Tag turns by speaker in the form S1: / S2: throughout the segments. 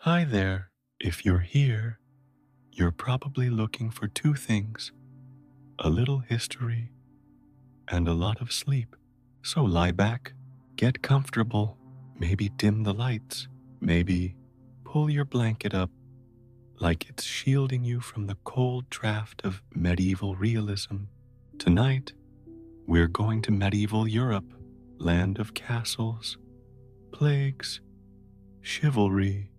S1: Hi there. If you're here, you're probably looking for two things: a little history and a lot of sleep. So lie back, get comfortable, maybe dim the lights, maybe pull your blanket up like it's shielding you from the cold draft of medieval realism. Tonight, we're going to medieval Europe, land of castles, plagues, chivalry,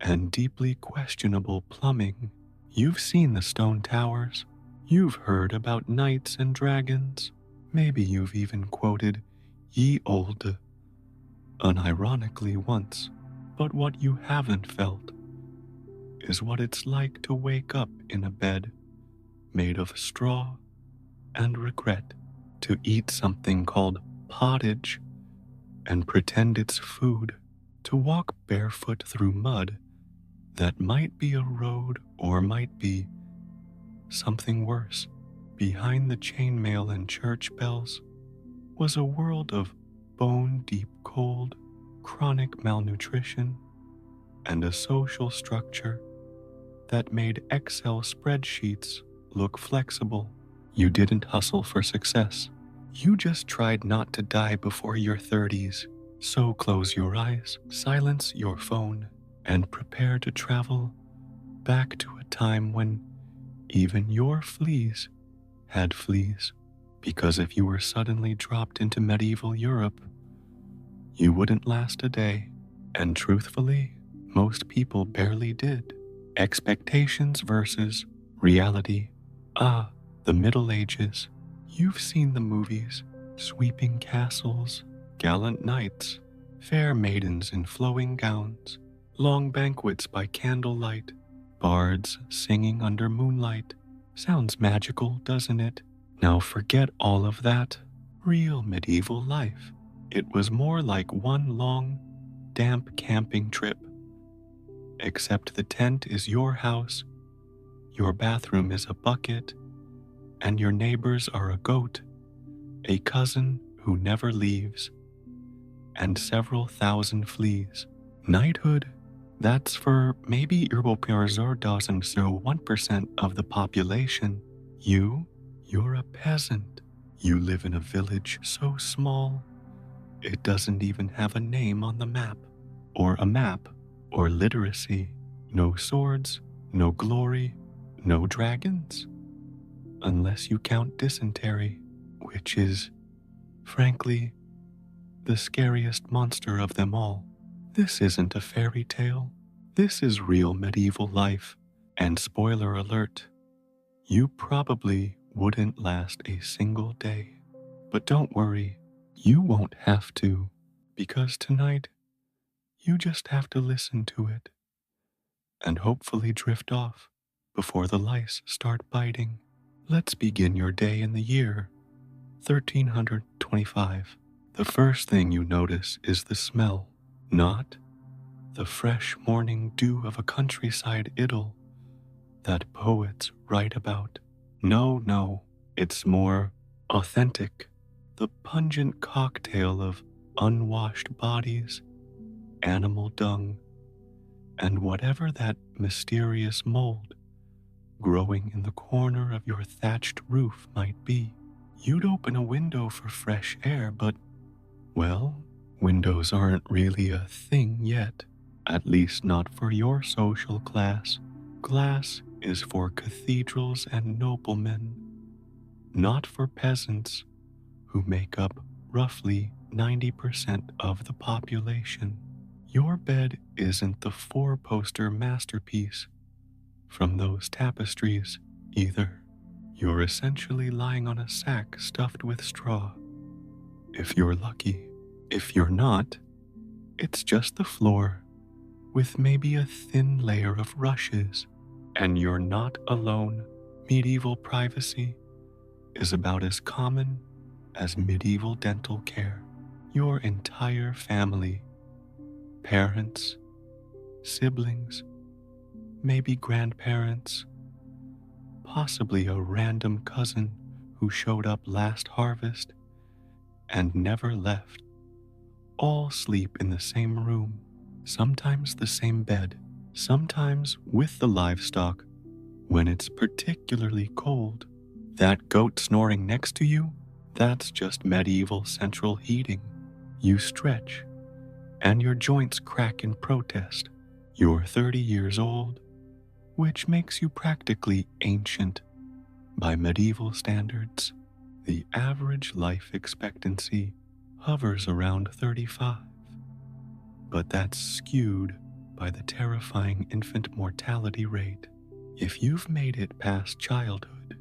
S1: and deeply questionable plumbing. You've seen the stone towers. You've heard about knights and dragons. Maybe you've even quoted ye olde unironically once. But what you haven't felt is what it's like to wake up in a bed made of straw and regret, to eat something called pottage and pretend it's food, to walk barefoot through mud that might be a road or might be something worse. Behind the chainmail and church bells was a world of bone-deep cold, chronic malnutrition, and a social structure that made Excel spreadsheets look flexible. You didn't hustle for success. You just tried not to die before your 30s. So close your eyes, silence your phone, and prepare to travel back to a time when even your fleas had fleas. Because if you were suddenly dropped into medieval Europe, you wouldn't last a day. And truthfully, most people barely did. Expectations versus reality. The Middle Ages. You've seen the movies: sweeping castles, gallant knights, fair maidens in flowing gowns, long banquets by candlelight, bards singing under moonlight. Sounds magical, doesn't it? Now forget all of that. Real medieval life. It was more like one long, damp camping trip. Except the tent is your house, your bathroom is a bucket, and your neighbors are a goat, a cousin who never leaves, and several thousand fleas. Knighthood, that's for maybe doesn't so 1% of the population. You're a peasant. You live in a village so small, it doesn't even have a name on the map, or a map, or literacy. No swords, no glory, no dragons. Unless you count dysentery, which is, frankly, the scariest monster of them all. This isn't a fairy tale. This is real medieval life. And spoiler alert, you probably wouldn't last a single day. But don't worry, you won't have to, because tonight, you just have to listen to it and hopefully drift off before the lice start biting. Let's begin your day in the year 1325. The first thing you notice is the smell, not the fresh morning dew of a countryside idyll that poets write about. No, it's more authentic. The pungent cocktail of unwashed bodies, animal dung, and whatever that mysterious mold growing in the corner of your thatched roof might be. You'd open a window for fresh air, but, well, windows aren't really a thing yet, at least not for your social class. Glass is for cathedrals and noblemen, not for peasants who make up roughly 90% of the population. Your bed isn't the four-poster masterpiece from those tapestries either. You're essentially lying on a sack stuffed with straw, if you're lucky. If you're not, it's just the floor with maybe a thin layer of rushes. And you're not alone. Medieval privacy is about as common as medieval dental care. Your entire family, parents, siblings, maybe grandparents, possibly a random cousin who showed up last harvest and never left, all sleep in the same room, sometimes the same bed. sometimes with the livestock when it's particularly cold. That goat snoring next to you, that's just medieval central heating. You stretch, and your joints crack in protest. You're 30 years old, which makes you practically ancient by medieval standards. The average life expectancy hovers around 35, but that's skewed by the terrifying infant mortality rate. If you've made it past childhood,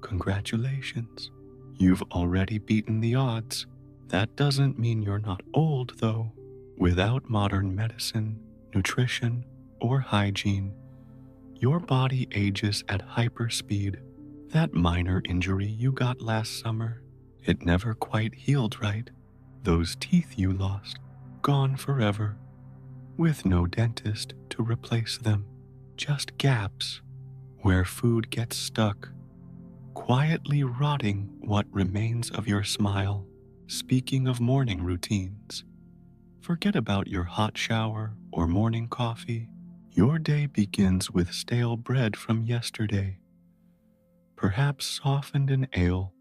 S1: congratulations. You've already beaten the odds. That doesn't mean you're not old, though. Without modern medicine, nutrition, or hygiene, your body ages at hyperspeed. That minor injury you got last summer, it never quite healed right. Those teeth you lost, gone forever, with no dentist to replace them. Just gaps where food gets stuck, quietly rotting what remains of your smile. Speaking of morning routines, forget about your hot shower or morning coffee. Your day begins with stale bread from yesterday, perhaps softened in ale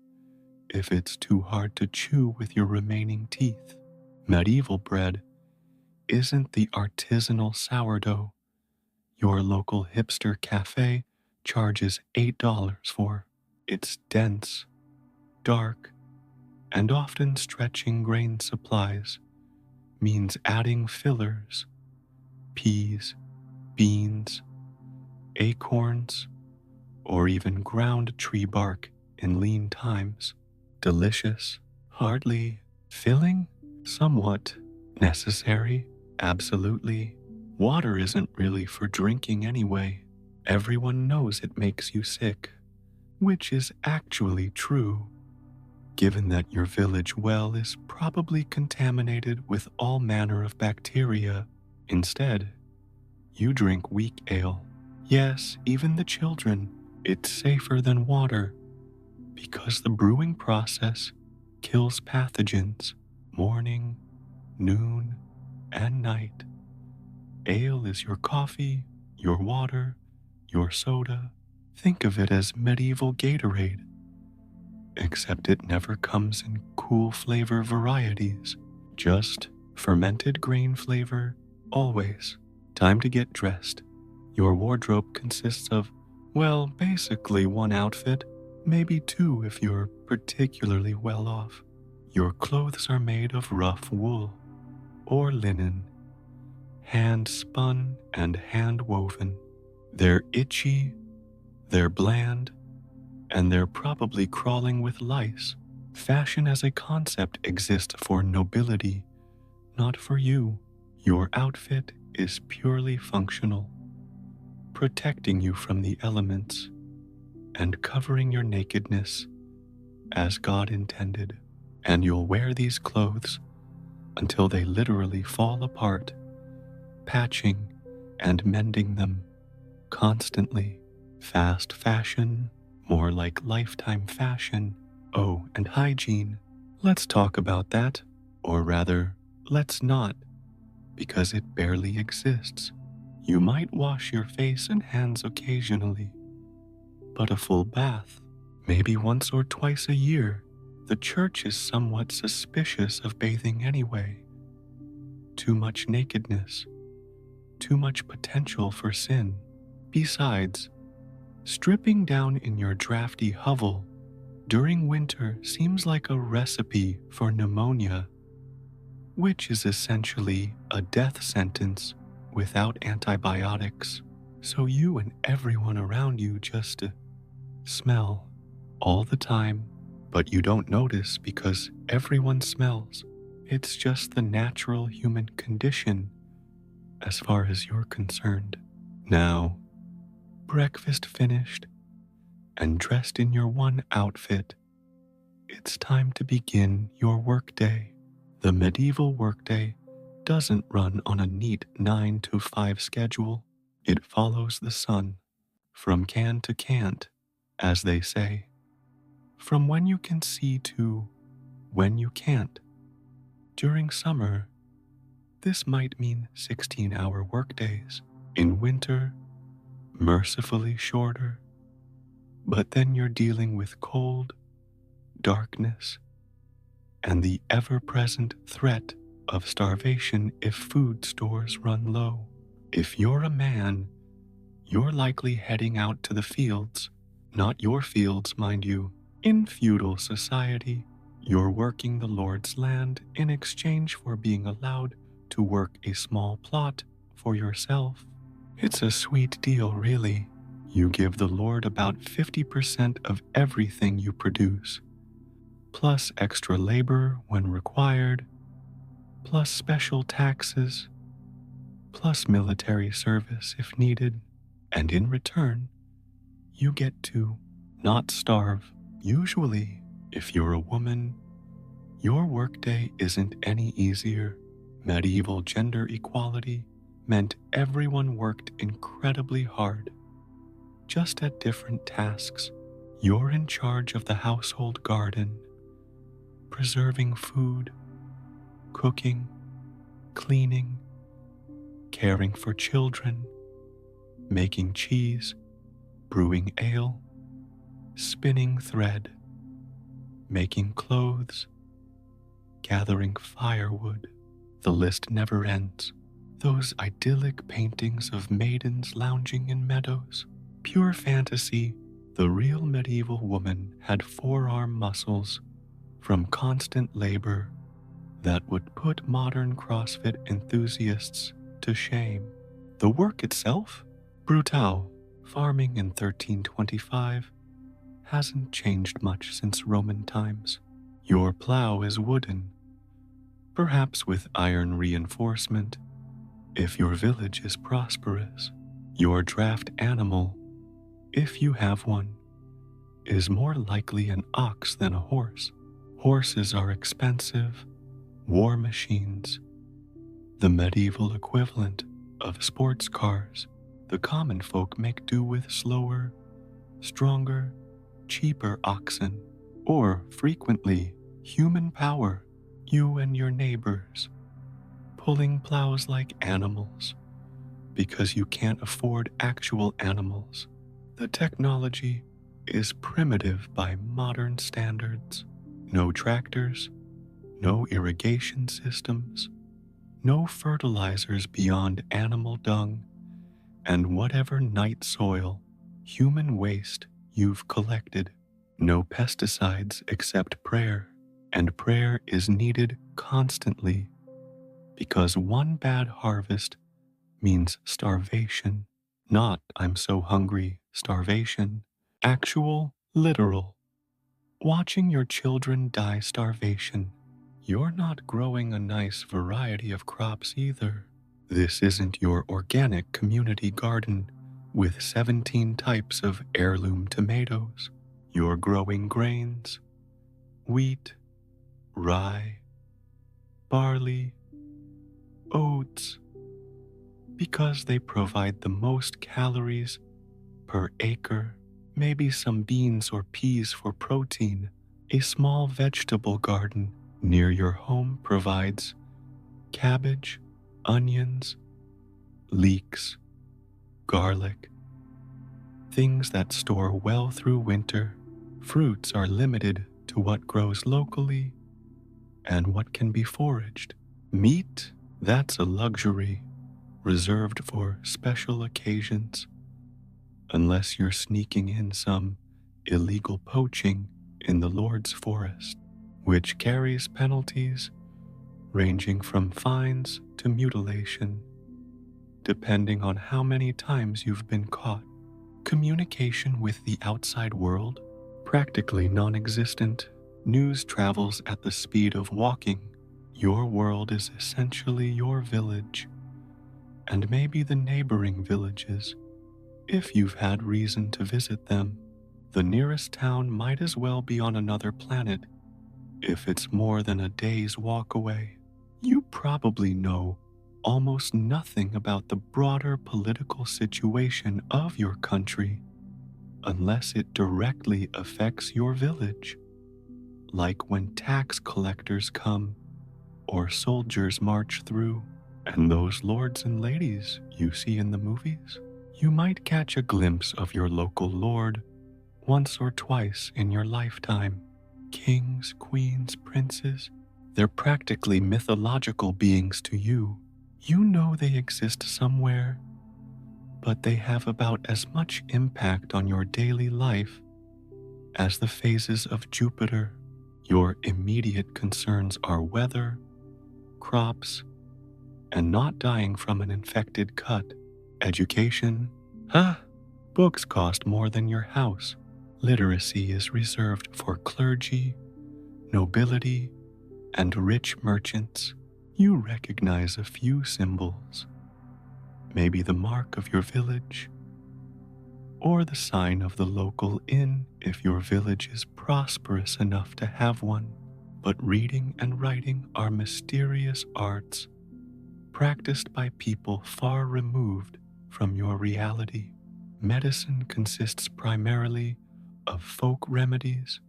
S1: if it's too hard to chew with your remaining teeth. Medieval bread isn't the artisanal sourdough your local hipster cafe charges $8 for. It's dense, dark, and often stretching grain supplies means adding fillers, peas, beans, acorns, or even ground tree bark in lean times. Delicious, hardly. Filling, somewhat. Necessary, absolutely. Water isn't really for drinking anyway. Everyone knows it makes you sick, which is actually true, given that your village well is probably contaminated with all manner of bacteria. Instead, you drink weak ale. Yes, even the children. It's safer than water because the brewing process kills pathogens morning, noon, and night. Ale is your coffee, your water, your soda. Think of it as medieval Gatorade, except it never comes in cool flavor varieties, just fermented grain flavor, always. Time to get dressed. Your wardrobe consists of, well, basically one outfit, maybe two if you're particularly well off. Your clothes are made of rough wool or linen, hand spun and hand woven. They're itchy, they're bland, and they're probably crawling with lice. Fashion as a concept exists for nobility, not for you. Your outfit is purely functional, protecting you from the elements and covering your nakedness as God intended. And you'll wear these clothes until they literally fall apart, patching and mending them constantly. Fast fashion, more like lifetime fashion. Oh, and hygiene. Let's talk about that. Or rather, let's not, because it barely exists. You might wash your face and hands occasionally, but a full bath, maybe once or twice a year. The church is somewhat suspicious of bathing anyway. Too much nakedness, too much potential for sin. Besides, stripping down in your drafty hovel during winter seems like a recipe for pneumonia, which is essentially a death sentence without antibiotics. So you and everyone around you just smell all the time, but you don't notice because everyone smells. It's just the natural human condition as far as you're concerned. Now, breakfast finished and dressed in your one outfit, it's time to begin your workday. The medieval workday doesn't run on a neat 9 to 5 schedule. It follows the sun, from can to can't, as they say. From when you can see to when you can't. During summer, this might mean 16-hour workdays. In winter, mercifully shorter, but then you're dealing with cold, darkness, and the ever-present threat of starvation if food stores run low. If you're a man, you're likely heading out to the fields, not your fields, mind you. In feudal society, you're working the Lord's land in exchange for being allowed to work a small plot for yourself. It's a sweet deal, really. You give the Lord about 50% of everything you produce, plus extra labor when required, plus special taxes, plus military service if needed, and in return, you get to not starve. Usually, if you're a woman, your workday isn't any easier. Medieval gender equality meant everyone worked incredibly hard, just at different tasks. You're in charge of the household garden, preserving food, cooking, cleaning, caring for children, making cheese, brewing ale, spinning thread, making clothes, gathering firewood. The list never ends. Those idyllic paintings of maidens lounging in meadows. Pure fantasy, the real medieval woman had forearm muscles from constant labor that would put modern CrossFit enthusiasts to shame. The work itself? Brutal. Farming in 1325 hasn't changed much since Roman times. Your plow is wooden, perhaps with iron reinforcement if your village is prosperous. Your draft animal, if you have one, is more likely an ox than a horse. Horses are expensive, war machines, the medieval equivalent of sports cars. The common folk make do with slower, stronger, cheaper oxen, or frequently human power, you and your neighbors, pulling plows like animals because you can't afford actual animals. The technology is primitive by modern standards. No tractors, no irrigation systems, no fertilizers beyond animal dung, and whatever night soil, human waste you've collected. No pesticides except prayer, and prayer is needed constantly because one bad harvest means starvation. Not I'm so hungry starvation, actual, literal. Watching your children die starvation. You're not growing a nice variety of crops either. This isn't your organic community garden with 17 types of heirloom tomatoes. You're growing grains, wheat, rye, barley, oats, because they provide the most calories per acre. Maybe some beans or peas for protein. A small vegetable garden near your home provides cabbage, onions, leeks, garlic, things that store well through winter. Fruits are limited to what grows locally and what can be foraged. Meat, that's a luxury reserved for special occasions, unless you're sneaking in some illegal poaching in the Lord's forest, which carries penalties ranging from fines to mutilation, depending on how many times you've been caught. Communication with the outside world, practically non-existent. News travels at the speed of walking. Your world is essentially your village, and maybe the neighboring villages, if you've had reason to visit them. The nearest town might as well be on another planet if it's more than a day's walk away. You probably know almost nothing about the broader political situation of your country unless it directly affects your village, like when tax collectors come or soldiers march through. And those lords and ladies you see in the movies, you might catch a glimpse of your local lord once or twice in your lifetime. Kings, queens, princes, they're practically mythological beings to you. You know they exist somewhere, but they have about as much impact on your daily life as the phases of Jupiter. Your immediate concerns are weather, crops, and not dying from an infected cut. Education, huh? Books cost more than your house. Literacy is reserved for clergy, nobility, and rich merchants. You recognize a few symbols, maybe the mark of your village, or the sign of the local inn if your village is prosperous enough to have one. But reading and writing are mysterious arts practiced by people far removed from your reality. Medicine consists primarily of folk remedies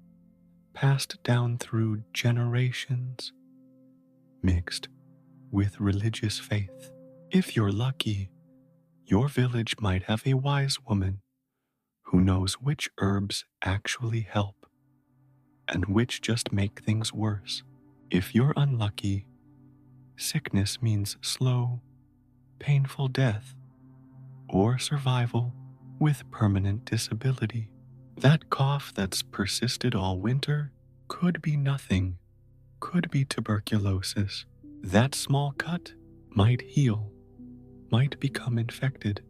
S1: passed down through generations, mixed with religious faith. If you're lucky, your village might have a wise woman who knows which herbs actually help and which just make things worse. If you're unlucky, sickness means slow, painful death or survival with permanent disability. That cough that's persisted all winter could be nothing, could be tuberculosis. That small cut might heal, might become infected,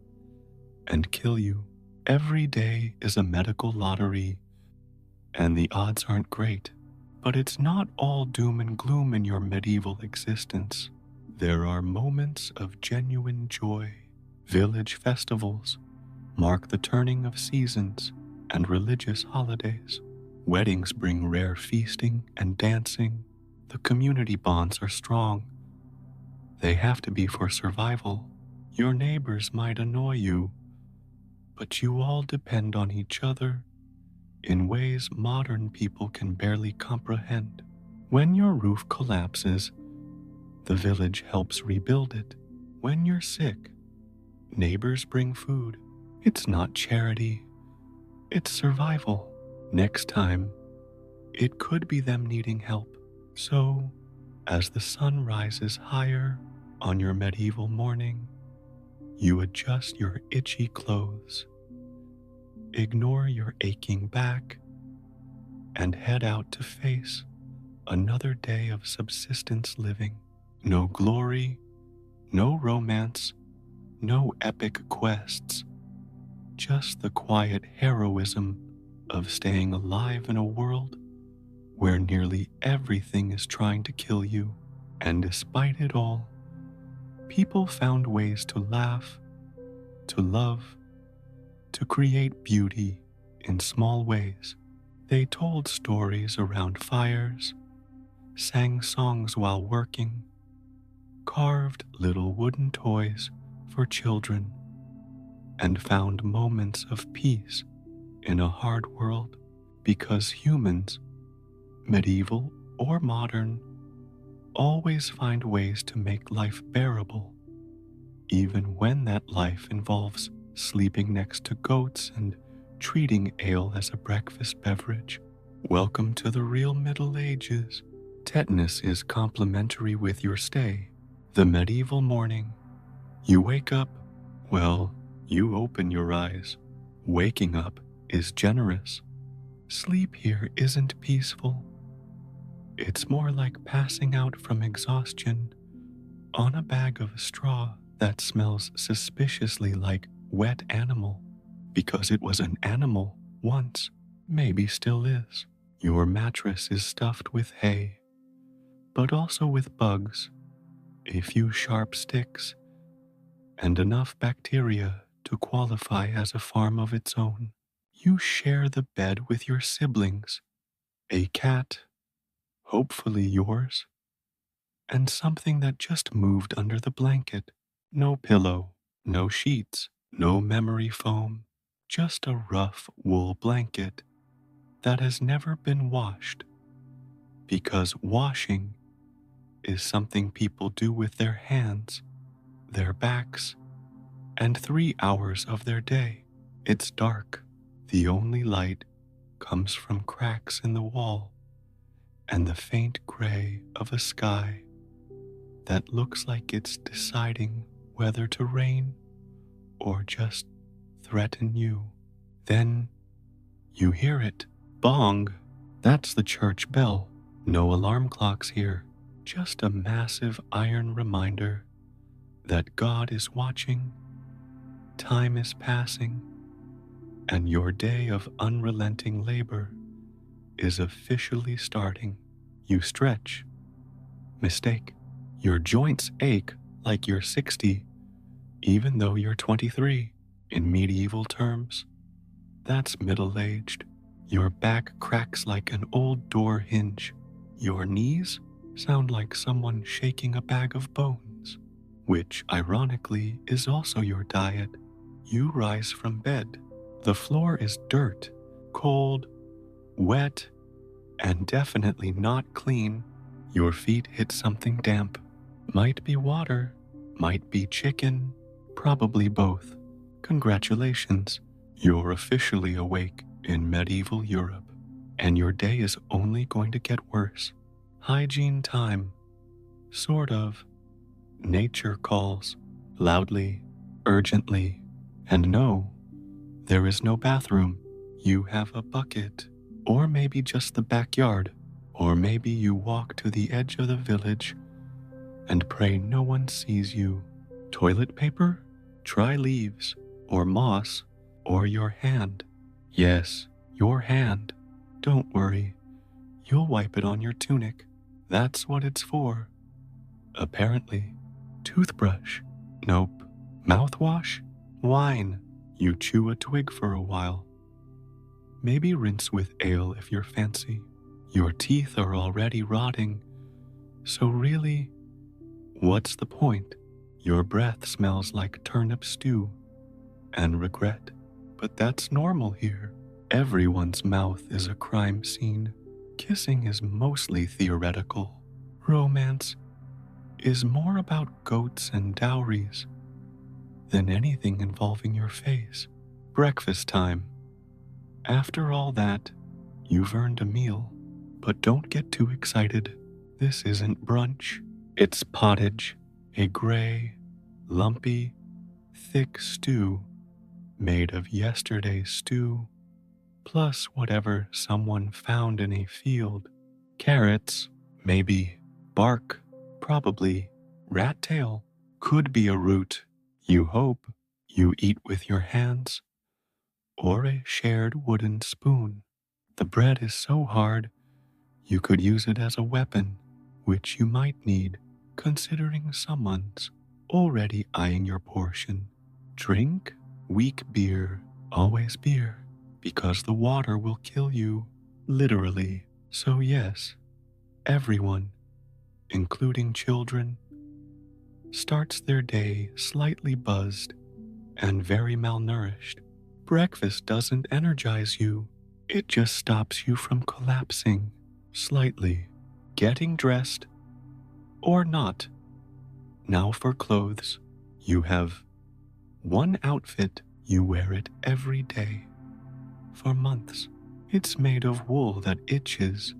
S1: and kill you. Every day is a medical lottery, and the odds aren't great. But it's not all doom and gloom in your medieval existence. There are moments of genuine joy. Village festivals mark the turning of seasons and religious holidays. Weddings bring rare feasting and dancing. The community bonds are strong. They have to be for survival. Your neighbors might annoy you, but you all depend on each other in ways modern people can barely comprehend. When your roof collapses, the village helps rebuild it. When you're sick, neighbors bring food. It's not charity, it's survival. Next time, it could be them needing help. So, as the sun rises higher on your medieval morning, you adjust your itchy clothes, ignore your aching back, and head out to face another day of subsistence living. No glory, no romance, no epic quests, just the quiet heroism of staying alive in a world where nearly everything is trying to kill you. And despite it all, people found ways to laugh, to love, to create beauty in small ways. They told stories around fires, sang songs while working, carved little wooden toys for children, and found moments of peace in a hard world, because humans, medieval or modern, always find ways to make life bearable, even when that life involves sleeping next to goats and treating ale as a breakfast beverage. Welcome to the real Middle Ages. Tetanus is complimentary with your stay. The medieval morning, you wake up, well, you open your eyes. Waking up is generous. Sleep here isn't peaceful. It's more like passing out from exhaustion on a bag of straw that smells suspiciously like wet animal, because it was an animal once, maybe still is. Your mattress is stuffed with hay, but also with bugs, a few sharp sticks, and enough bacteria to qualify as a farm of its own. You share the bed with your siblings, a cat, hopefully yours, and something that just moved under the blanket. No pillow, no sheets, no memory foam, just a rough wool blanket that has never been washed, because washing is something people do with their hands their backs, and 3 hours of their day. It's dark. The only light comes from cracks in the wall and the faint gray of a sky that looks like it's deciding whether to rain or just threaten you. Then you hear it. Bong. That's the church bell. No alarm clocks here. Just a massive iron reminder that God is watching, time is passing, and your day of unrelenting labor is officially starting. You stretch. Mistake. Your joints ache like you're 60, even though you're 23. In medieval terms, that's middle-aged. Your back cracks like an old door hinge. Your knees sound like someone shaking a bag of bones, which ironically is also your diet. You rise from bed. The floor is dirt, cold, wet, and definitely not clean. Your feet hit something damp. Might be water, might be chicken, probably both. Congratulations, you're officially awake in medieval Europe, and your day is only going to get worse. Hygiene time. Sort of. Nature calls, loudly, urgently, and no, there is no bathroom. You have a bucket, or maybe just the backyard, or maybe you walk to the edge of the village and pray no one sees you. Toilet paper? Try leaves, or moss, or your hand. Yes, your hand. Don't worry, you'll wipe it on your tunic. That's what it's for. Apparently. Toothbrush? Nope. Mouthwash? Wine. You chew a twig for a while. Maybe rinse with ale if you're fancy. Your teeth are already rotting, so really, what's the point? Your breath smells like turnip stew and regret. But that's normal here. Everyone's mouth is a crime scene. Kissing is mostly theoretical. Romance is more about goats and dowries than anything involving your face. Breakfast time. After all that, you've earned a meal. But don't get too excited. This isn't brunch. It's pottage, a gray, lumpy, thick stew made of yesterday's stew, plus whatever someone found in a field. Carrots, maybe. Bark, probably. Rat tail, could be a root. You hope. You eat with your hands or a shared wooden spoon. The bread is so hard, you could use it as a weapon, which you might need, considering someone's already eyeing your portion. Drink weak beer, always beer, because the water will kill you, literally. So yes, everyone, including children, starts their day slightly buzzed and very malnourished. Breakfast doesn't energize you, it just stops you from collapsing slightly, getting dressed, or not. Now for clothes. You have one outfit, you wear it every day, for months. It's made of wool that itches,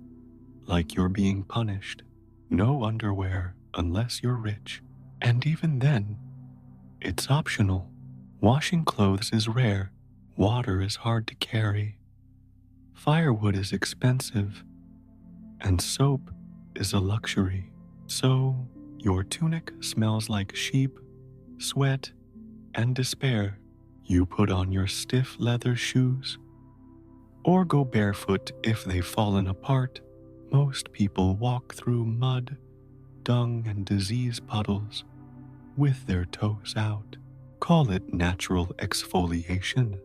S1: like you're being punished. No underwear unless you're rich, and even then, it's optional. Washing clothes is rare, water is hard to carry, firewood is expensive, and soap is a luxury. So, your tunic smells like sheep, sweat, and despair. You put on your stiff leather shoes, or go barefoot if they've fallen apart. Most people walk through mud, dung, and disease puddles with their toes out. Call it natural exfoliation.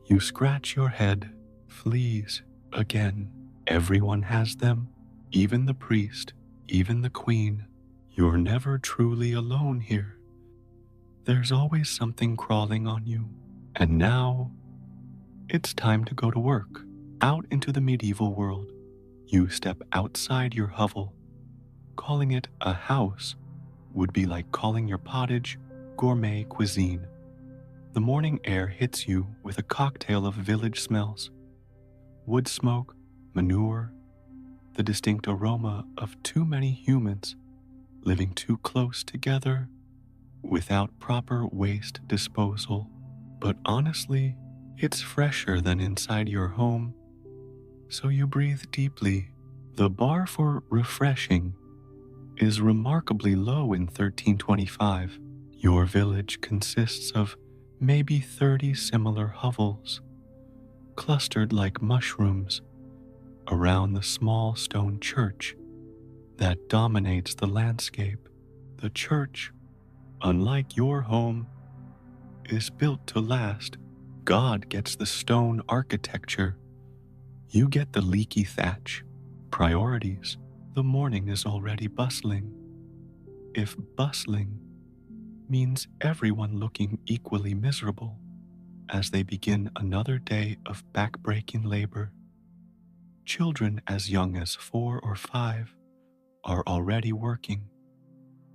S1: You scratch your head, fleas, again. Everyone has them, even the priest, even the queen. You're never truly alone here. There's always something crawling on you. And now, it's time to go to work, out into the medieval world. You step outside your hovel. Calling it a house would be like calling your pottage gourmet cuisine. The morning air hits you with a cocktail of village smells: wood smoke, manure, the distinct aroma of too many humans living too close together without proper waste disposal. But honestly, it's fresher than inside your home, so you breathe deeply. The bar for refreshing is remarkably low in 1325. Your village consists of maybe 30 similar hovels, clustered like mushrooms around the small stone church that dominates the landscape. The church, unlike your home, is built to last. God gets the stone architecture. You get the leaky thatch. Priorities. The morning is already bustling. If bustling means everyone looking equally miserable as they begin another day of backbreaking labor. Children as young as 4 or 5 are already working,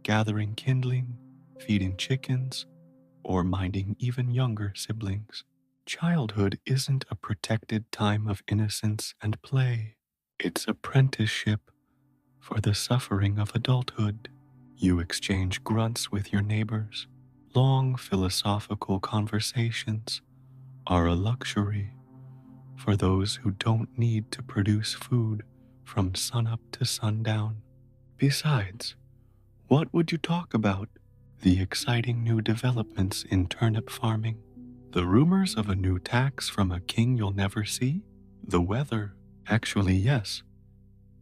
S1: gathering kindling, feeding chickens, or minding even younger siblings. Childhood isn't a protected time of innocence and play. It's apprenticeship for the suffering of adulthood. You exchange grunts with your neighbors. Long philosophical conversations are a luxury for those who don't need to produce food from sunup to sundown. Besides, what would you talk about? The exciting new developments in turnip farming? The rumors of a new tax from a king you'll never see? The weather? Actually, yes.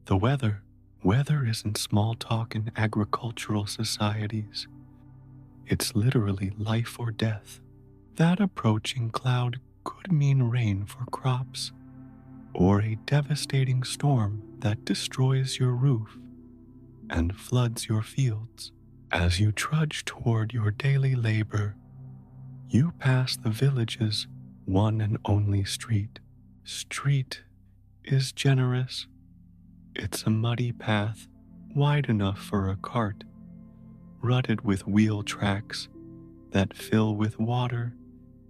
S1: The weather. Weather isn't small talk in agricultural societies. It's literally life or death. That approaching cloud could mean rain for crops, or a devastating storm that destroys your roof and floods your fields. As you trudge toward your daily labor, you pass the village's one and only street. Street is generous. It's a muddy path, wide enough for a cart, rutted with wheel tracks that fill with water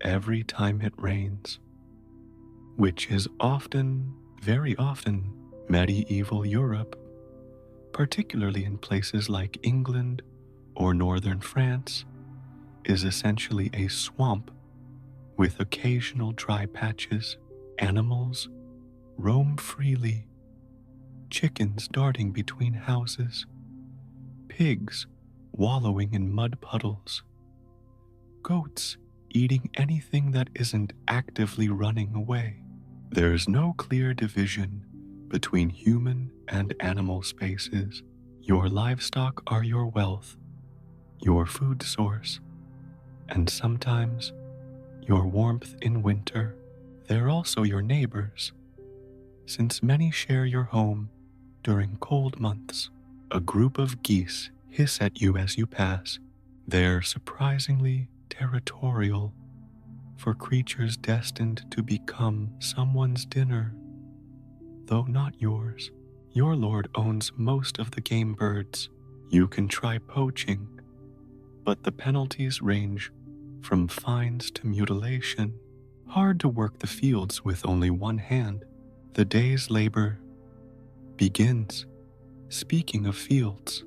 S1: every time it rains, which is often, very often, medieval Europe, particularly in places like England or northern France, is essentially a swamp with occasional dry patches. Animals roam freely, chickens darting between houses, pigs wallowing in mud puddles, goats eating anything that isn't actively running away. There's no clear division between human and animal spaces. Your livestock are your wealth, your food source, and sometimes your warmth in winter. They're also your neighbors, since many share your home during cold months. A group of geese hiss at you as you pass. They're surprisingly territorial for creatures destined to become someone's dinner, though not yours. Your lord owns most of the game birds. You can try poaching, but the penalties range from fines to mutilation. Hard to work the fields with only one hand. The day's labor begins. Speaking of fields,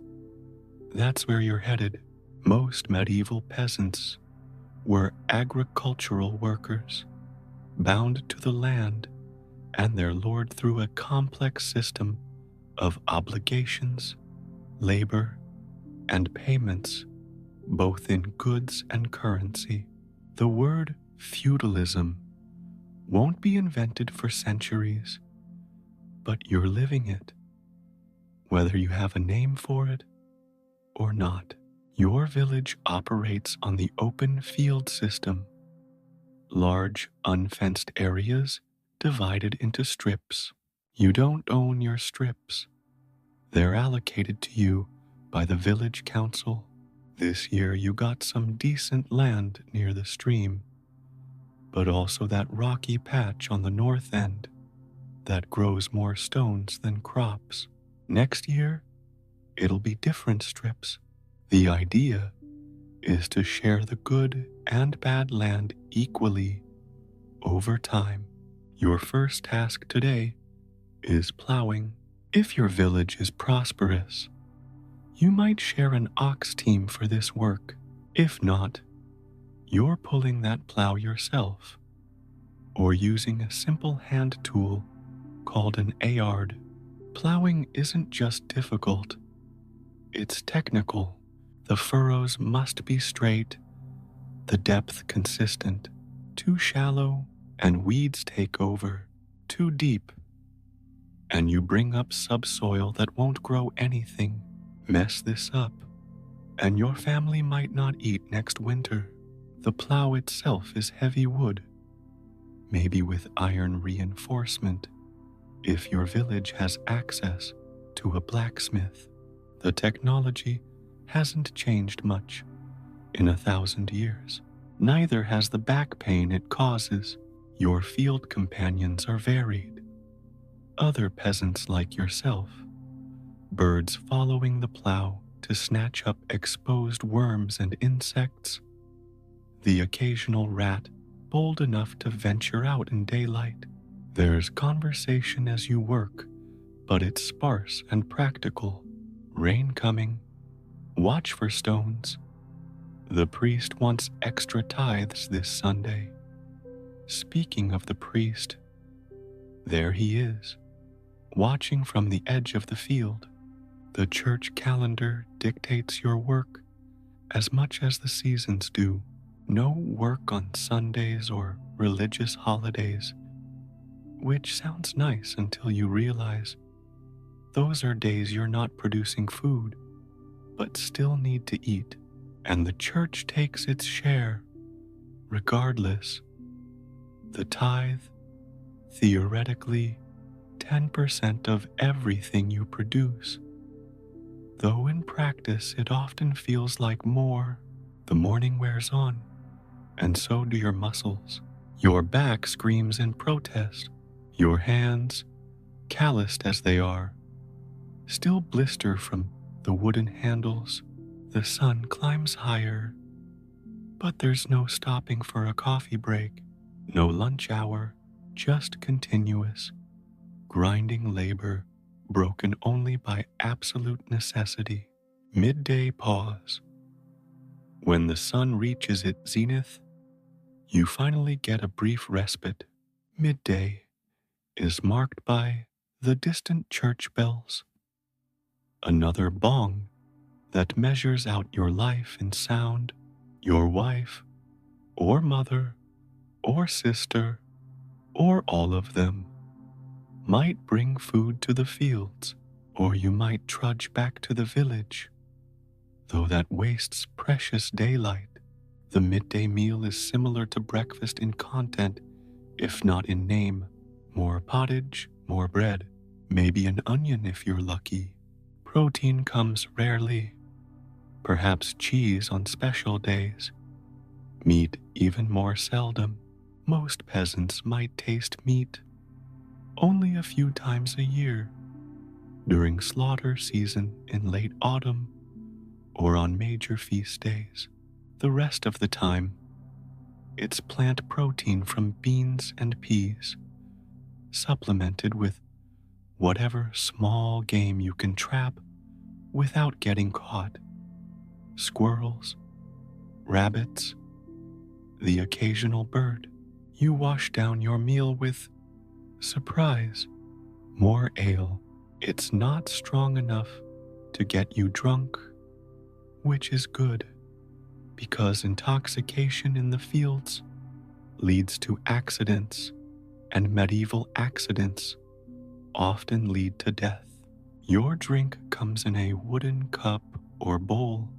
S1: that's where you're headed. Most medieval peasants were agricultural workers, bound to the land and their lord through a complex system of obligations, labor, and payments, both in goods and currency. The word feudalism won't be invented for centuries, but you're living it, whether you have a name for it or not. Your village operates on the open field system, large unfenced areas divided into strips. You don't own your strips. They're allocated to you by the village council. This year you got some decent land near the stream, but also that rocky patch on the north end that grows more stones than crops. Next year, it'll be different strips. The idea is to share the good and bad land equally over time. Your first task today is plowing. If your village is prosperous, you might share an ox team for this work. If not, you're pulling that plow yourself or using a simple hand tool called an ayard. Plowing isn't just difficult, it's technical. The furrows must be straight, the depth consistent. Too shallow and weeds take over. Too deep and you bring up subsoil that won't grow anything. Mess this up and your family might not eat next winter. The plow itself is heavy wood, maybe with iron reinforcement if your village has access to a blacksmith. The technology hasn't changed much in 1,000 years. Neither has the back pain it causes. Your field companions are varied. Other peasants like yourself, birds following the plow to snatch up exposed worms and insects, the occasional rat bold enough to venture out in daylight. There's conversation as you work, but it's sparse and practical. Rain coming. Watch for stones. The priest wants extra tithes this Sunday. Speaking of the priest, there he is, watching from the edge of the field. The church calendar dictates your work as much as the seasons do. No work on Sundays or religious holidays, which sounds nice until you realize those are days you're not producing food, but still need to eat, and the church takes its share, regardless. The tithe, theoretically, 10% of everything you produce, though in practice it often feels like more. The morning wears on, and so do your muscles. Your back screams in protest. Your hands, calloused as they are, still blister from the wooden handles. The sun climbs higher, but there's no stopping for a coffee break, no lunch hour, just continuous, grinding labor broken only by absolute necessity. Midday pause. When the sun reaches its zenith, you finally get a brief respite. Midday is marked by the distant church bells, another bong that measures out your life in sound. Your wife, or mother, or sister, or all of them might bring food to the fields, or you might trudge back to the village, though that wastes precious daylight. The midday meal is similar to breakfast in content, if not in name. More pottage, more bread, maybe an onion if you're lucky. Protein comes rarely, perhaps cheese on special days. Meat even more seldom. Most peasants might taste meat only a few times a year, during slaughter season in late autumn or on major feast days. The rest of the time, it's plant protein from beans and peas, supplemented with whatever small game you can trap without getting caught. Squirrels, rabbits, the occasional bird. You wash down your meal with, surprise, more ale. It's not strong enough to get you drunk, which is good, because intoxication in the fields leads to accidents, and medieval accidents often lead to death. Your drink comes in a wooden cup or bowl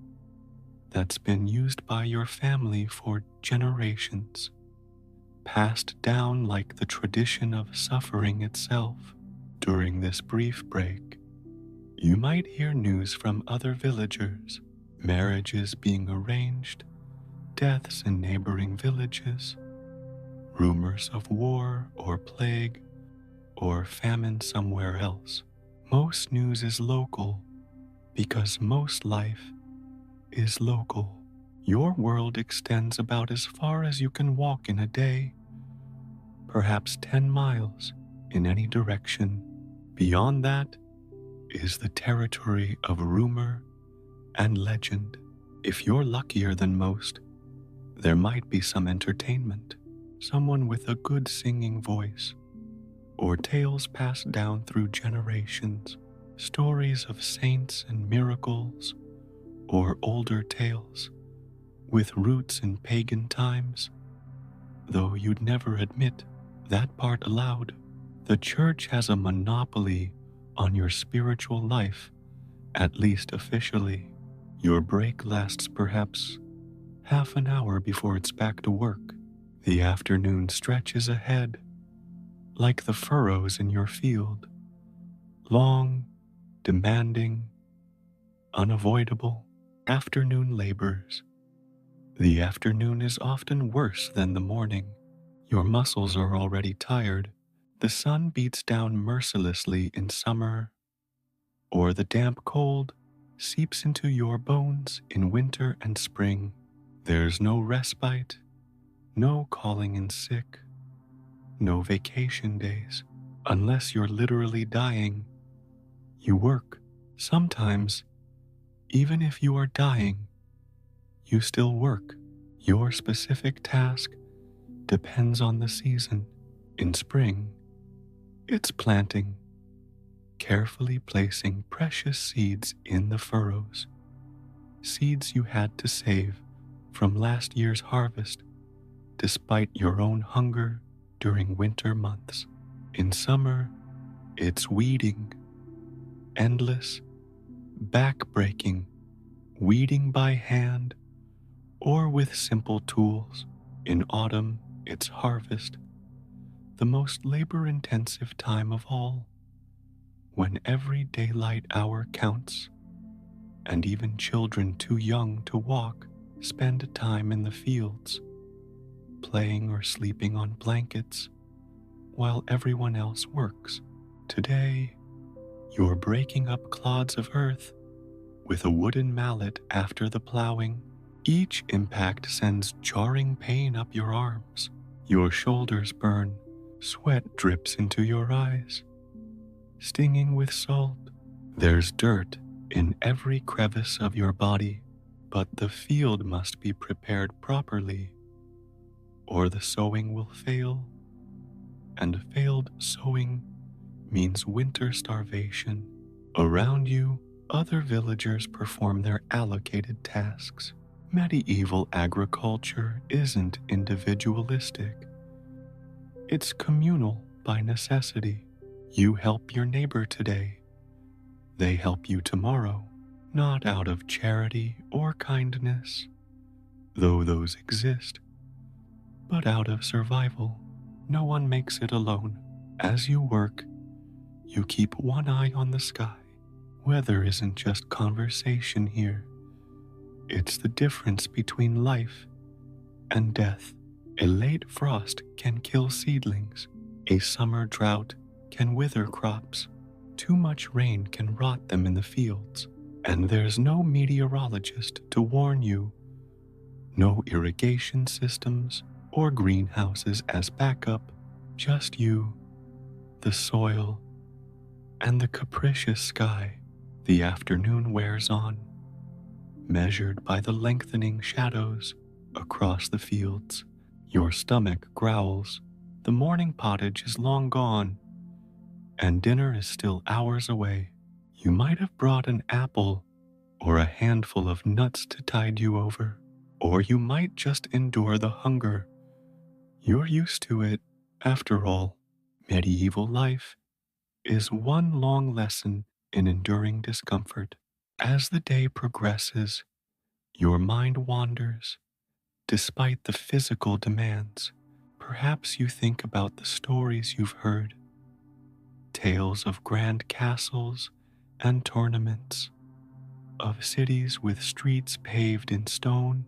S1: that's been used by your family for generations, passed down like the tradition of suffering itself. During this brief break, you might hear news from other villagers, marriages being arranged, deaths in neighboring villages, rumors of war or plague or famine somewhere else. Most news is local because most life is local. Your world extends about as far as you can walk in a day, perhaps 10 miles in any direction. Beyond that is the territory of rumor and legend. If you're luckier than most, there might be some entertainment, someone with a good singing voice, or tales passed down through generations, stories of saints and miracles, or older tales with roots in pagan times, though you'd never admit that part aloud. The church has a monopoly on your spiritual life, at least officially. Your break lasts perhaps half an hour before it's back to work. The afternoon stretches ahead, like the furrows in your field, long, demanding, unavoidable afternoon labors. The afternoon is often worse than the morning. Your muscles are already tired. The sun beats down mercilessly in summer, or the damp cold seeps into your bones in winter and spring. There's no respite, no calling in sick, no vacation days. Unless you're literally dying, you work. Sometimes, even if you are dying, you still work. Your specific task depends on the season. In spring, it's planting, carefully placing precious seeds in the furrows, seeds you had to save from last year's harvest, despite your own hunger during winter months. In summer, it's weeding, endless, back-breaking, weeding by hand or with simple tools. In autumn, it's harvest, the most labor-intensive time of all, when every daylight hour counts, and even children too young to walk spend time in the fields, playing or sleeping on blankets, while everyone else works. Today, you're breaking up clods of earth with a wooden mallet after the plowing. Each impact sends jarring pain up your arms. Your shoulders burn, sweat drips into your eyes, stinging with salt. There's dirt in every crevice of your body, but the field must be prepared properly, or the sowing will fail, and failed sowing means winter starvation. Around you, other villagers perform their allocated tasks. Medieval agriculture isn't individualistic. It's communal by necessity. You help your neighbor today. They help you tomorrow, not out of charity or kindness, though those exist, but out of survival. No one makes it alone. As you work, you keep one eye on the sky. Weather isn't just conversation here. It's the difference between life and death. A late frost can kill seedlings. A summer drought can wither crops. Too much rain can rot them in the fields. And there's no meteorologist to warn you. No irrigation systems or greenhouses as backup. Just you, the soil, and the capricious sky. The afternoon wears on, measured by the lengthening shadows across the fields. Your stomach growls. The morning pottage is long gone, and dinner is still hours away. You might have brought an apple or a handful of nuts to tide you over, or you might just endure the hunger. You're used to it, after all. Medieval life is one long lesson in enduring discomfort. As the day progresses, your mind wanders. Despite the physical demands, perhaps you think about the stories you've heard, tales of grand castles and tournaments, of cities with streets paved in stone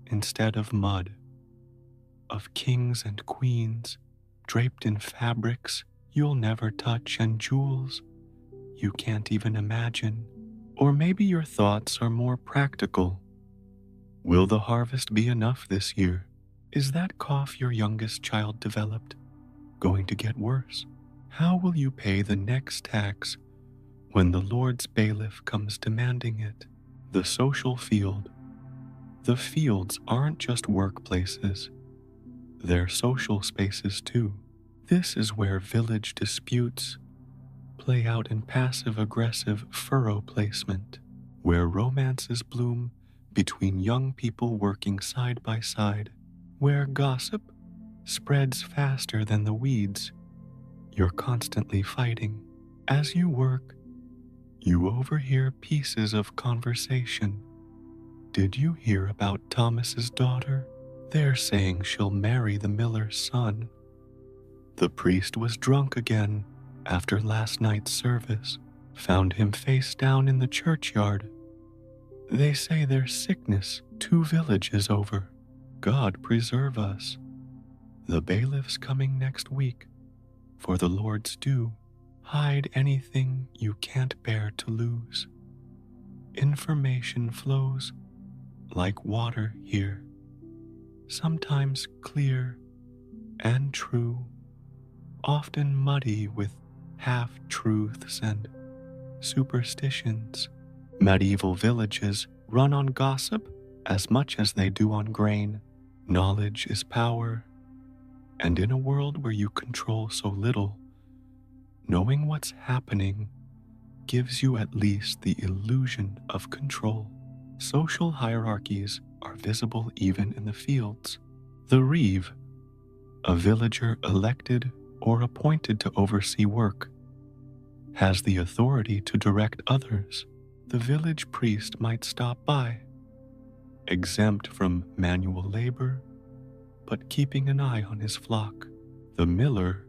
S1: instead of mud, of kings and queens draped in fabrics you'll never touch and jewels you can't even imagine. Or maybe your thoughts are more practical. Will the harvest be enough this year? Is that cough your youngest child developed going to get worse? How will you pay the next tax when the Lord's bailiff comes demanding it? The social field. The fields aren't just workplaces, they're social spaces too. This is where village disputes play out in passive-aggressive furrow placement, where romances bloom between young people working side by side, where gossip spreads faster than the weeds you're constantly fighting. As you work, you overhear pieces of conversation. Did you hear about Thomas's daughter? They're saying she'll marry the miller's son. The priest was drunk again after last night's service, found him face down in the churchyard. They say there's sickness 2 villages over. God preserve us. The bailiff's coming next week for the Lord's due. Hide anything you can't bear to lose. Information flows like water here, sometimes clear and true, often muddy with half-truths and superstitions. Medieval villages run on gossip as much as they do on grain. Knowledge is power, and in a world where you control so little, knowing what's happening gives you at least the illusion of control. Social hierarchies are visible even in the fields. The reeve, a villager elected or appointed to oversee work, has the authority to direct others. The village priest might stop by, exempt from manual labor, but keeping an eye on his flock. The miller,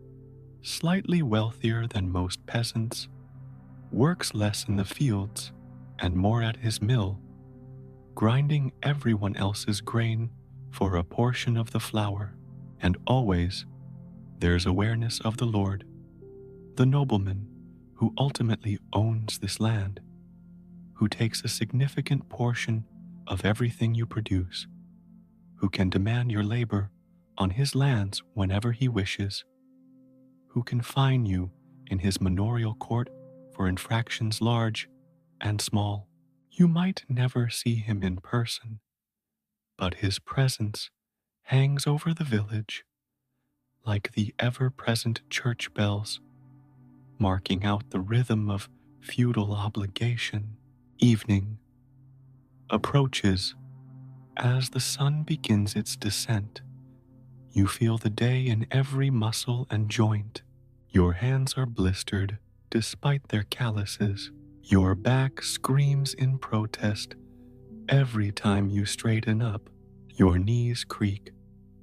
S1: slightly wealthier than most peasants, works less in the fields and more at his mill, grinding everyone else's grain for a portion of the flour. And always, there's awareness of the Lord, the nobleman who ultimately owns this land, who takes a significant portion of everything you produce, who can demand your labor on his lands whenever he wishes, who can fine you in his manorial court for infractions large and small. You might never see him in person, but his presence hangs over the village like the ever-present church bells, marking out the rhythm of feudal obligation. Evening approaches. As the sun begins its descent, you feel the day in every muscle and joint. Your hands are blistered despite their calluses. Your back screams in protest every time you straighten up. Your knees creak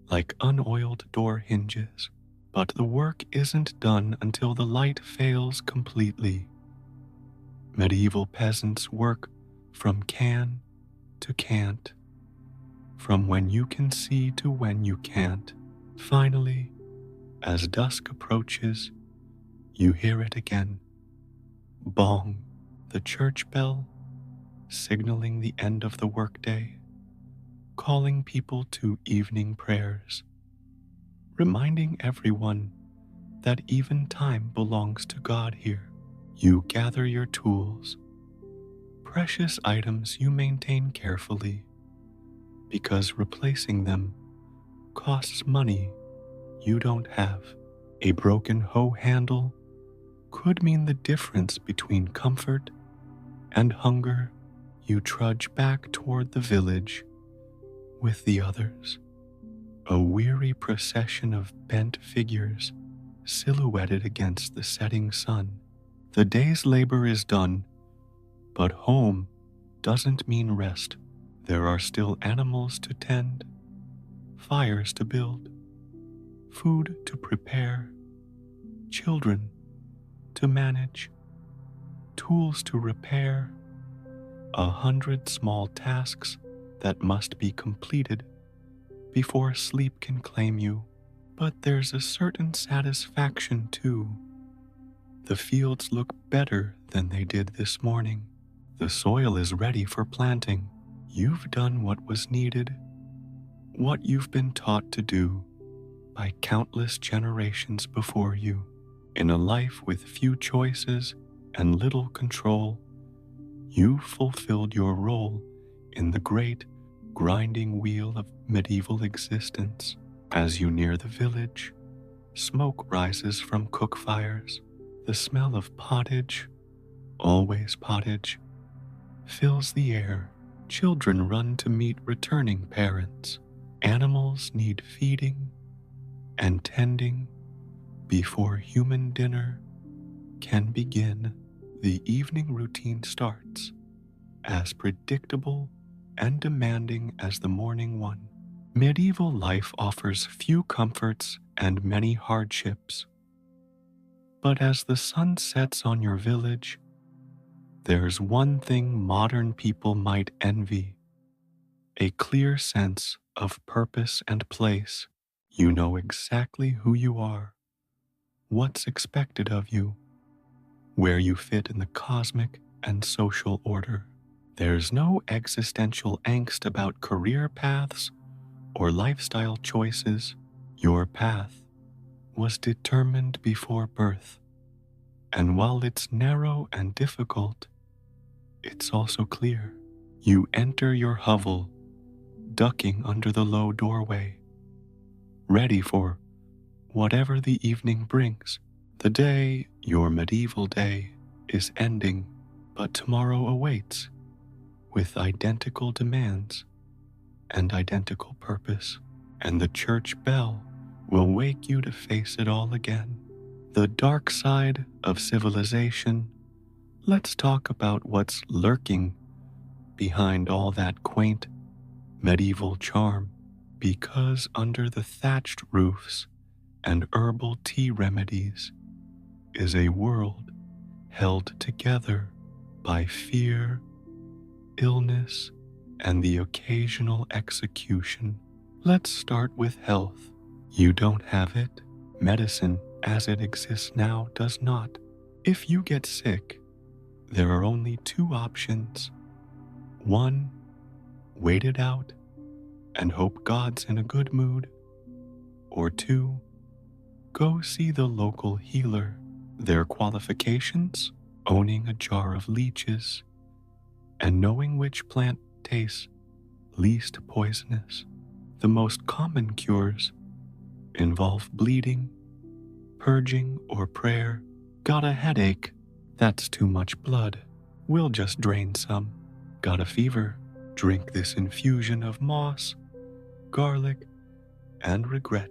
S1: like unoiled door hinges. But the work isn't done until the light fails completely. Medieval peasants work from can to can't, from when you can see to when you can't. Finally, as dusk approaches, you hear it again. Bong, the church bell, signaling the end of the workday, calling people to evening prayers, reminding everyone that even time belongs to God here. You gather your tools, precious items you maintain carefully, because replacing them costs money you don't have. A broken hoe handle could mean the difference between comfort and hunger. You trudge back toward the village with the others, a weary procession of bent figures silhouetted against the setting sun. The day's labor is done, but home doesn't mean rest. There are still animals to tend, fires to build, food to prepare, children to manage, tools to repair, 100 small tasks that must be completed before sleep can claim you. But there's a certain satisfaction too. The fields look better than they did this morning. The soil is ready for planting. You've done what was needed, what you've been taught to do by countless generations before you. In a life with few choices and little control, you fulfilled your role in the great grinding wheel of medieval existence. As you near the village, smoke rises from cook fires. The smell of pottage, always pottage, fills the air. Children run to meet returning parents. Animals need feeding and tending before human dinner can begin. The evening routine starts, as predictable and demanding as the morning one. Medieval life offers few comforts and many hardships. But as the sun sets on your village, there's one thing modern people might envy: a clear sense of purpose and place. You know exactly who you are, what's expected of you, where you fit in the cosmic and social order. There's no existential angst about career paths or lifestyle choices. Your path was determined before birth, and while it's narrow and difficult, it's also clear. You enter your hovel, ducking under the low doorway, ready for whatever the evening brings. The day, your medieval day, is ending, but tomorrow awaits with identical demands and identical purpose, and the church bell will wake you to face it all again. The dark side of civilization. Let's talk about what's lurking behind all that quaint medieval charm, because under the thatched roofs and herbal tea remedies is a world held together by fear, illness, and the occasional execution. Let's start with health. You don't have it. Medicine, as it exists now, does not. If you get sick, there are only two options. One, wait it out and hope God's in a good mood. Or two, go see the local healer. Their qualifications: owning a jar of leeches and knowing which plant tastes least poisonous. The most common cures involve bleeding, purging, or prayer. Got a headache? That's too much blood. We'll just drain some. Got a fever? Drink this infusion of moss, garlic, and regret.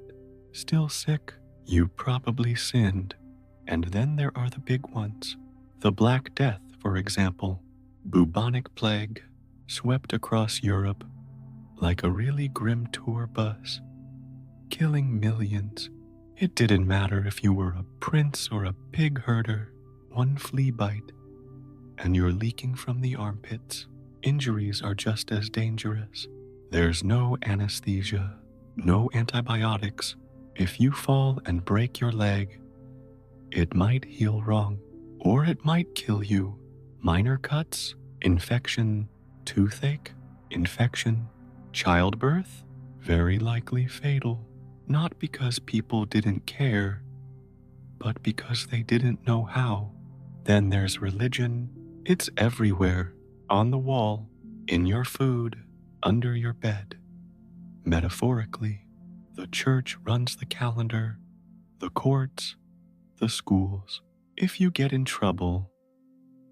S1: Still sick? You probably sinned. And then there are the big ones. The Black Death, for example. Bubonic plague swept across Europe like a really grim tour bus, killing millions. It didn't matter if you were a prince or a pig herder. One flea bite, and you're leaking from the armpits. Injuries are just as dangerous. There's no anesthesia, no antibiotics. If you fall and break your leg, it might heal wrong, or it might kill you. Minor cuts, infection, toothache, infection, childbirth, very likely fatal. Not because people didn't care, but because they didn't know how. Then there's religion. It's everywhere, on the wall, in your food, under your bed. Metaphorically, the church runs the calendar, the courts, the schools. If you get in trouble,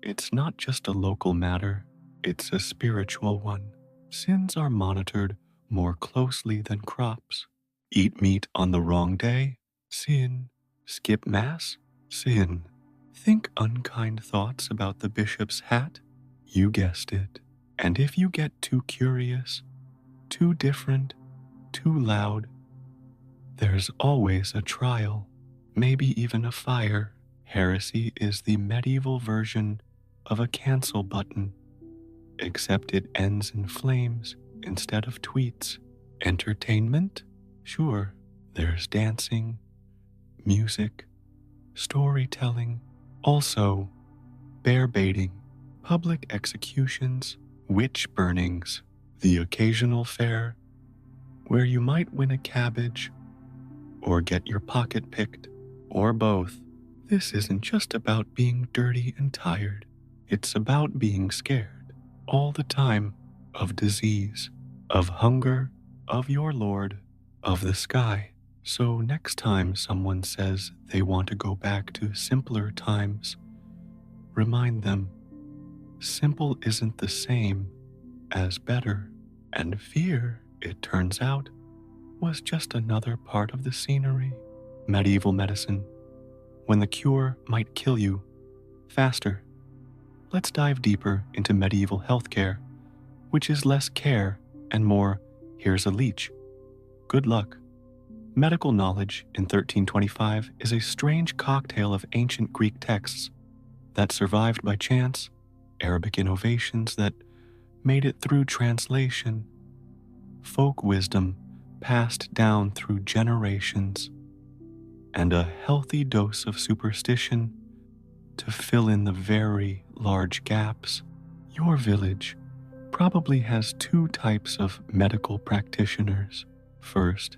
S1: it's not just a local matter, it's a spiritual one. Sins are monitored more closely than crops. Eat meat on the wrong day? Sin. Skip mass? Sin. Think unkind thoughts about the bishop's hat? You guessed it. And if you get too curious, too different, too loud, there's always a trial, maybe even a fire. Heresy is the medieval version of a cancel button, except it ends in flames instead of tweets. Entertainment? Sure, there's dancing, music, storytelling, also bear baiting, public executions, witch burnings. The occasional fair where you might win a cabbage or get your pocket picked, or both. This isn't just about being dirty and tired. It's about being scared all the time of disease, of hunger, of your Lord, of the sky. So next time someone says they want to go back to simpler times, remind them, simple isn't the same as better. And fear, it turns out, was just another part of the scenery. Medieval medicine, when the cure might kill you faster. Let's dive deeper into medieval healthcare, which is less care and more, here's a leech. Good luck. Medical knowledge in 1325 is a strange cocktail of ancient Greek texts that survived by chance, Arabic innovations that made it through translation, folk wisdom passed down through generations, and a healthy dose of superstition to fill in the very large gaps. Your village probably has two types of medical practitioners. First,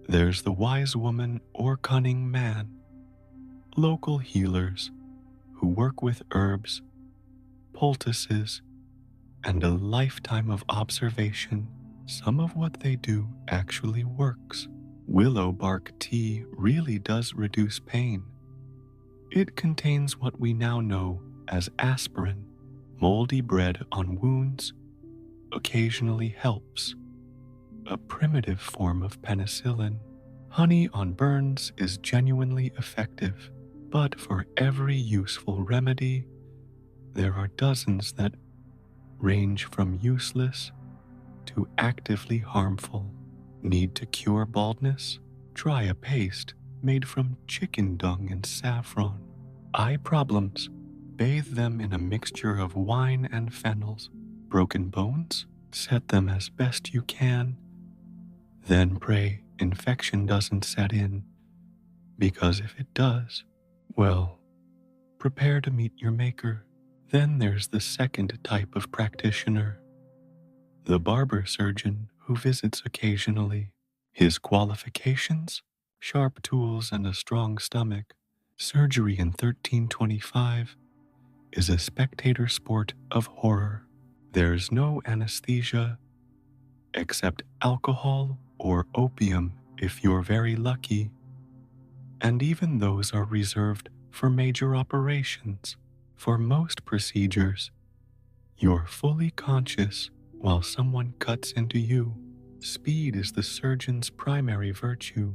S1: there's the wise woman or cunning man, local healers who work with herbs, poultices, and a lifetime of observation. Some of what they do actually works. Willow bark tea really does reduce pain. It contains what we now know as aspirin. Moldy bread on wounds occasionally helps, a primitive form of penicillin. Honey on burns is genuinely effective, but for every useful remedy, there are dozens that range from useless to actively harmful. Need to cure baldness? Try a paste made from chicken dung and saffron. Eye problems? Bathe them in a mixture of wine and fennels. Broken bones? Set them as best you can. Then pray infection doesn't set in, because if it does, well, prepare to meet your maker. Then there's the second type of practitioner, the barber surgeon who visits occasionally. His qualifications? Sharp tools and a strong stomach. Surgery in 1325 is a spectator sport of horror. There's no anesthesia except alcohol or opium if you're very lucky, and even those are reserved for major operations. For most procedures, you're fully conscious while someone cuts into you. Speed is the surgeon's primary virtue.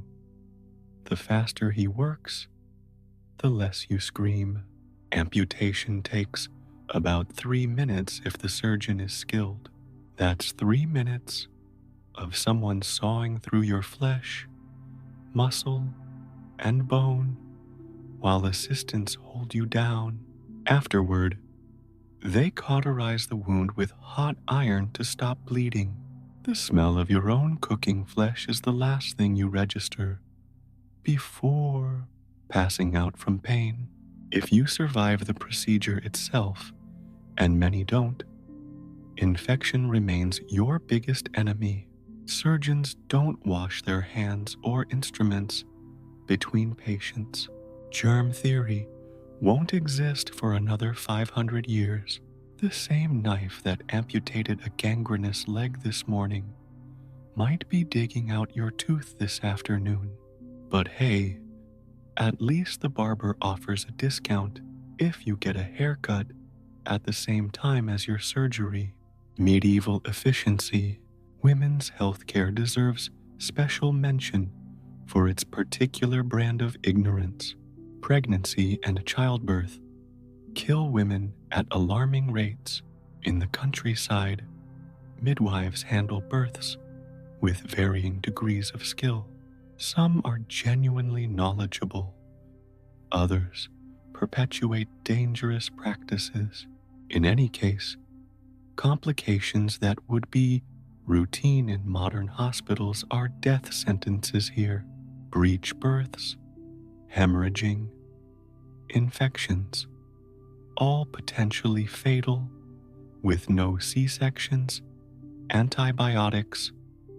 S1: The faster he works, the less you scream. Amputation takes about 3 minutes if the surgeon is skilled. That's 3 minutes of someone sawing through your flesh, muscle, and bone while assistants hold you down. Afterward, they cauterize the wound with hot iron to stop bleeding. The smell of your own cooking flesh is the last thing you register before passing out from pain. If you survive the procedure itself, and many don't, infection remains your biggest enemy. Surgeons don't wash their hands or instruments between patients. Germ theory won't exist for another 500 years. The same knife that amputated a gangrenous leg this morning might be digging out your tooth this afternoon. But hey, at least the barber offers a discount if you get a haircut at the same time as your surgery. Medieval efficiency. Women's healthcare deserves special mention for its particular brand of ignorance. Pregnancy and childbirth kill women at alarming rates. In the countryside, midwives handle births with varying degrees of skill. Some are genuinely knowledgeable. Others perpetuate dangerous practices. In any case, complications that would be routine in modern hospitals are death sentences here. Breech births, hemorrhaging, infections, all potentially fatal, with no C-sections antibiotics,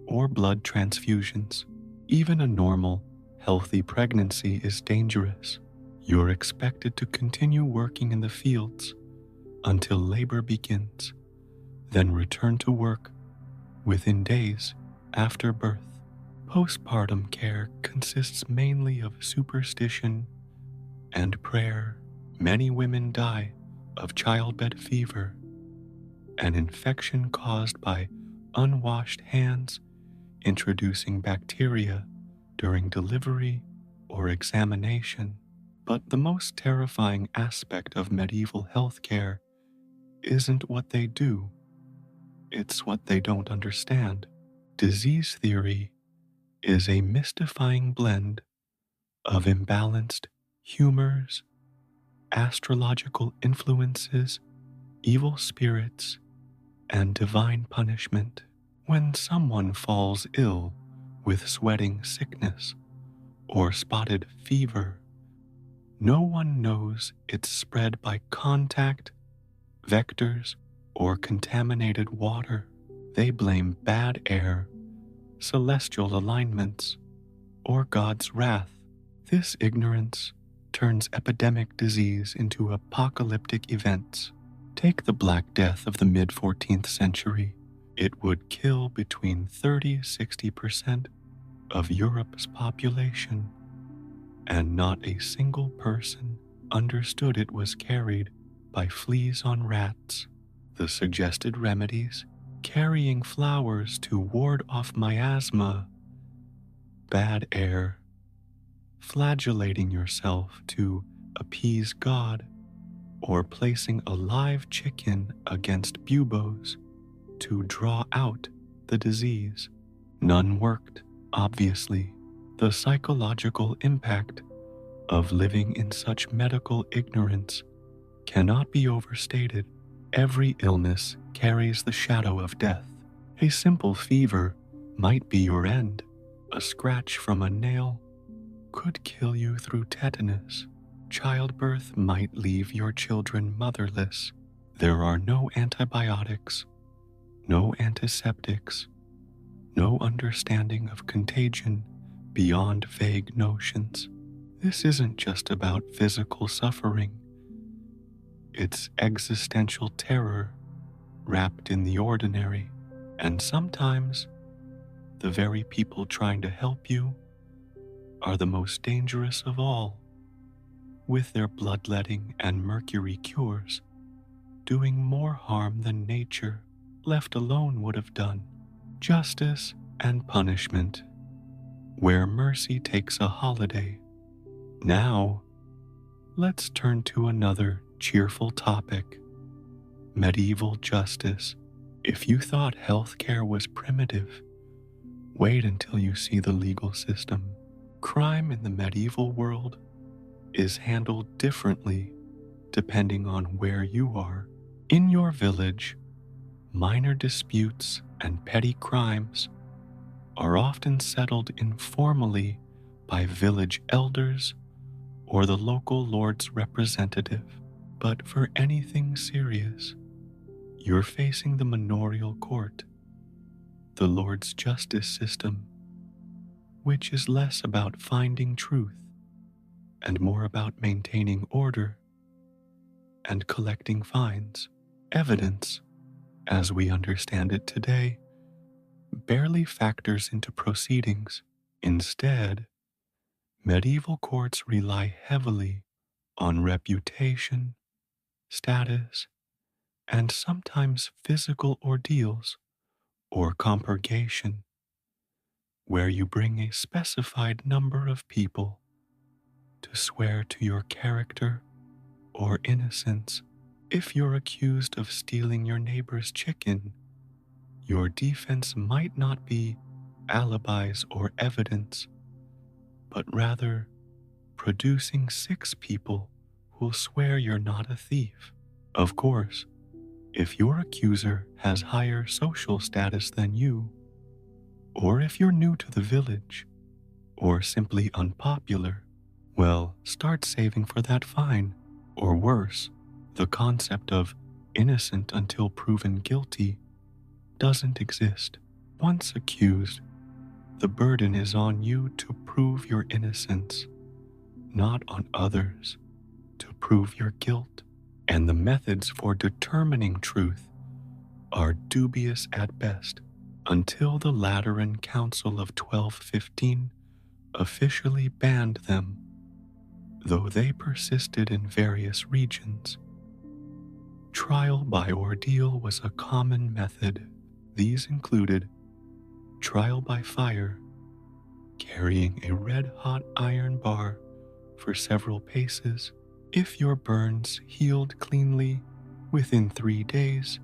S1: or blood transfusions. Even a normal, healthy pregnancy is dangerous. You're expected to continue working in the fields until labor begins, then return to work within days after birth. Postpartum care consists mainly of superstition and prayer. Many women die of childbed fever, an infection caused by unwashed hands introducing bacteria during delivery or examination. But the most terrifying aspect of medieval healthcare isn't what they do, it's what they don't understand. Disease theory is a mystifying blend of imbalanced humors, astrological influences, evil spirits, and divine punishment. When someone falls ill with sweating sickness or spotted fever, no one knows it's spread by contact, vectors, or contaminated water. They blame bad air, celestial alignments, or God's wrath. This ignorance turns epidemic disease into apocalyptic events. Take the Black Death of the mid-14th century. It would kill between 30–60% of Europe's population, and not a single person understood it was carried by fleas on rats. The suggested remedies: carrying flowers to ward off miasma, bad air, flagellating yourself to appease God, or placing a live chicken against buboes to draw out the disease. None worked, obviously. The psychological impact of living in such medical ignorance cannot be overstated. Every illness carries the shadow of death. A simple fever might be your end. A scratch from a nail could kill you through tetanus. Childbirth might leave your children motherless. There are no antibiotics, no antiseptics, no understanding of contagion beyond vague notions. This isn't just about physical suffering. It's existential terror wrapped in the ordinary. And sometimes, the very people trying to help you are the most dangerous of all, with their bloodletting and mercury cures doing more harm than nature, left alone, would have done. Justice and punishment, where mercy takes a holiday. Now, let's turn to another cheerful topic: medieval justice. If you thought healthcare was primitive, wait until you see the legal system. Crime in the medieval world is handled differently depending on where you are. In your village, minor disputes and petty crimes are often settled informally by village elders or the local lord's representative. But for anything serious, you're facing the manorial court, the Lord's justice system, which is less about finding truth and more about maintaining order and collecting fines. Evidence, as we understand it today, barely factors into proceedings. Instead, medieval courts rely heavily on reputation, status, and sometimes physical ordeals or compurgation, where you bring a specified number of people to swear to your character or innocence. If you're accused of stealing your neighbor's chicken, your defense might not be alibis or evidence, but rather producing 6 people who'll swear you're not a thief. Of course, if your accuser has higher social status than you, or if you're new to the village, or simply unpopular, well, start saving for that fine. Or worse, the concept of innocent until proven guilty doesn't exist. Once accused, the burden is on you to prove your innocence, not on others to prove your guilt. And the methods for determining truth are dubious at best, until the Lateran Council of 1215 officially banned them, though they persisted in various regions. Trial by ordeal was a common method. These included trial by fire, carrying a red-hot iron bar for several paces. If your burns healed cleanly within 3 days,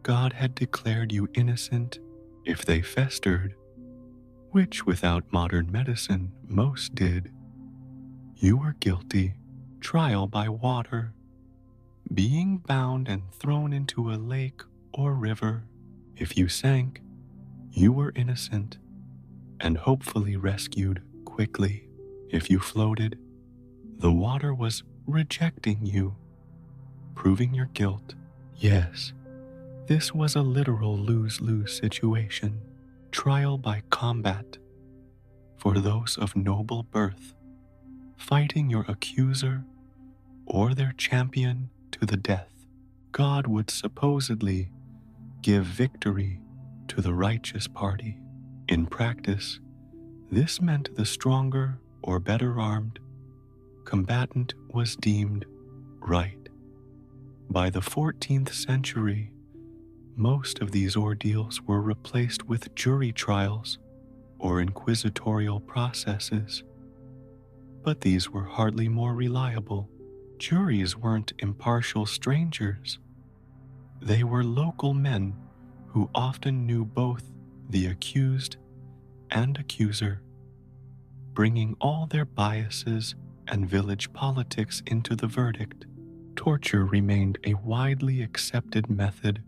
S1: God had declared you innocent. If they festered, which without modern medicine most did, you were guilty. Trial by water, being bound and thrown into a lake or river. If you sank, you were innocent and hopefully rescued quickly. If you floated, the water was rejecting you, proving your guilt. Yes, this was a literal lose-lose situation. Trial by combat, for those of noble birth, fighting your accuser or their champion to the death. God would supposedly give victory to the righteous party. In practice, this meant the stronger or better armed combatant was deemed right. By the 14th century, most of these ordeals were replaced with jury trials or inquisitorial processes, but these were hardly more reliable. Juries weren't impartial strangers. They were local men who often knew both the accused and accuser, bringing all their biases and village politics into the verdict. Torture remained a widely accepted method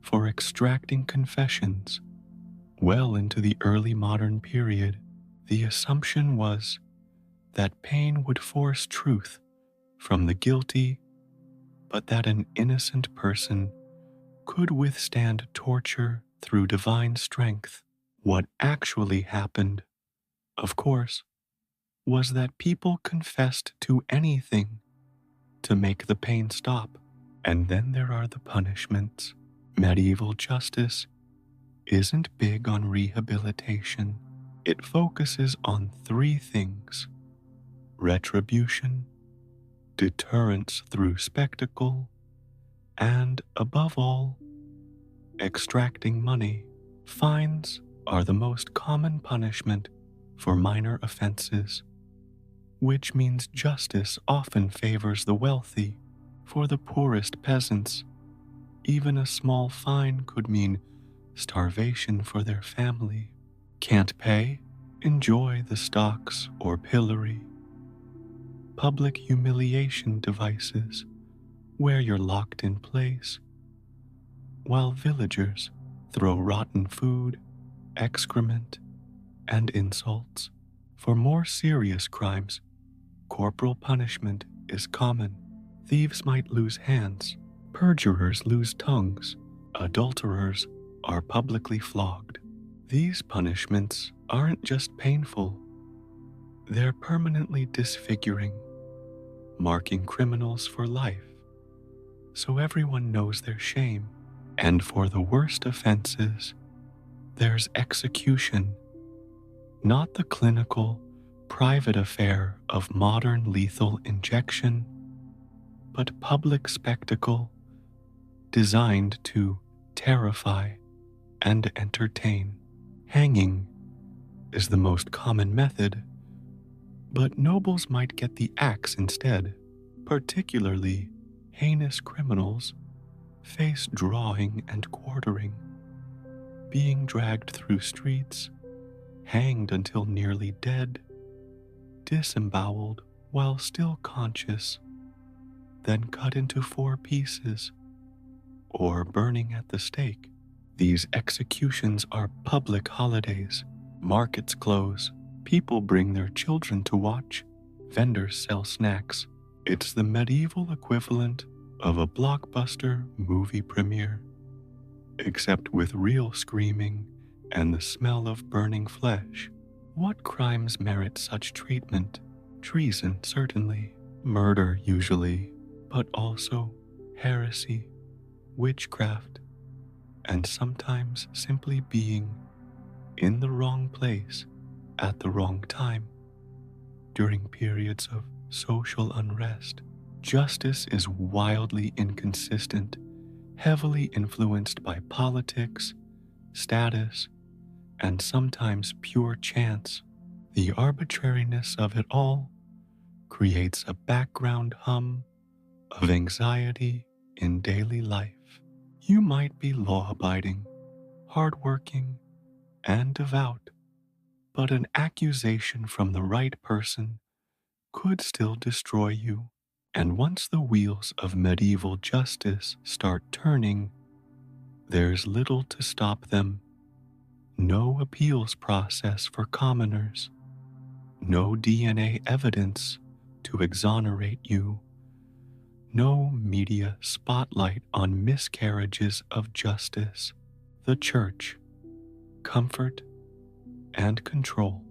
S1: for extracting confessions. Well into the early modern period, the assumption was that pain would force truth from the guilty, but that an innocent person could withstand torture through divine strength. What actually happened, of course, was that people confessed to anything to make the pain stop. And then there are the punishments. Medieval justice isn't big on rehabilitation. It focuses on 3 things: retribution, deterrence through spectacle, and, above all, extracting money. Fines are the most common punishment for minor offenses, which means justice often favors the wealthy. For the poorest peasants, even a small fine could mean starvation for their family. Can't pay? Enjoy the stocks or pillory. Public humiliation devices where you're locked in place, while villagers throw rotten food, excrement, and insults. For more serious crimes, corporal punishment is common. Thieves might lose hands, perjurers lose tongues, adulterers are publicly flogged. These punishments aren't just painful, they're permanently disfiguring, marking criminals for life, so everyone knows their shame. And for the worst offenses, there's execution, not the clinical, private affair of modern lethal injection, but public spectacle designed to terrify and entertain. Hanging is the most common method, but nobles might get the axe instead. Particularly heinous criminals face drawing and quartering, being dragged through streets, hanged until nearly dead, disemboweled while still conscious, then cut into 4 pieces, or burning at the stake. These executions are public holidays. Markets close, people bring their children to watch, vendors sell snacks. It's the medieval equivalent of a blockbuster movie premiere. except with real screaming and the smell of burning flesh. What crimes merit such treatment? Treason, certainly. Murder, usually. But also heresy, witchcraft, and sometimes simply being in the wrong place at the wrong time during periods of social unrest. Justice is wildly inconsistent, heavily influenced by politics, status, and sometimes pure chance. The arbitrariness of it all creates a background hum of anxiety in daily life. You might be law-abiding, hardworking, and devout, but an accusation from the right person could still destroy you. And once the wheels of medieval justice start turning, there's little to stop them. No appeals process for commoners, no DNA evidence to exonerate you, no media spotlight on miscarriages of justice. The church, comfort, and control.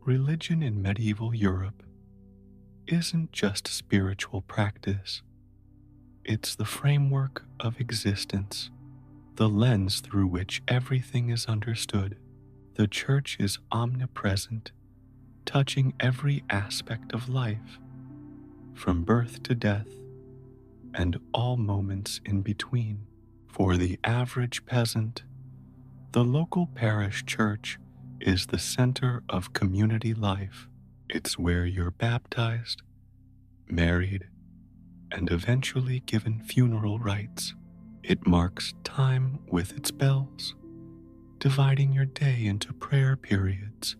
S1: Religion in medieval Europe isn't just spiritual practice. It's the framework of existence, the lens through which everything is understood. The church is omnipresent, touching every aspect of life, from birth to death, and all moments in between. For the average peasant, the local parish church is the center of community life. It's where you're baptized, married, and eventually given funeral rites. It marks time with its bells, dividing your day into prayer periods.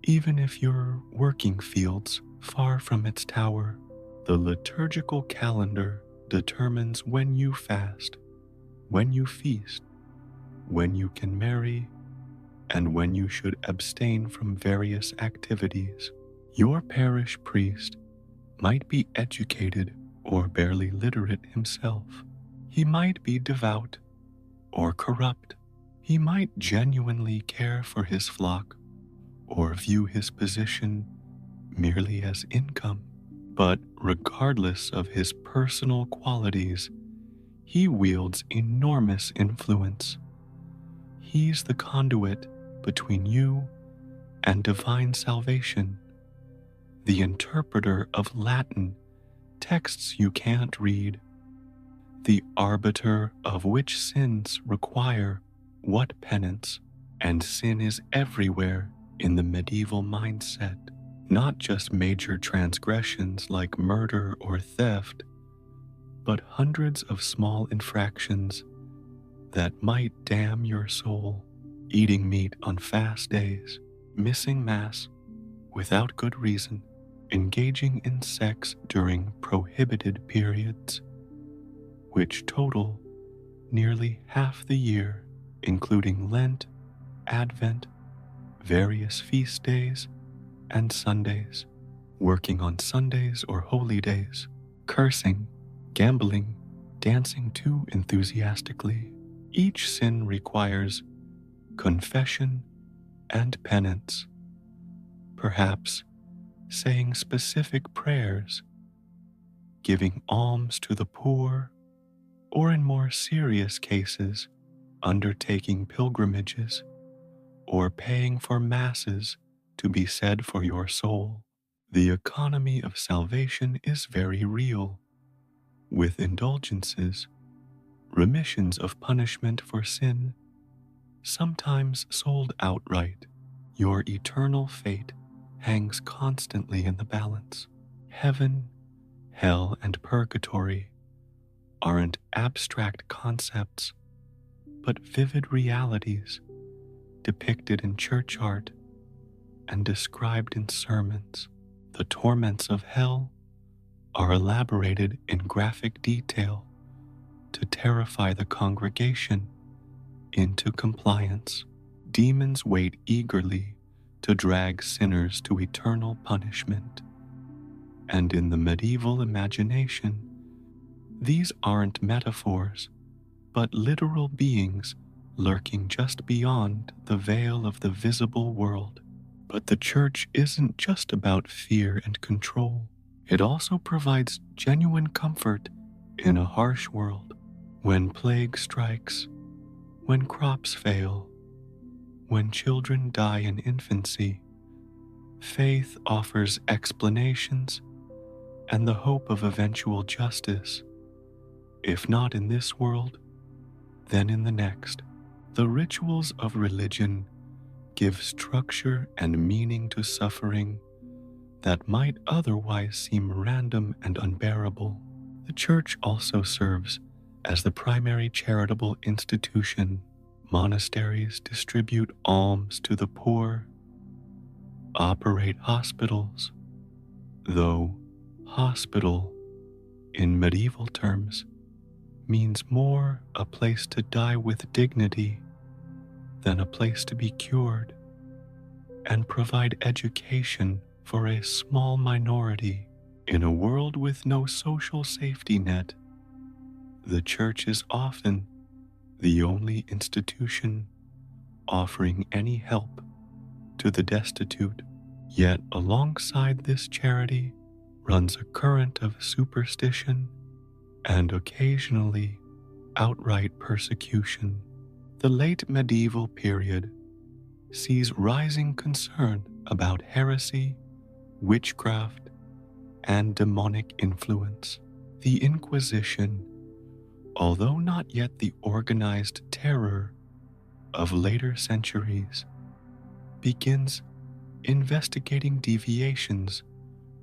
S1: Even if you're working fields far from its tower, the liturgical calendar determines when you fast, when you feast, when you can marry, and when you should abstain from various activities. Your parish priest might be educated or barely literate himself. He might be devout or corrupt. He might genuinely care for his flock or view his position merely as income. But regardless of his personal qualities, he wields enormous influence. He's the conduit between you and divine salvation, the interpreter of Latin texts you can't read, the arbiter of which sins require what penance. And sin is everywhere in the medieval mindset, not just major transgressions like murder or theft, but hundreds of small infractions that might damn your soul. Eating meat on fast days, missing Mass without good reason, engaging in sex during prohibited periods, which total nearly half the year, including Lent, Advent, various feast days, and Sundays, working on Sundays or holy days, cursing, gambling, dancing too enthusiastically. Each sin requires confession and penance, perhaps saying specific prayers, giving alms to the poor, or in more serious cases, undertaking pilgrimages or paying for masses to be said for your soul. The economy of salvation is very real, with indulgences, remissions of punishment for sin, sometimes sold outright. Your eternal fate hangs constantly in the balance. Heaven, hell, and purgatory aren't abstract concepts, but vivid realities depicted in church art and described in sermons. The torments of hell are elaborated in graphic detail to terrify the congregation into compliance. Demons wait eagerly to drag sinners to eternal punishment. And in the medieval imagination, these aren't metaphors, but literal beings lurking just beyond the veil of the visible world. But the church isn't just about fear and control. It also provides genuine comfort in a harsh world. When plague strikes, when crops fail, when children die in infancy, faith offers explanations and the hope of eventual justice. If not in this world, then in the next. The rituals of religion give structure and meaning to suffering that might otherwise seem random and unbearable. The church also serves as the primary charitable institution. Monasteries distribute alms to the poor, operate hospitals, though hospital, in medieval terms, means more a place to die with dignity than a place to be cured, and provide education for a small minority. In a world with no social safety net, the church is often the only institution offering any help to the destitute. Yet alongside this charity runs a current of superstition and occasionally outright persecution. The late medieval period sees rising concern about heresy, witchcraft, and demonic influence. The Inquisition, although not yet the organized terror of later centuries, begins investigating deviations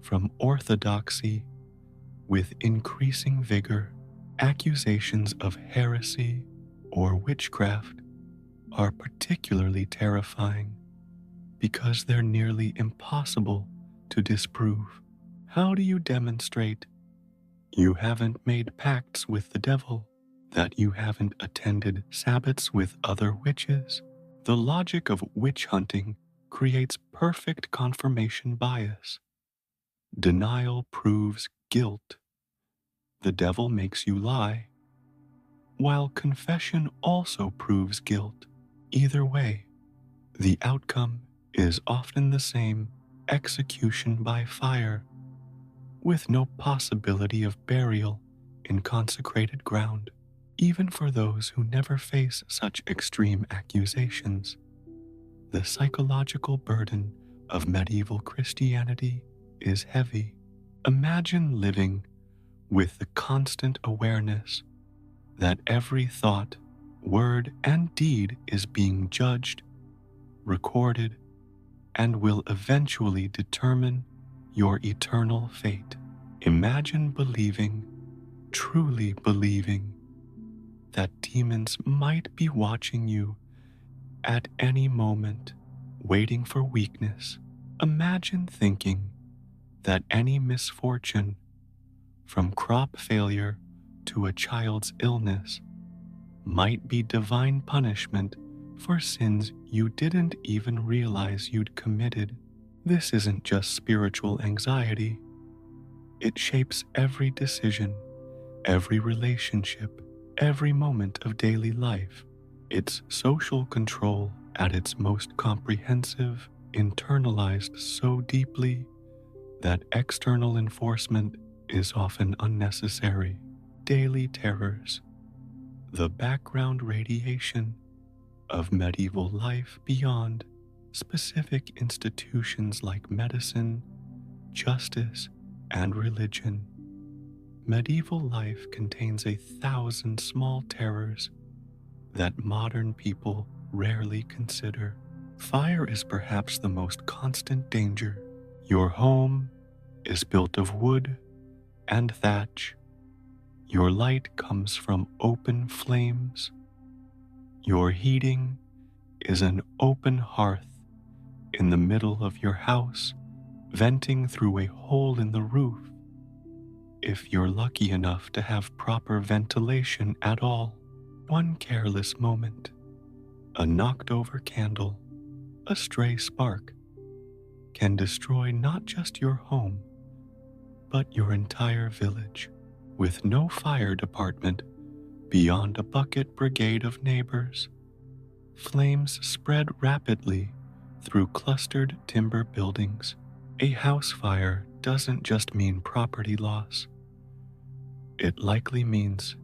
S1: from orthodoxy with increasing vigor. Accusations of heresy or witchcraft are particularly terrifying because they're nearly impossible to disprove. How do you demonstrate you haven't made pacts with the devil, that you haven't attended Sabbats with other witches? The logic of witch hunting creates perfect confirmation bias. Denial proves guilt. The devil makes you lie, while confession also proves guilt. Either way, the outcome is often the same: execution by fire, with no possibility of burial in consecrated ground. Even for those who never face such extreme accusations, the psychological burden of medieval Christianity is heavy. Imagine living with the constant awareness that every thought, word, and deed is being judged, recorded, and will eventually determine your eternal fate. Imagine believing, truly believing, that demons might be watching you at any moment, waiting for weakness. Imagine thinking that any misfortune, from crop failure to a child's illness, might be divine punishment for sins you didn't even realize you'd committed. This isn't just spiritual anxiety. It shapes every decision, every relationship, every moment of daily life. It's social control at its most comprehensive, internalized so deeply that external enforcement is often unnecessary. Daily terrors, the background radiation of medieval life beyond specific institutions like medicine, justice, and religion. Medieval life contains 1,000 small terrors that modern people rarely consider. Fire is perhaps the most constant danger. Your home is built of wood and thatch. Your light comes from open flames. Your heating is an open hearth in the middle of your house, venting through a hole in the roof, if you're lucky enough to have proper ventilation at all. One careless moment, a knocked over candle, a stray spark, can destroy not just your home, but your entire village. With no fire department Beyond a bucket brigade of neighbors, flames spread rapidly through clustered timber buildings. A house fire doesn't just mean property loss, it likely means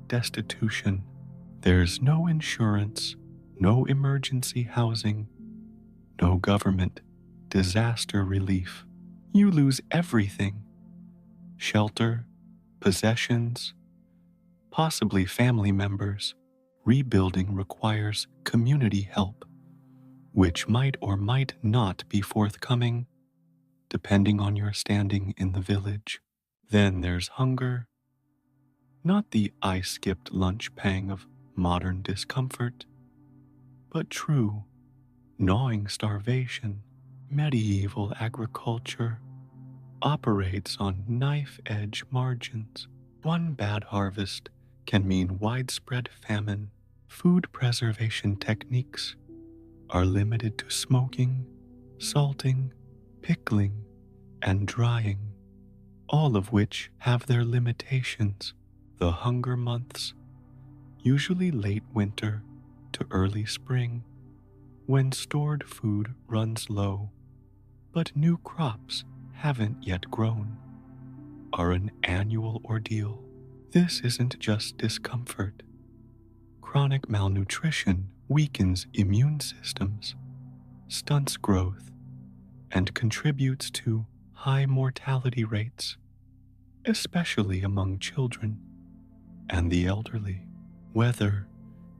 S1: destitution. There's no insurance, no emergency housing, no government disaster relief. You lose everything: shelter, possessions, possibly family members. Rebuilding requires community help, which might or might not be forthcoming, depending on your standing in the village. Then there's hunger, not the I skipped lunch pang of modern discomfort, but true, gnawing starvation. Medieval agriculture operates on knife-edge margins. One bad harvest can mean widespread famine. Food preservation techniques are limited to smoking, salting, pickling, and drying, all of which have their limitations. The hunger months, usually late winter to early spring, when stored food runs low, but new crops haven't yet grown, are an annual ordeal. This isn't just discomfort. Chronic malnutrition weakens immune systems, stunts growth, and contributes to high mortality rates, especially among children and the elderly. Weather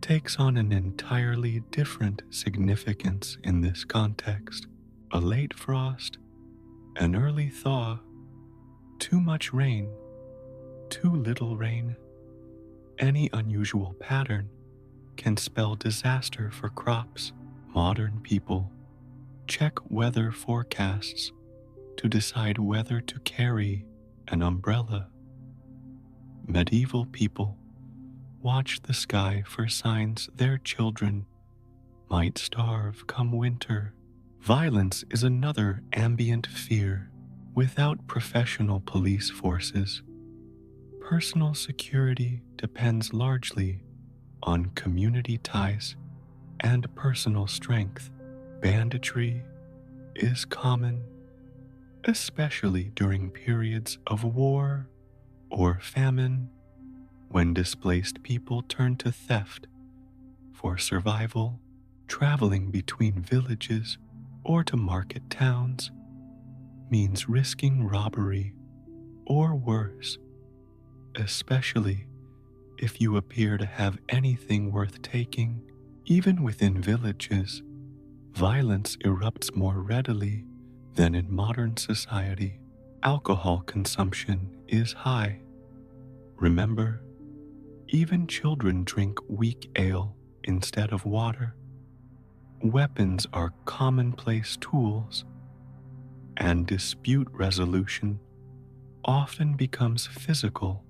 S1: takes on an entirely different significance in this context. A late frost, an early thaw, too much rain, too little rain, any unusual pattern can spell disaster for crops. Modern people check weather forecasts to decide whether to carry an umbrella. Medieval people watch the sky for signs their children might starve come winter. Violence is another ambient fear. Without professional police forces, personal security depends largely on community ties and personal strength. Banditry is common, especially during periods of war or famine, when displaced people turn to theft for survival. Traveling between villages or to market towns means risking robbery or worse, especially if you appear to have anything worth taking. Even within villages, violence erupts more readily than in modern society. Alcohol consumption is high. Remember, even children drink weak ale instead of water. Weapons are commonplace tools, and dispute resolution often becomes physical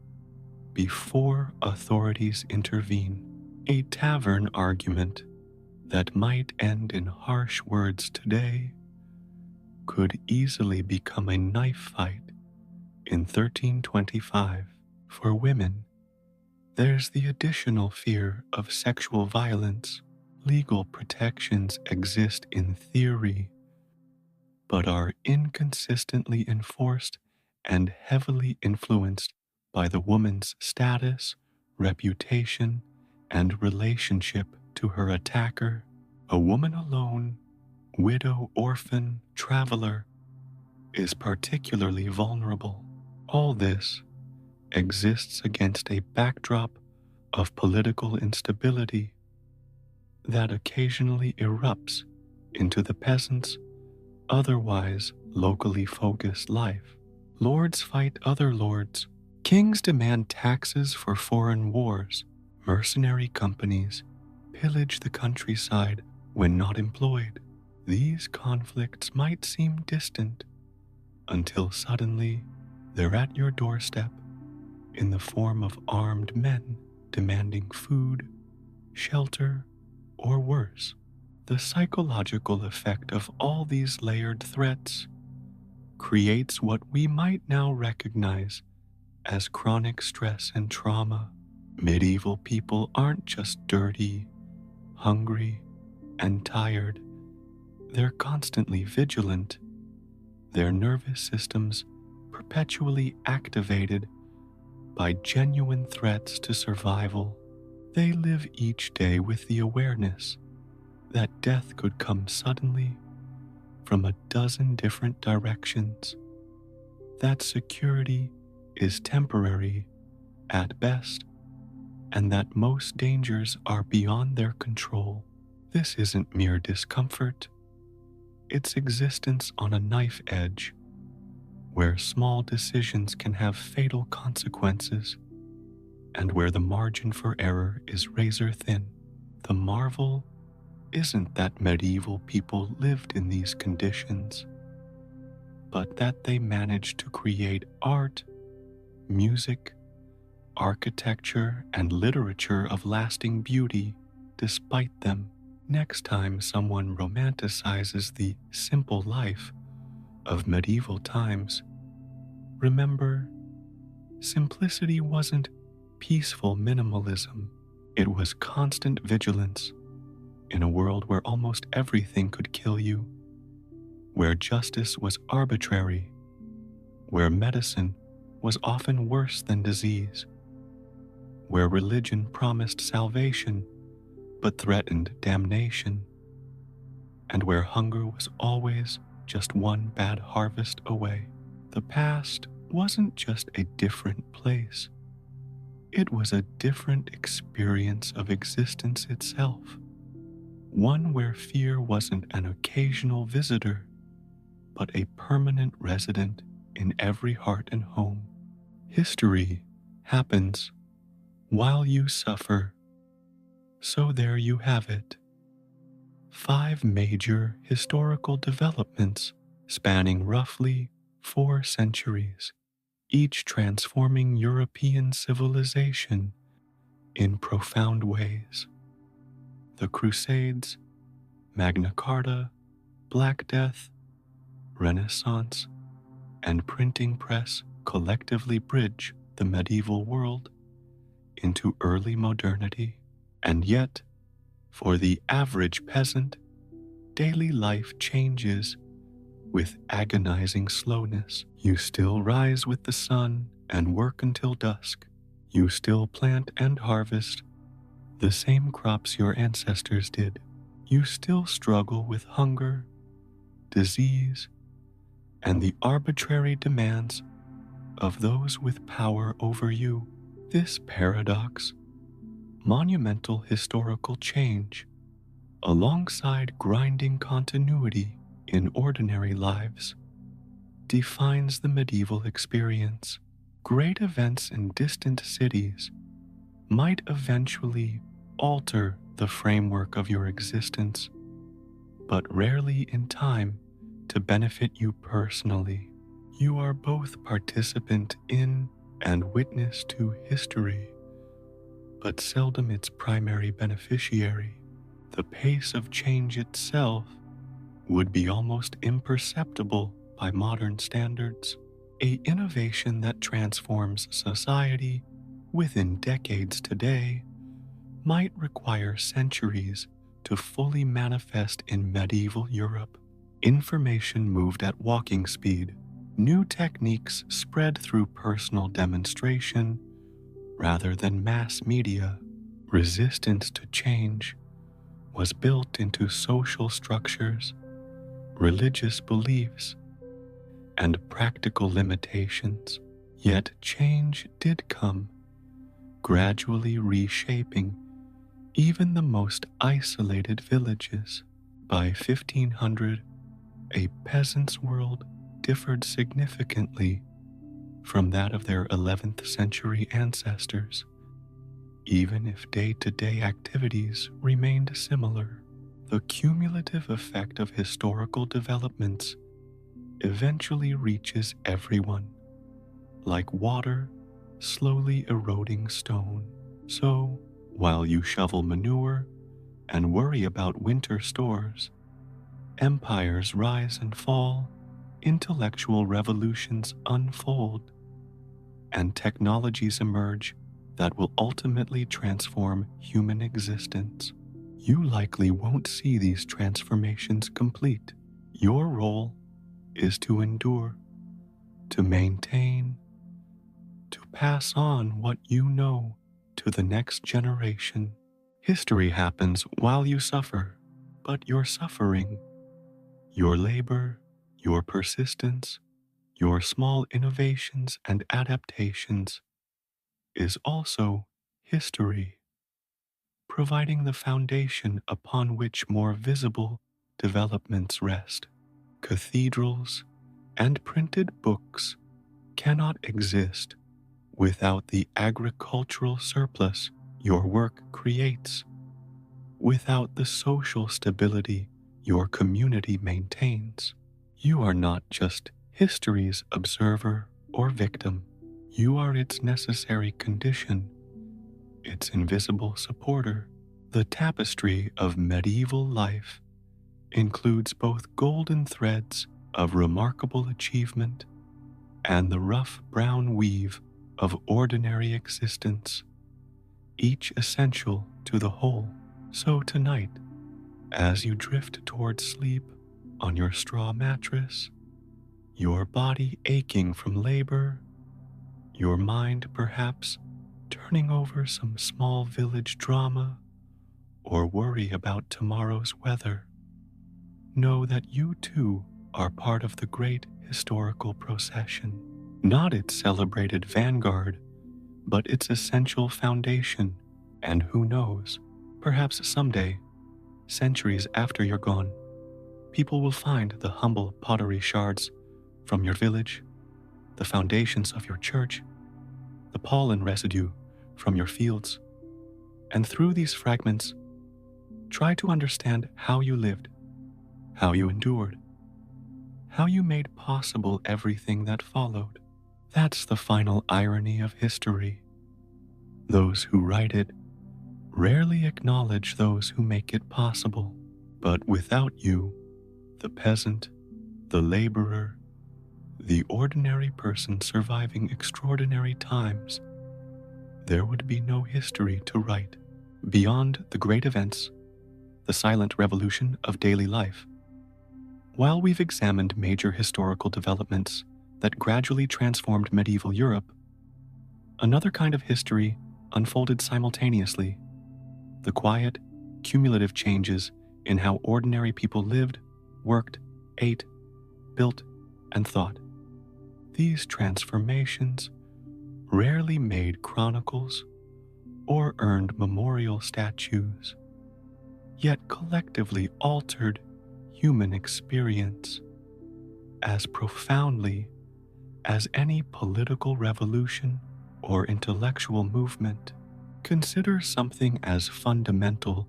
S1: before authorities intervene. A tavern argument that might end in harsh words today could easily become a knife fight in 1325. For women, there's the additional fear of sexual violence. Legal protections exist in theory, but are inconsistently enforced and heavily influenced by the woman's status, reputation, and relationship to her attacker. A woman alone, widow, orphan, traveler, is particularly vulnerable. All this exists against a backdrop of political instability that occasionally erupts into the peasant's otherwise locally focused life. Lords fight other lords. Kings demand taxes for foreign wars. Mercenary companies pillage the countryside when not employed. These conflicts might seem distant until suddenly they're at your doorstep in the form of armed men demanding food, shelter, or worse. The psychological effect of all these layered threats creates what we might now recognize as chronic stress and trauma. Medieval people aren't just dirty, hungry, and tired. They're constantly vigilant, their nervous systems perpetually activated by genuine threats to survival. They live each day with the awareness that death could come suddenly from a dozen different directions, that security is temporary at best, and that most dangers are beyond their control. This isn't mere discomfort, it's existence on a knife edge, where small decisions can have fatal consequences, and where the margin for error is razor thin. The marvel isn't that medieval people lived in these conditions, but that they managed to create art, music, architecture, and literature of lasting beauty despite them. Next time someone romanticizes the simple life of medieval times, remember, simplicity wasn't peaceful minimalism, it was constant vigilance in a world where almost everything could kill you, where justice was arbitrary, where medicine was often worse than disease, where religion promised salvation but threatened damnation, and where hunger was always just one bad harvest away. The past wasn't just a different place, it was a different experience of existence itself, one where fear wasn't an occasional visitor, but a permanent resident in every heart and home. History happens while you suffer. So there you have it. 5 major historical developments spanning roughly 4 centuries, each transforming European civilization in profound ways. The Crusades, Magna Carta, Black Death, Renaissance, and printing press collectively bridge the medieval world into early modernity. And yet, for the average peasant, daily life changes with agonizing slowness. You still rise with the sun and work until dusk. You still plant and harvest the same crops your ancestors did. You still struggle with hunger, disease, and the arbitrary demands of those with power over you. This paradox, monumental historical change, alongside grinding continuity in ordinary lives, defines the medieval experience. Great events in distant cities might eventually alter the framework of your existence, but rarely in time to benefit you personally. You are both participant in and witness to history, but seldom its primary beneficiary. The pace of change itself would be almost imperceptible by modern standards. An innovation that transforms society within decades today might require centuries to fully manifest in medieval Europe. Information moved at walking speed. New techniques spread through personal demonstration rather than mass media. Resistance to change was built into social structures, religious beliefs, and practical limitations. Yet change did come, gradually reshaping even the most isolated villages. By 1500, a peasant's world differed significantly from that of their 11th century ancestors, even if day-to-day activities remained similar. The cumulative effect of historical developments eventually reaches everyone, like water slowly eroding stone. So, while you shovel manure and worry about winter stores, empires rise and fall, intellectual revolutions unfold, and technologies emerge that will ultimately transform human existence. You likely won't see these transformations complete. Your role is to endure, to maintain, to pass on what you know to the next generation. History happens while you suffer, but your suffering, your labor, your persistence, your small innovations and adaptations is also history, providing the foundation upon which more visible developments rest. Cathedrals and printed books cannot exist without the agricultural surplus your work creates, without the social stability your community maintains. You are not just history's observer or victim. You are its necessary condition, its invisible supporter. The tapestry of medieval life includes both golden threads of remarkable achievement and the rough brown weave of ordinary existence, each essential to the whole. So tonight, as you drift towards sleep on your straw mattress, your body aching from labor, your mind perhaps turning over some small village drama or worry about tomorrow's weather, know that you too are part of the great historical procession, not its celebrated vanguard, but its essential foundation. And who knows, perhaps someday, centuries after you're gone, people will find the humble pottery shards from your village, the foundations of your church, the pollen residue from your fields, and through these fragments, try to understand how you lived, how you endured, how you made possible everything that followed. That's the final irony of history. Those who write it rarely acknowledge those who make it possible. But without you, the peasant, the laborer, the ordinary person surviving extraordinary times, there would be no history to write. Beyond the great events, the silent revolution of daily life, while we've examined major historical developments that gradually transformed medieval Europe, another kind of history unfolded simultaneously: the quiet, cumulative changes in how ordinary people lived, worked, ate, built, and thought. These transformations rarely made chronicles or earned memorial statues, yet collectively altered human experience as profoundly as any political revolution or intellectual movement. Consider something as fundamental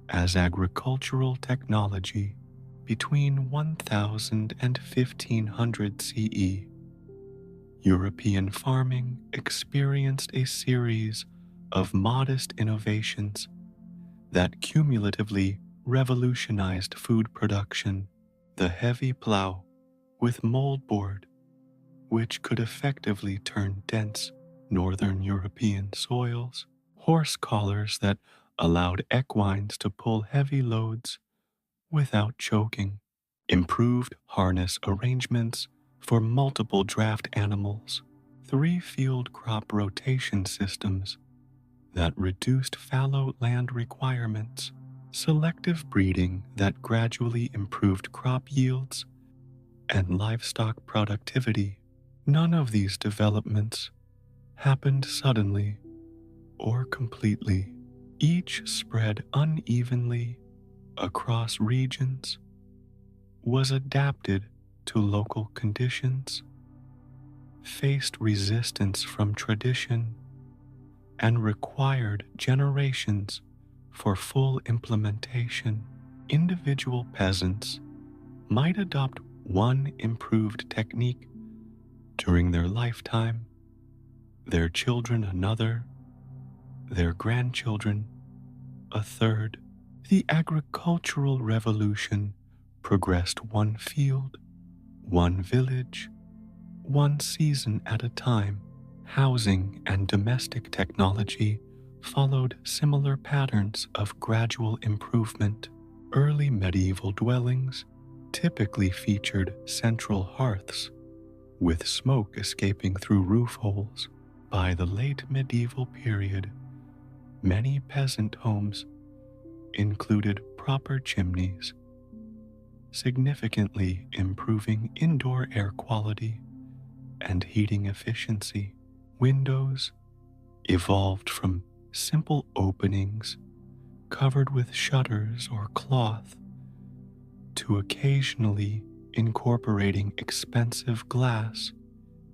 S1: as agricultural technology. Between 1000 and 1500 CE, European farming experienced a series of modest innovations that cumulatively revolutionized food production. The heavy plow with moldboard, which could effectively turn dense northern European soils, horse collars that allowed equines to pull heavy loads without choking, improved harness arrangements for multiple draft animals, 3-field crop rotation systems that reduced fallow land requirements, selective breeding that gradually improved crop yields and livestock productivity. None of these developments happened suddenly or completely. Each spread unevenly across regions, was adapted to local conditions, faced resistance from tradition, and required generations for full implementation. Individual peasants might adopt one improved technique during their lifetime, their children another, their grandchildren a third. The agricultural revolution progressed one field, one village, one season at a time. Housing and domestic technology followed similar patterns of gradual improvement. Early medieval dwellings typically featured central hearths, with smoke escaping through roof holes. By the late medieval period, many peasant homes included proper chimneys, significantly improving indoor air quality and heating efficiency. Windows evolved from simple openings covered with shutters or cloth to occasionally incorporating expensive glass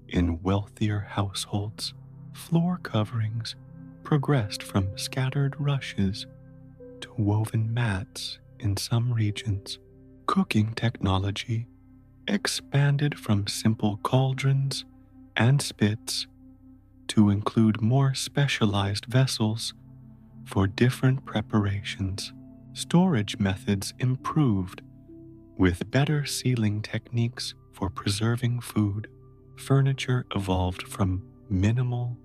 S1: in wealthier households. Floor coverings progressed from scattered rushes to woven mats in some regions. Cooking technology expanded from simple cauldrons and spits to include more specialized vessels for different preparations. Storage methods improved with better sealing techniques for preserving food. Furniture evolved from minimal,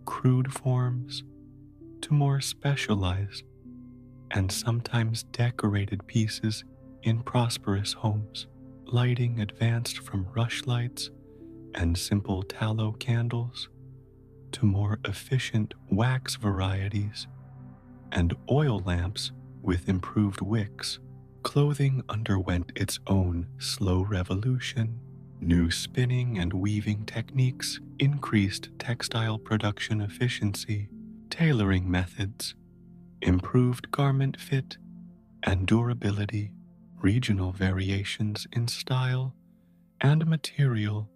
S1: crude forms to more specialized and sometimes decorated pieces in prosperous homes. Lighting advanced from rushlights and simple tallow candles to more efficient wax varieties and oil lamps with improved wicks. Clothing underwent its own slow revolution. New spinning and weaving techniques increased textile production efficiency. Tailoring methods improved garment fit and durability. Regional variations in style and material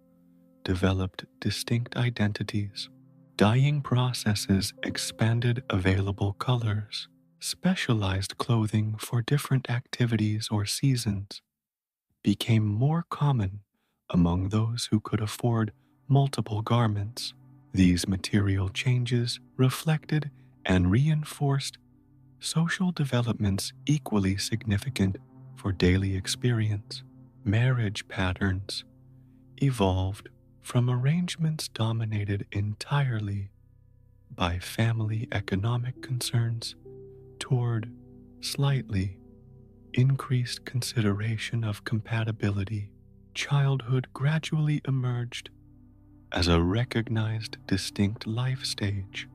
S1: developed distinct identities. Dyeing processes expanded available colors. Specialized clothing for different activities or seasons became more common among those who could afford multiple garments. These material changes reflected and reinforced social developments equally significant for daily experience. Marriage patterns evolved from arrangements dominated entirely by family economic concerns toward slightly increased consideration of compatibility. Childhood gradually emerged as a recognized distinct life stage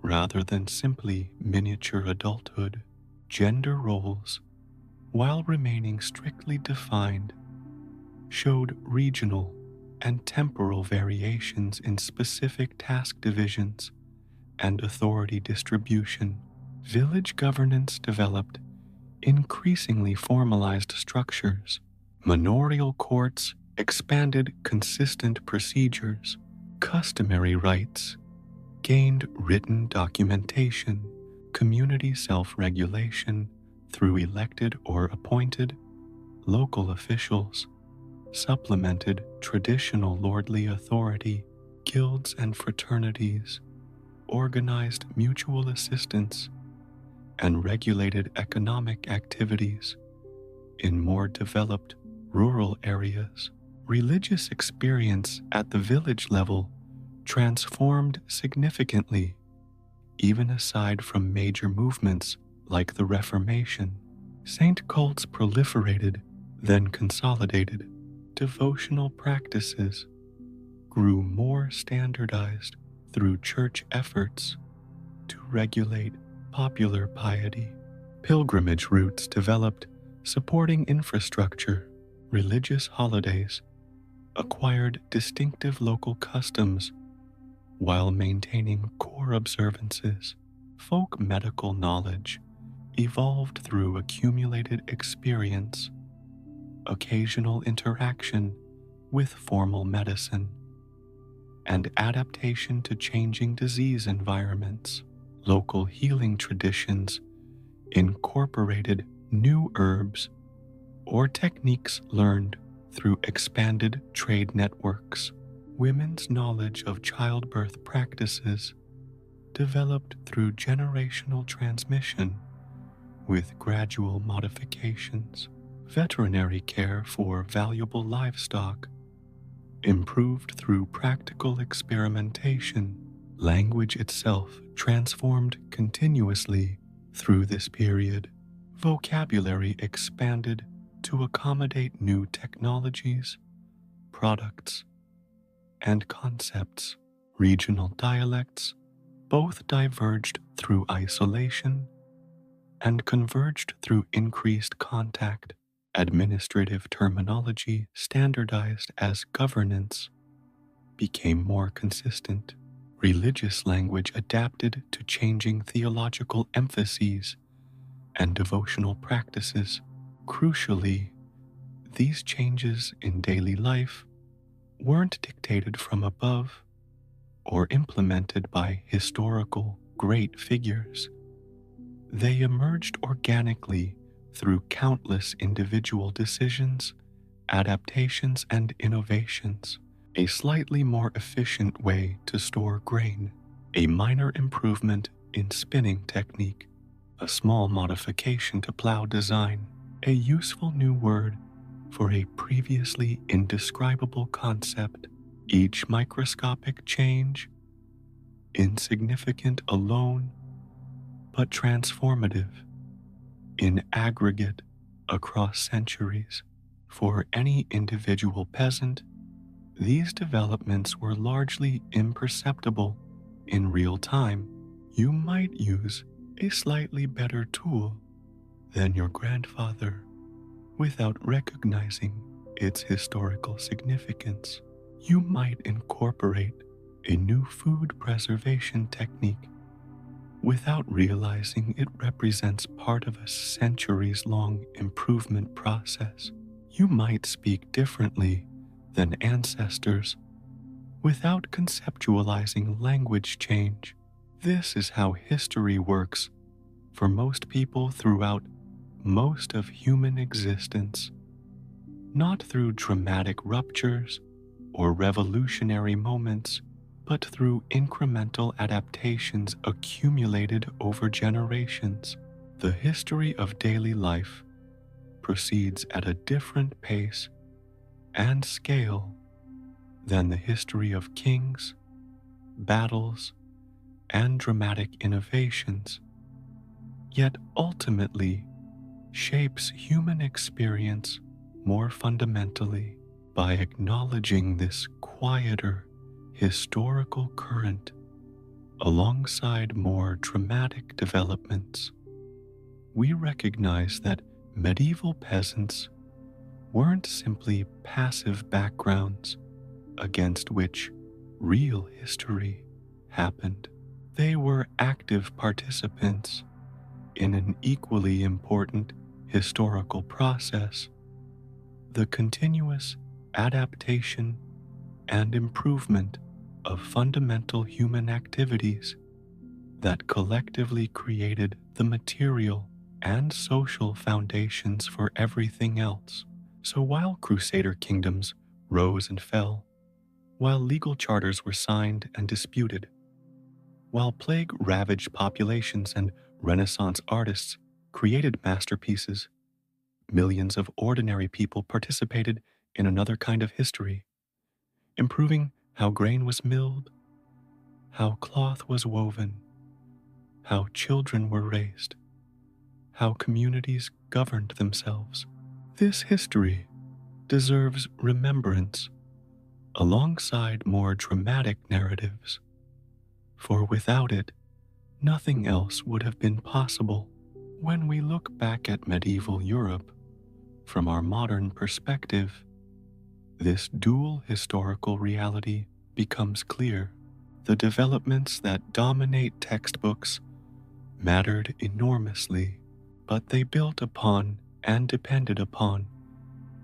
S1: rather than simply miniature adulthood. Gender roles, while remaining strictly defined, showed regional and temporal variations in specific task divisions and authority distribution. Village governance developed increasingly formalized structures. Manorial courts expanded consistent procedures. Customary rights gained written documentation. Community self-regulation through elected or appointed local officials supplemented traditional lordly authority. Guilds and fraternities organized mutual assistance and regulated economic activities in more developed rural areas. Religious experience at the village level transformed significantly, even aside from major movements like the Reformation. Saint cults proliferated, then consolidated. Devotional practices grew more standardized through church efforts to regulate popular piety. Pilgrimage routes developed supporting infrastructure. Religious holidays acquired distinctive local customs while maintaining core observances. Folk medical knowledge evolved through accumulated experience, occasional interaction with formal medicine, and adaptation to changing disease environments. Local healing traditions incorporated new herbs or techniques learned through expanded trade networks. Women's knowledge of childbirth practices developed through generational transmission with gradual modifications. Veterinary care for valuable livestock improved through practical experimentation. Language itself transformed continuously through this period. Vocabulary expanded to accommodate new technologies, products, and concepts. Regional dialects both diverged through isolation and converged through increased contact. Administrative terminology, standardized as governance, became more consistent. Religious language adapted to changing theological emphases and devotional practices. Crucially, these changes in daily life weren't dictated from above or implemented by historical great figures. They emerged organically through countless individual decisions, adaptations, and innovations. A slightly more efficient way to store grain, a minor improvement in spinning technique, a small modification to plow design, a useful new word for a previously indescribable concept. Each microscopic change, insignificant alone, but transformative in aggregate across centuries. For any individual peasant, these developments were largely imperceptible in real time. You might use a slightly better tool than your grandfather without recognizing its historical significance. You might incorporate a new food preservation technique without realizing it represents part of a centuries-long improvement process. You might speak differently than ancestors without conceptualizing language change. This is how history works for most people throughout most of human existence, not through dramatic ruptures or revolutionary moments, but through incremental adaptations accumulated over generations. The history of daily life proceeds at a different pace and scale than the history of kings, battles, and dramatic innovations, yet ultimately shapes human experience more fundamentally. By acknowledging this quieter historical current alongside more dramatic developments, we recognize that medieval peasants weren't simply passive backgrounds against which real history happened. They were active participants in an equally important historical process, the continuous adaptation and improvement of fundamental human activities that collectively created the material and social foundations for everything else. So while crusader kingdoms rose and fell, while legal charters were signed and disputed, while plague ravaged populations and Renaissance artists created masterpieces, millions of ordinary people participated in another kind of history, improving how grain was milled, how cloth was woven, how children were raised, how communities governed themselves. This history deserves remembrance alongside more dramatic narratives, for without it, nothing else would have been possible. When we look back at medieval Europe from our modern perspective, this dual historical reality becomes clear. The developments that dominate textbooks mattered enormously, but they built upon and depended upon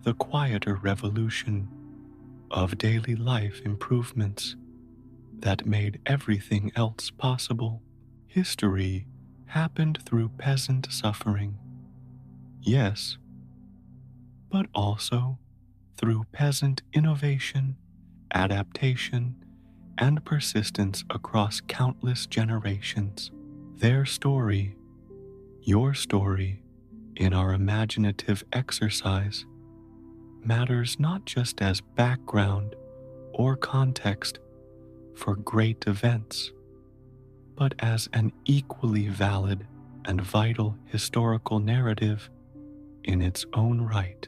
S1: the quieter revolution of daily life improvements that made everything else possible. History happened through peasant suffering, yes, but also through peasant innovation, adaptation, and persistence across countless generations. Their story, your story, in our imaginative exercise, matters not just as background, or context for great events, but as an equally valid and vital historical narrative in its own right.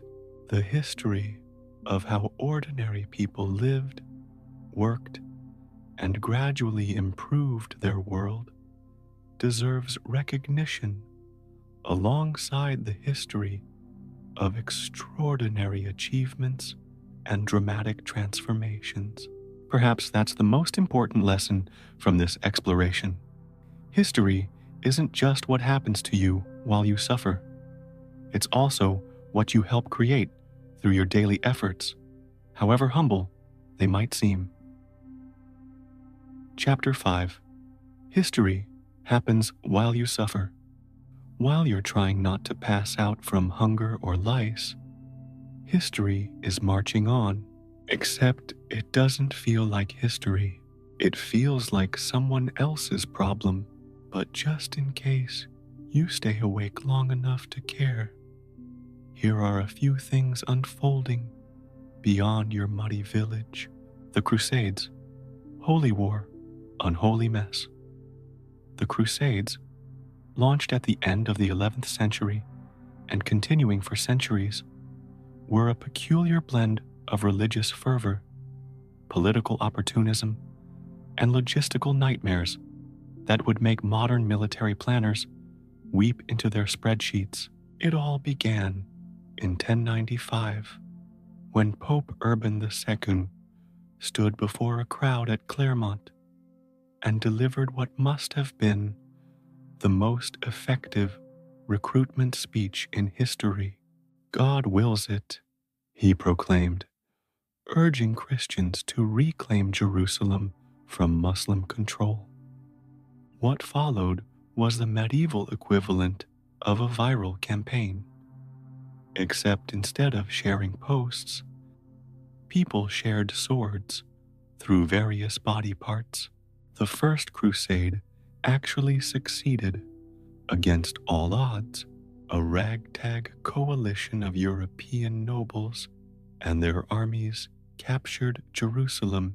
S1: The history of how ordinary people lived, worked, and gradually improved their world deserves recognition alongside the history of extraordinary achievements and dramatic transformations. Perhaps that's the most important lesson from this exploration. History isn't just what happens to you while you suffer. It's also what you help create through your daily efforts, however humble they might seem. Chapter 5. History happens while you suffer. While you're trying not to pass out from hunger or lice, history is marching on, except it doesn't feel like history. It feels like someone else's problem, but just in case you stay awake long enough to care, here are a few things unfolding beyond your muddy village. The Crusades, Holy War, Unholy Mess. The Crusades, launched at the end of the 11th century and continuing for centuries, were a peculiar blend of religious fervor, political opportunism, and logistical nightmares that would make modern military planners weep into their spreadsheets. It all began in 1095, when Pope Urban II stood before a crowd at Clermont and delivered what must have been the most effective recruitment speech in history. God wills it, he proclaimed, urging Christians to reclaim Jerusalem from Muslim control. What followed was the medieval equivalent of a viral campaign, except instead of sharing posts, people shared swords through various body parts. The First Crusade actually succeeded against all odds. A ragtag coalition of European nobles and their armies captured Jerusalem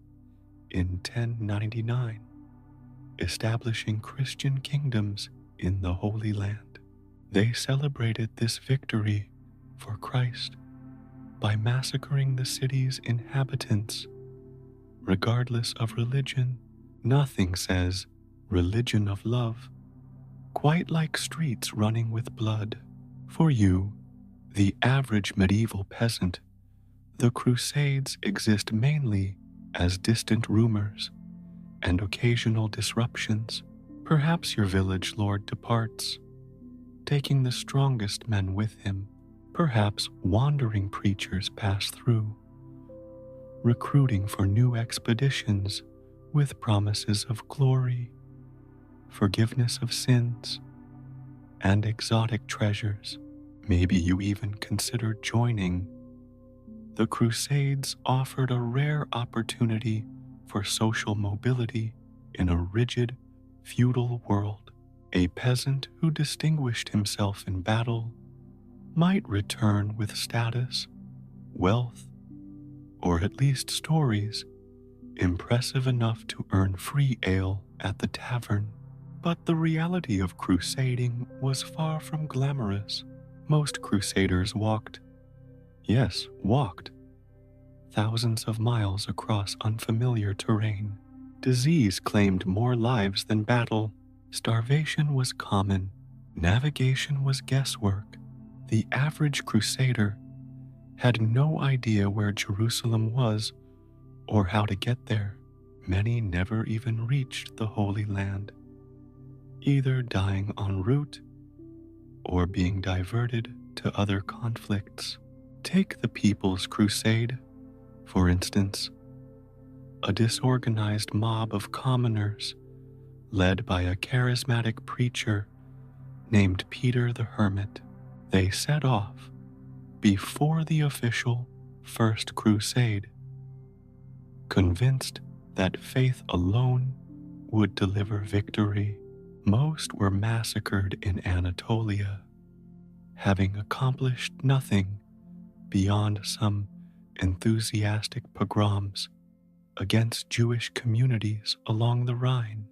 S1: in 1099, establishing Christian kingdoms in the Holy Land. They celebrated this victory for Christ by massacring the city's inhabitants. Regardless of religion, nothing says religion of love quite like streets running with blood. For you, the average medieval peasant, the Crusades exist mainly as distant rumors and occasional disruptions. Perhaps your village lord departs, taking the strongest men with him. Perhaps wandering preachers pass through, recruiting for new expeditions with promises of glory, forgiveness of sins, and exotic treasures. Maybe you even considered joining. The Crusades offered a rare opportunity for social mobility in a rigid, feudal world. A peasant who distinguished himself in battle might return with status, wealth, or at least stories impressive enough to earn free ale at the tavern. But the reality of crusading was far from glamorous. Most crusaders walked, yes, walked, thousands of miles across unfamiliar terrain. Disease claimed more lives than battle. Starvation was common. Navigation was guesswork. The average crusader had no idea where Jerusalem was or how to get there. Many never even reached the Holy Land, either dying en route or being diverted to other conflicts. Take the People's Crusade, for instance, a disorganized mob of commoners led by a charismatic preacher named Peter the Hermit. They set off before the official First Crusade, convinced that faith alone would deliver victory. Most were massacred in Anatolia, having accomplished nothing beyond some enthusiastic pogroms. against Jewish communities along the Rhine.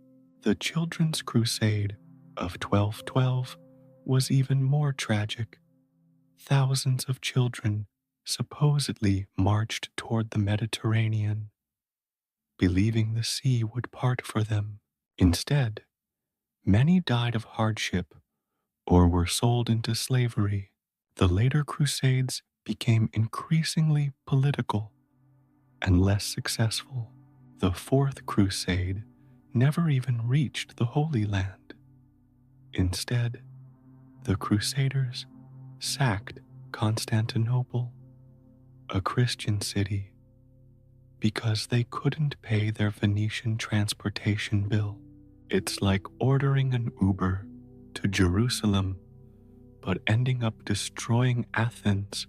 S1: The Children's Crusade of 1212 was even more tragic. Thousands of children supposedly marched toward the Mediterranean, believing the sea would part for them. Instead, many died of hardship or were sold into slavery. The later Crusades became increasingly political and less successful. The Fourth Crusade never even reached the Holy Land. Instead, the Crusaders sacked Constantinople, a Christian city, because they couldn't pay their Venetian transportation bill. It's like ordering an Uber to Jerusalem, but ending up destroying Athens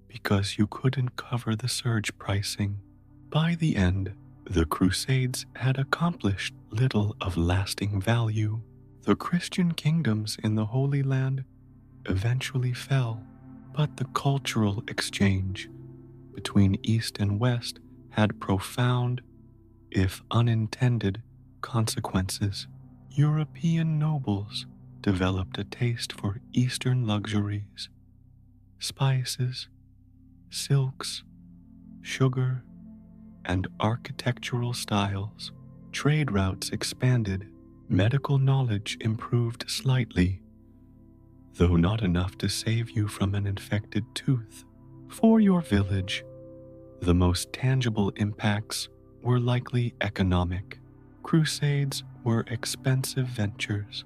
S1: because you couldn't cover the surge pricing. By the end, the Crusades had accomplished little of lasting value. The Christian kingdoms in the Holy Land eventually fell, but the cultural exchange between East and West had profound, if unintended, consequences. European nobles developed a taste for Eastern luxuries, spices, silks, sugar, and architectural styles. Trade routes expanded, medical knowledge improved slightly, though not enough to save you from an infected tooth. For your village, the most tangible impacts were likely economic. Crusades were expensive ventures,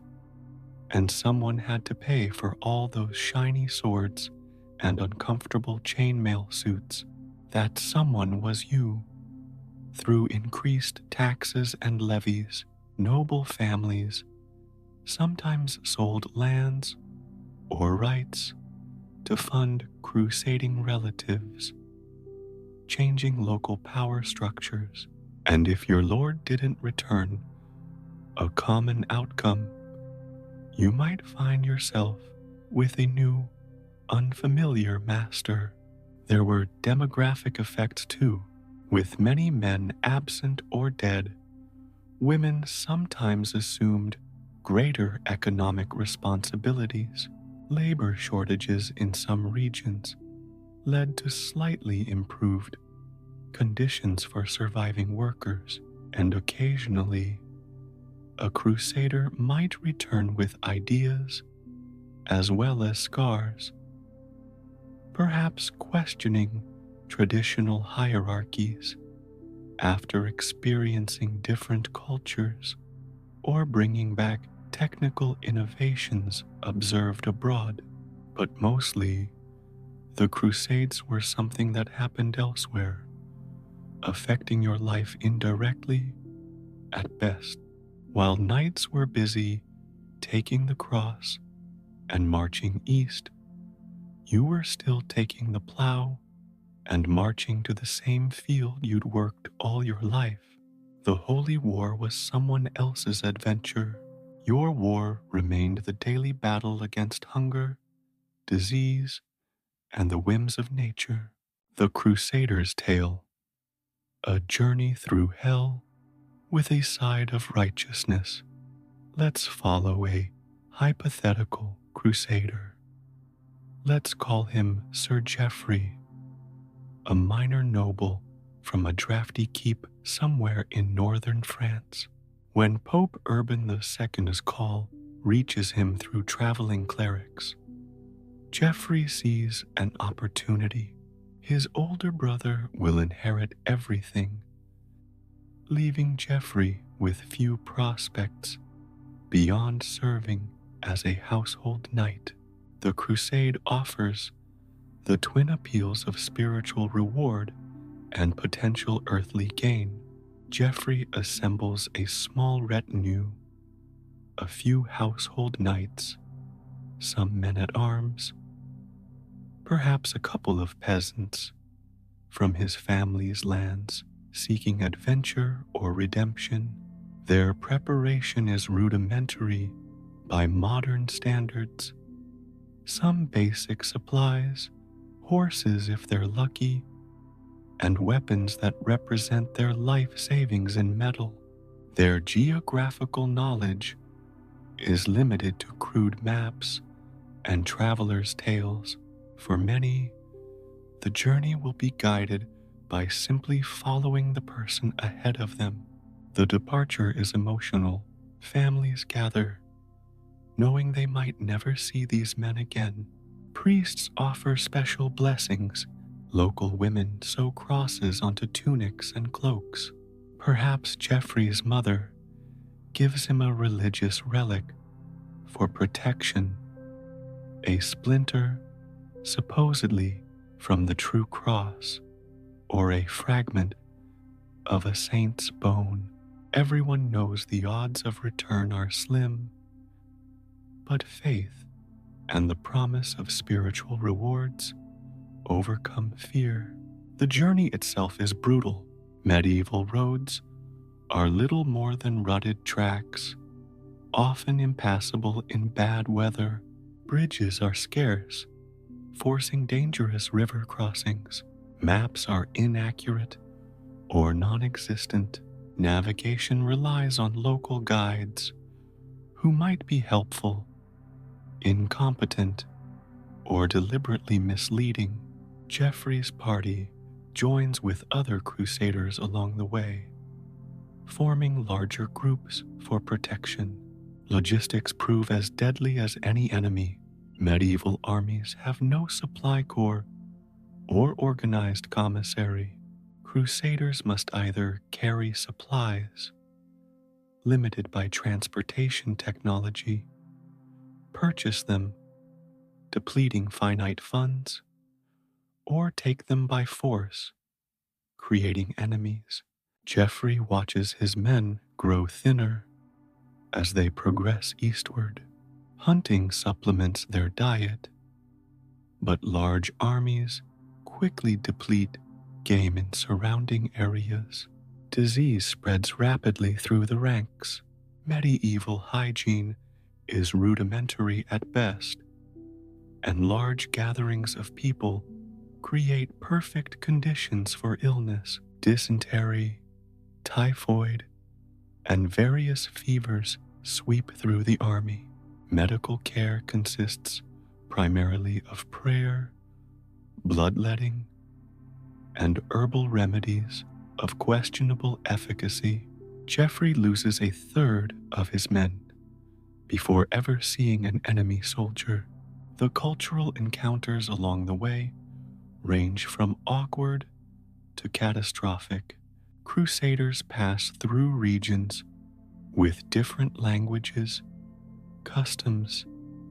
S1: and someone had to pay for all those shiny swords and uncomfortable chainmail suits. That someone was you. Through increased taxes and levies, noble families sometimes sold lands or rights to fund crusading relatives, changing local power structures. And if your lord didn't return a common outcome, you might find yourself with a new, unfamiliar master. There were demographic effects too. With many men absent or dead, women sometimes assumed greater economic responsibilities. Labor shortages in some regions led to slightly improved conditions for surviving workers, and occasionally, a crusader might return with ideas as well as scars, perhaps questioning traditional hierarchies after experiencing different cultures, or bringing back technical innovations observed abroad. But mostly, the Crusades were something that happened elsewhere, affecting your life indirectly at best. While knights were busy taking the cross and marching east, you were still taking the plow and marching to the same field you'd worked all your life. The Holy War was someone else's adventure. Your war remained the daily battle against hunger, disease, and the whims of nature. The Crusader's Tale, a journey through hell with a side of righteousness. Let's follow a hypothetical crusader. Let's call him Sir Geoffrey, a minor noble from a drafty keep somewhere in northern France. When Pope Urban II's call reaches him through traveling clerics, Geoffrey sees an opportunity. His older brother will inherit everything, leaving Geoffrey with few prospects beyond serving as a household knight. The crusade offers the twin appeals of spiritual reward and potential earthly gain. Geoffrey assembles a small retinue, a few household knights, some men-at-arms, perhaps a couple of peasants from his family's lands seeking adventure or redemption. Their preparation is rudimentary by modern standards. Some basic supplies, horses if they're lucky, and weapons that represent their life savings in metal. Their geographical knowledge is limited to crude maps and travelers' tales. For many, the journey will be guided by simply following the person ahead of them. The departure is emotional. Families gather, knowing they might never see these men again. Priests offer special blessings. Local women sew crosses onto tunics and cloaks. Perhaps Jeffrey's mother gives him a religious relic for protection, a splinter, supposedly from the true cross, or a fragment of a saint's bone. Everyone knows the odds of return are slim, but faith and the promise of spiritual rewards overcome fear. The journey itself is brutal. Medieval roads are little more than rutted tracks, often impassable in bad weather. Bridges are scarce, forcing dangerous river crossings. Maps are inaccurate or non-existent. Navigation relies on local guides who might be helpful, incompetent, or deliberately misleading. Jeffrey's party joins with other crusaders along the way, forming larger groups for protection. Logistics prove as deadly as any enemy. Medieval armies have no supply corps or organized commissary. Crusaders must either carry supplies, limited by transportation technology, purchase them, depleting finite funds, or take them by force, creating enemies. Jeffrey watches his men grow thinner as they progress eastward. Hunting supplements their diet, but large armies quickly deplete game in surrounding areas. Disease spreads rapidly through the ranks. Medieval hygiene is rudimentary at best, and large gatherings of people create perfect conditions for illness. Dysentery, typhoid, and various fevers sweep through the army. Medical care consists primarily of prayer, bloodletting, and herbal remedies of questionable efficacy. Jeffrey loses a third of his men before ever seeing an enemy soldier. The cultural encounters along the way range from awkward to catastrophic. Crusaders pass through regions with different languages, customs,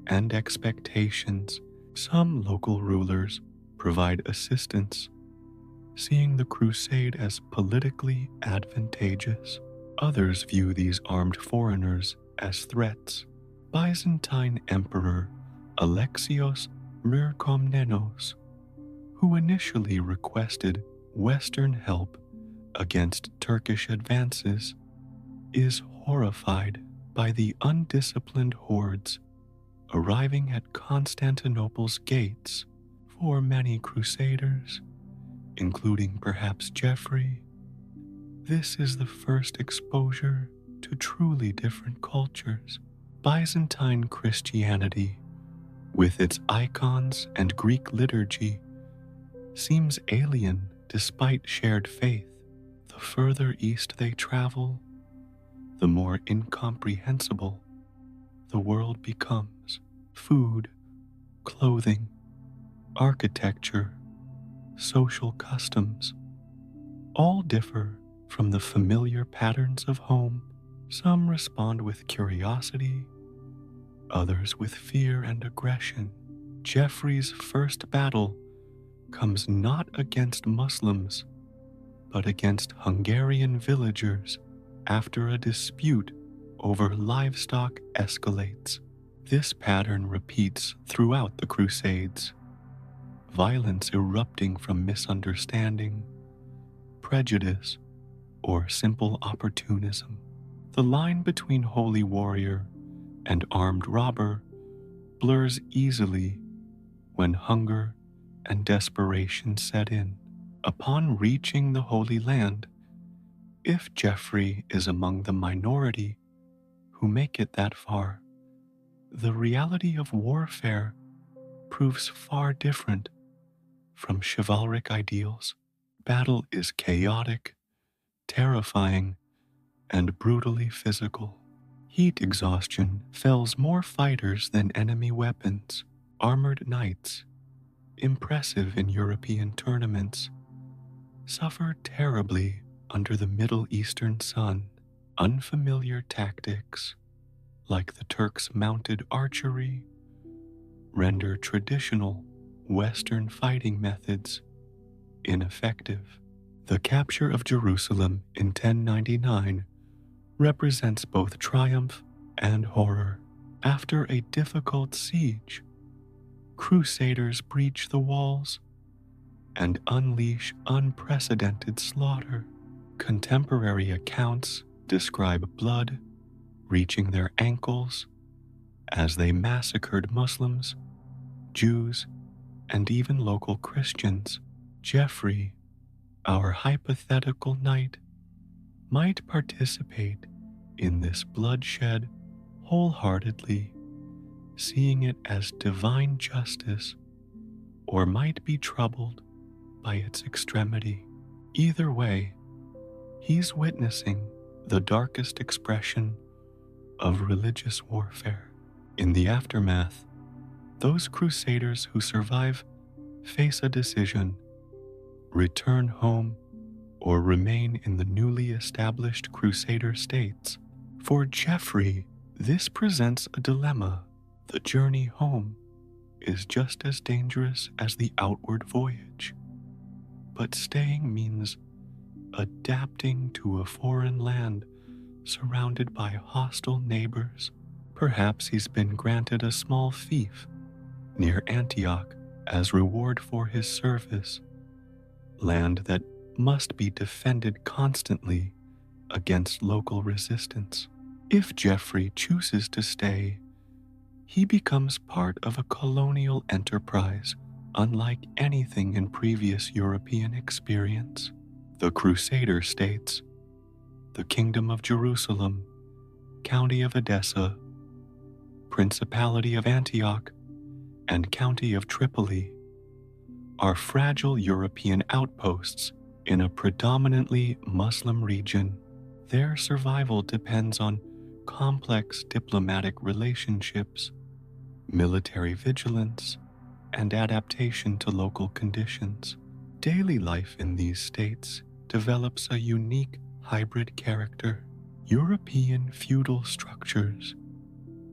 S1: and expectations. Some local rulers provide assistance, seeing the crusade as politically advantageous. Others view these armed foreigners as threats. Byzantine Emperor Alexios Myrkomnenos, who initially requested Western help against Turkish advances, is horrified by the undisciplined hordes arriving at Constantinople's gates. For many crusaders, including perhaps Jeffrey, this is the first exposure to truly different cultures. Byzantine Christianity, with its icons and Greek liturgy, seems alien despite shared faith. The further east they travel, the more incomprehensible the world becomes. Food, clothing, architecture, social customs, all differ from the familiar patterns of home. Some respond with curiosity, others with fear and aggression. Jeffrey's first battle comes not against Muslims, but against Hungarian villagers after a dispute over livestock escalates. This pattern repeats throughout the Crusades, violence erupting from misunderstanding, prejudice, or simple opportunism. The line between holy warrior and armed robber blurs easily when hunger and desperation set in. Upon reaching the Holy Land, if Geoffrey is among the minority who make it that far, the reality of warfare proves far different from chivalric ideals. Battle is chaotic, terrifying, and brutally physical. Heat exhaustion fells more fighters than enemy weapons. Armored knights, impressive in European tournaments, suffer terribly under the Middle Eastern sun. Unfamiliar tactics, like the Turks' mounted archery, render traditional Western fighting methods ineffective. The capture of Jerusalem in 1099 represents both triumph and horror. After a difficult siege, crusaders breach the walls and unleash unprecedented slaughter. Contemporary accounts describe blood reaching their ankles as they massacred Muslims, Jews, and even local Christians. Geoffrey, our hypothetical knight, might participate in this bloodshed wholeheartedly, seeing it as divine justice, or might be troubled by its extremity. Either way, he's witnessing the darkest expression of religious warfare. In the aftermath, those crusaders who survive face a decision: return home or remain in the newly established crusader states. For Geoffrey, this presents a dilemma. The journey home is just as dangerous as the outward voyage, but staying means adapting to a foreign land surrounded by hostile neighbors. Perhaps he's been granted a small fief near Antioch as reward for his service, land that must be defended constantly against local resistance. If Geoffrey chooses to stay, he becomes part of a colonial enterprise unlike anything in previous European experience. The Crusader states, the Kingdom of Jerusalem, County of Edessa, Principality of Antioch, and County of Tripoli, are fragile European outposts in a predominantly Muslim region. Their survival depends on complex diplomatic relationships, military vigilance, and adaptation to local conditions. Daily life in these states develops a unique hybrid character. European feudal structures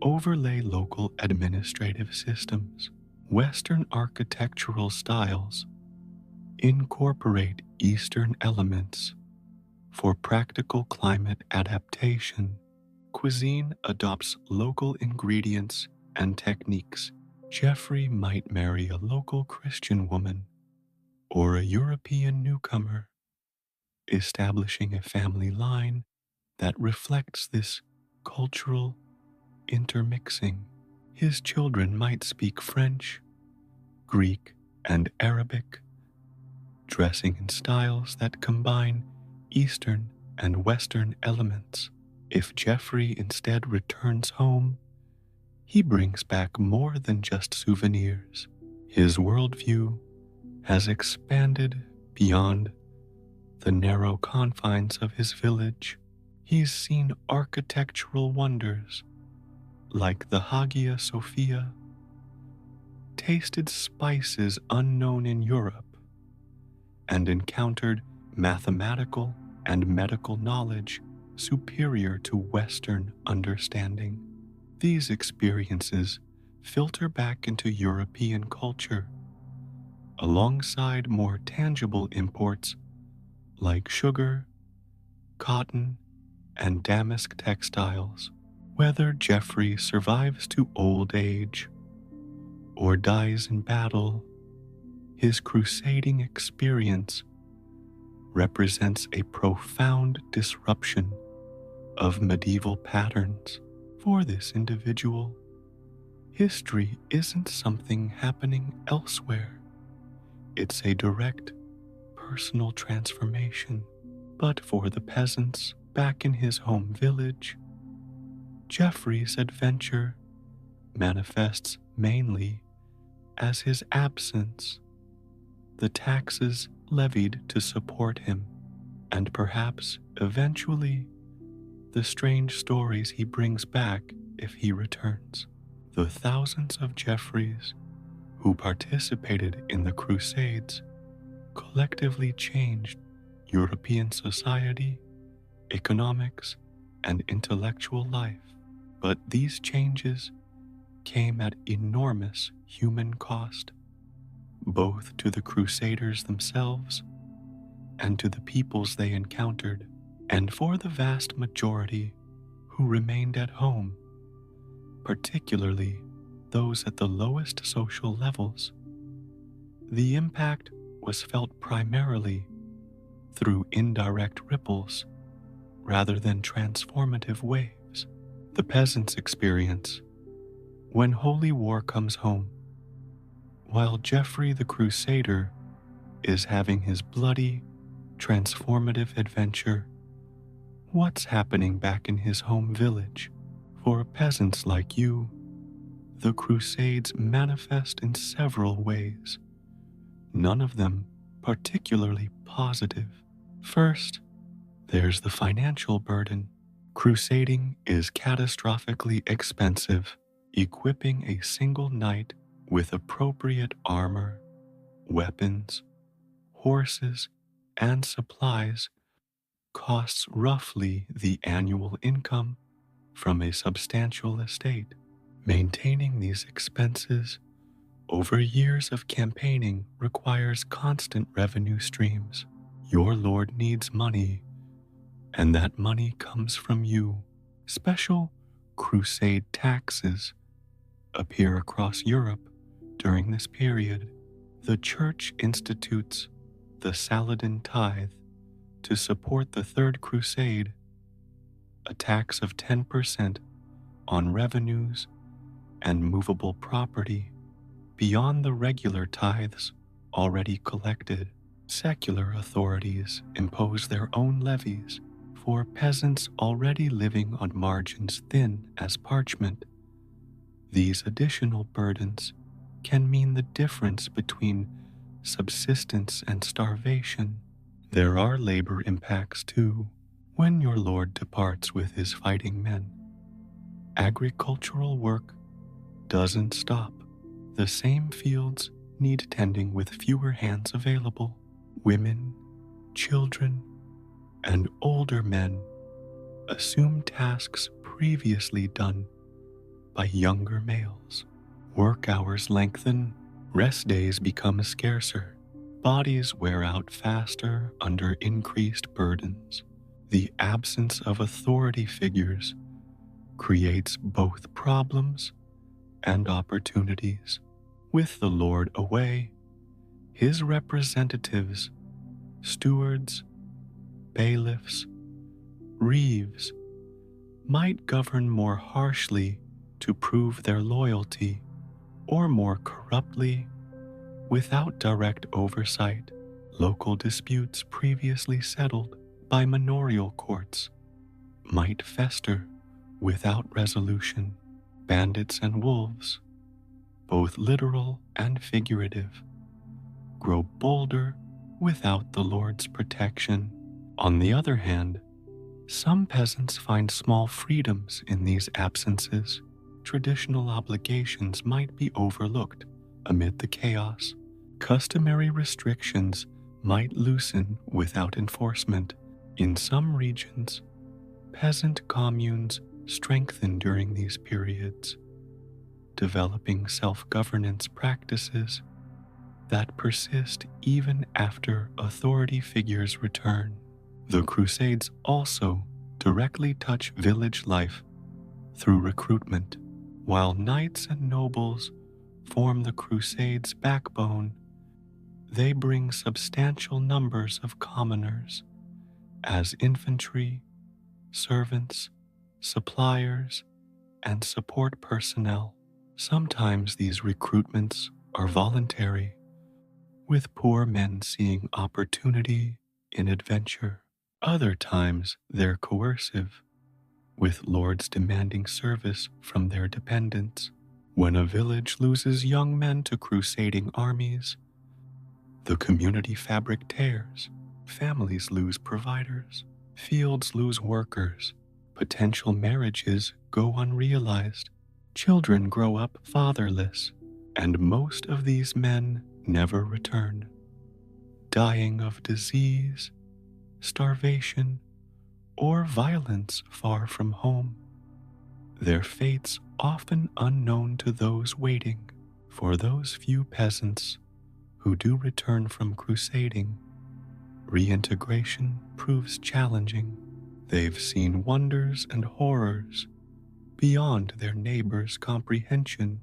S1: overlay local administrative systems. Western architectural styles incorporate Eastern elements for practical climate adaptation. Cuisine adopts local ingredients and techniques. Geoffrey might marry a local Christian woman or a European newcomer, establishing a family line that reflects this cultural intermixing. His children might speak French, Greek, and Arabic, dressing in styles that combine Eastern and Western elements. If Geoffrey instead returns home, he brings back more than just souvenirs. His worldview has expanded beyond the narrow confines of his village. He's seen architectural wonders like the Hagia Sophia, tasted spices unknown in Europe, and encountered mathematical and medical knowledge superior to Western understanding. These experiences filter back into European culture, alongside more tangible imports like sugar, cotton, and damask textiles. Whether Geoffrey survives to old age or dies in battle, his crusading experience represents a profound disruption of medieval patterns. For this individual, history isn't something happening elsewhere. It's a direct, personal transformation. But for the peasants back in his home village, Geoffrey's adventure manifests mainly as his absence, the taxes levied to support him, and perhaps eventually the strange stories he brings back if he returns. The thousands of Geoffreys who participated in the Crusades collectively changed European society, economics, and intellectual life. But these changes came at enormous human cost, both to the Crusaders themselves and to the peoples they encountered. And for the vast majority who remained at home, particularly those at the lowest social levels, the impact was felt primarily through indirect ripples rather than transformative waves. The peasants' experience when Holy War comes home, while Geoffrey the Crusader is having his bloody, transformative adventure. What's happening back in his home village? For peasants like you, the Crusades manifest in several ways, none of them particularly positive. First, there's the financial burden. Crusading is catastrophically expensive. Equipping a single knight with appropriate armor, weapons, horses, and supplies costs roughly the annual income from a substantial estate. Maintaining these expenses over years of campaigning requires constant revenue streams. Your lord needs money, and that money comes from you. Special crusade taxes appear across Europe during this period. The Church institutes the Saladin tithe to support the Third Crusade, a tax of 10% on revenues and movable property beyond the regular tithes already collected. Secular authorities impose their own levies for peasants already living on margins thin as parchment. These additional burdens can mean the difference between subsistence and starvation. There are labor impacts too. When your lord departs with his fighting men, agricultural work doesn't stop. The same fields need tending with fewer hands available. Women, children, and older men assume tasks previously done by younger males. Work hours lengthen, rest days become scarcer, bodies wear out faster under increased burdens. The absence of authority figures creates both problems and opportunities. With the Lord away, his representatives, stewards, bailiffs, reeves, might govern more harshly to prove their loyalty, or more corruptly without direct oversight. Local disputes previously settled by manorial courts might fester without resolution. Bandits and wolves, both literal and figurative, grow bolder without the Lord's protection. On the other hand, some peasants find small freedoms in these absences. Traditional obligations might be overlooked amid the chaos. Customary restrictions might loosen without enforcement. In some regions, peasant communes strengthen during these periods, developing self-governance practices that persist even after authority figures return. The Crusades also directly touch village life through recruitment. While knights and nobles form the Crusades' backbone, they bring substantial numbers of commoners as infantry, servants, suppliers, and support personnel. Sometimes these recruitments are voluntary, with poor men seeing opportunity in adventure. Other times they're coercive, with lords demanding service from their dependents. When a village loses young men to crusading armies, the community fabric tears. Families lose providers. Fields lose workers. Potential marriages go unrealized. Children grow up fatherless. And most of these men never return, dying of disease, starvation, or violence far from home. Their fates often unknown to those waiting. For those few peasants who do return from crusading, reintegration proves challenging. They've seen wonders and horrors beyond their neighbors' comprehension.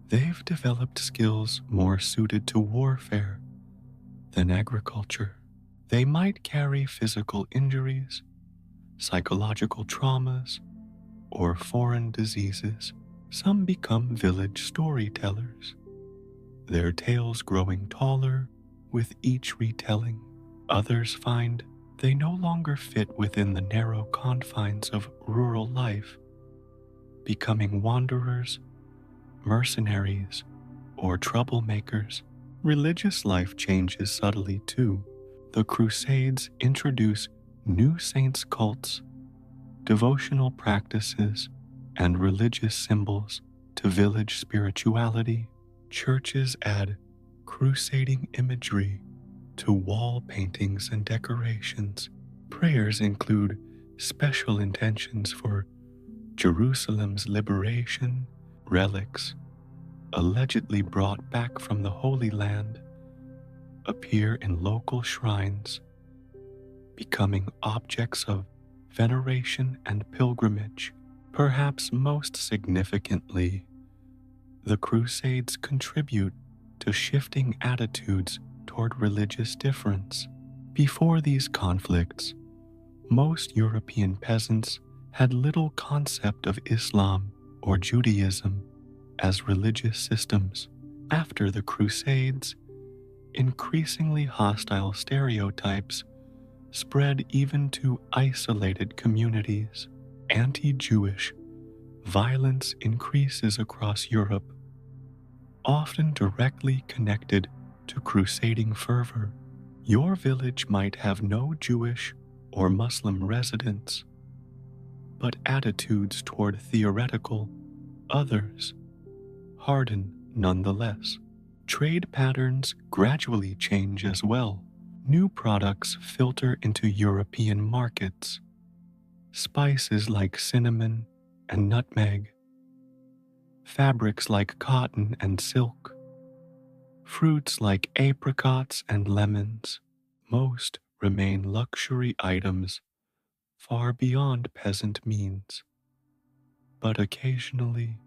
S1: They've developed skills more suited to warfare than agriculture. They might carry physical injuries, psychological traumas, or foreign diseases. Some become village storytellers, their tales growing taller with each retelling. Others find they no longer fit within the narrow confines of rural life, becoming wanderers, mercenaries, or troublemakers. Religious life changes subtly too. The Crusades introduce new saints' cults, devotional practices, and religious symbols to village spirituality. Churches add crusading imagery to wall paintings and decorations. Prayers include special intentions for Jerusalem's liberation. Relics, allegedly brought back from the Holy Land, appear in local shrines, becoming objects of veneration and pilgrimage. Perhaps most significantly, the Crusades contribute to shifting attitudes toward religious difference. Before these conflicts, most European peasants had little concept of Islam or Judaism as religious systems. After the Crusades, increasingly hostile stereotypes spread even to isolated communities. Anti-Jewish violence increases across Europe, often directly connected to crusading fervor. Your village might have no Jewish or Muslim residents, but attitudes toward theoretical others harden nonetheless. Trade patterns gradually change as well. New products filter into European markets. Spices like cinnamon and nutmeg, fabrics like cotton and silk, fruits like apricots and lemons. Most remain luxury items far beyond peasant means. But occasionally,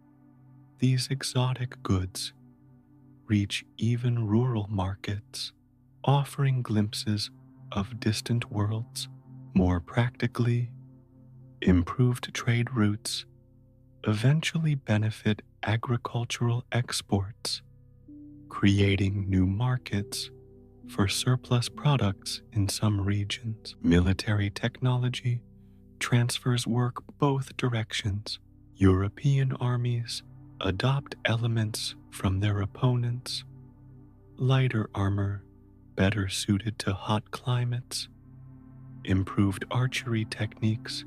S1: these exotic goods reach even rural markets, offering glimpses of distant worlds. More practically, improved trade routes eventually benefit agricultural exports, creating new markets for surplus products in some regions. Military technology transfers work both directions. European armies adopt elements from their opponents, lighter armor better suited to hot climates, improved archery techniques,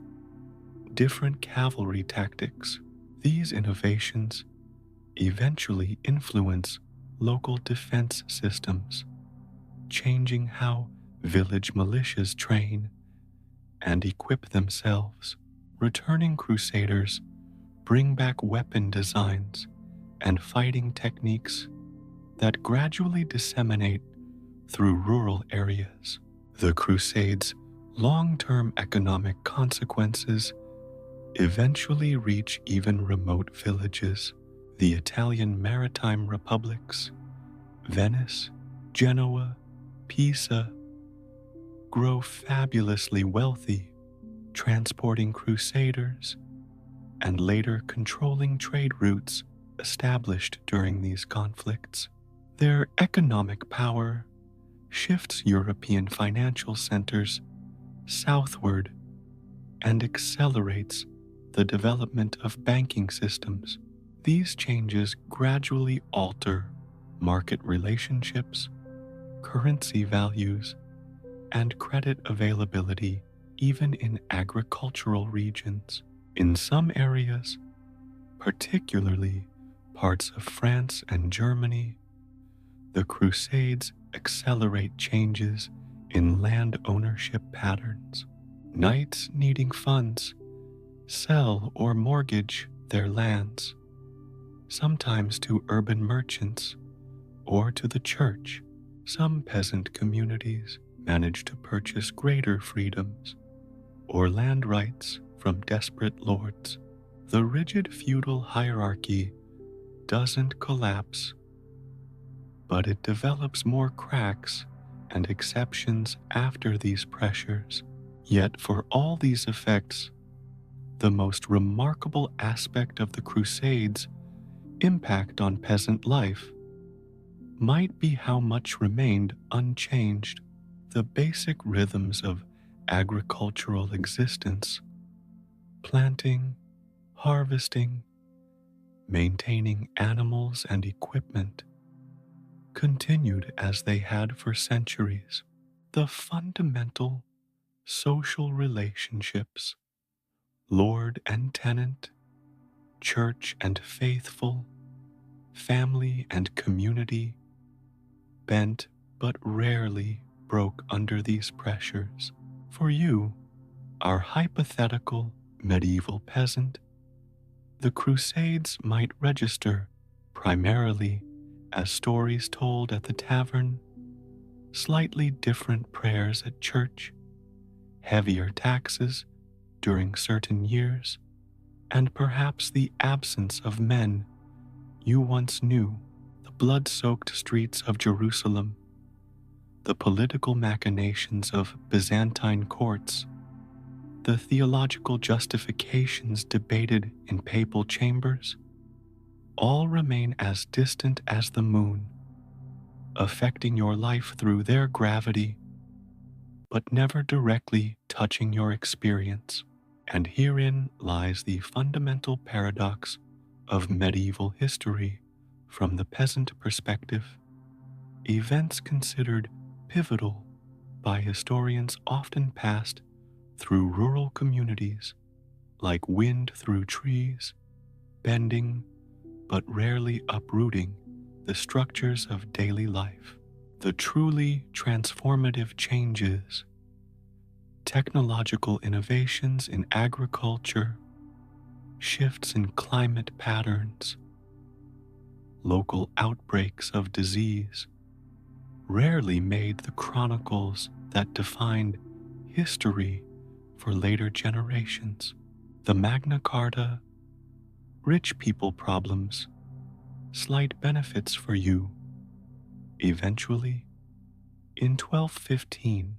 S1: different cavalry tactics. These innovations eventually influence local defense systems, changing how village militias train and equip themselves. Returning crusaders bring back weapon designs and fighting techniques that gradually disseminate through rural areas. The Crusades' long-term economic consequences eventually reach even remote villages. The Italian maritime republics, Venice, Genoa, Pisa, grow fabulously wealthy, transporting crusaders and later controlling trade routes established during these conflicts. Their economic power shifts European financial centers southward and accelerates the development of banking systems. These changes gradually alter market relationships, currency values, and credit availability even in agricultural regions. In some areas, particularly parts of France and Germany, the Crusades accelerate changes in land ownership patterns. Knights needing funds sell or mortgage their lands, sometimes to urban merchants or to the church. Some peasant communities manage to purchase greater freedoms or land rights from desperate lords. The rigid feudal hierarchy doesn't collapse, but it develops more cracks and exceptions after these pressures. Yet for all these effects, the most remarkable aspect of the Crusades' impact on peasant life might be how much remained unchanged. The basic rhythms of agricultural existence, planting, harvesting, maintaining animals and equipment, continued as they had for centuries. The fundamental social relationships, lord and tenant, church and faithful, family and community, bent but rarely broke under these pressures. For you, our hypothetical medieval peasant, the Crusades might register primarily as stories told at the tavern, slightly different prayers at church, heavier taxes during certain years, and perhaps the absence of men you once knew. The blood-soaked streets of Jerusalem, the political machinations of Byzantine courts, the theological justifications debated in papal chambers, all remain as distant as the moon, affecting your life through their gravity, but never directly touching your experience. And herein lies the fundamental paradox of medieval history from the peasant perspective. Events considered pivotal by historians often passed through rural communities, like wind through trees, bending but rarely uprooting the structures of daily life. The truly transformative changes, technological innovations in agriculture, shifts in climate patterns, local outbreaks of disease, rarely made the chronicles that defined history for later generations. The Magna Carta, rich people problems, slight benefits for you. Eventually, in 1215,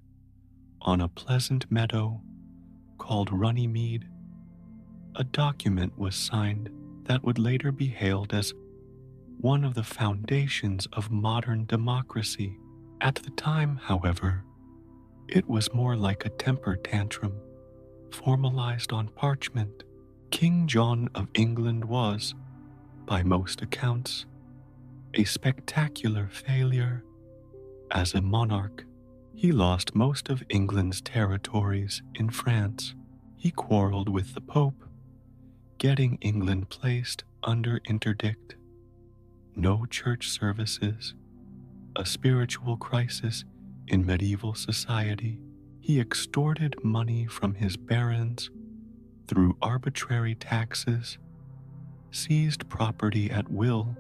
S1: on a pleasant meadow called Runnymede, a document was signed that would later be hailed as one of the foundations of modern democracy. At the time, however, it was more like a temper tantrum, formalized on parchment. King John of England was, by most accounts, a spectacular failure as a monarch. He lost most of England's territories in France. He quarreled with the Pope, getting England placed under interdict. No church services, a spiritual crisis in medieval society. He extorted money from his barons through arbitrary taxes, seized property at will,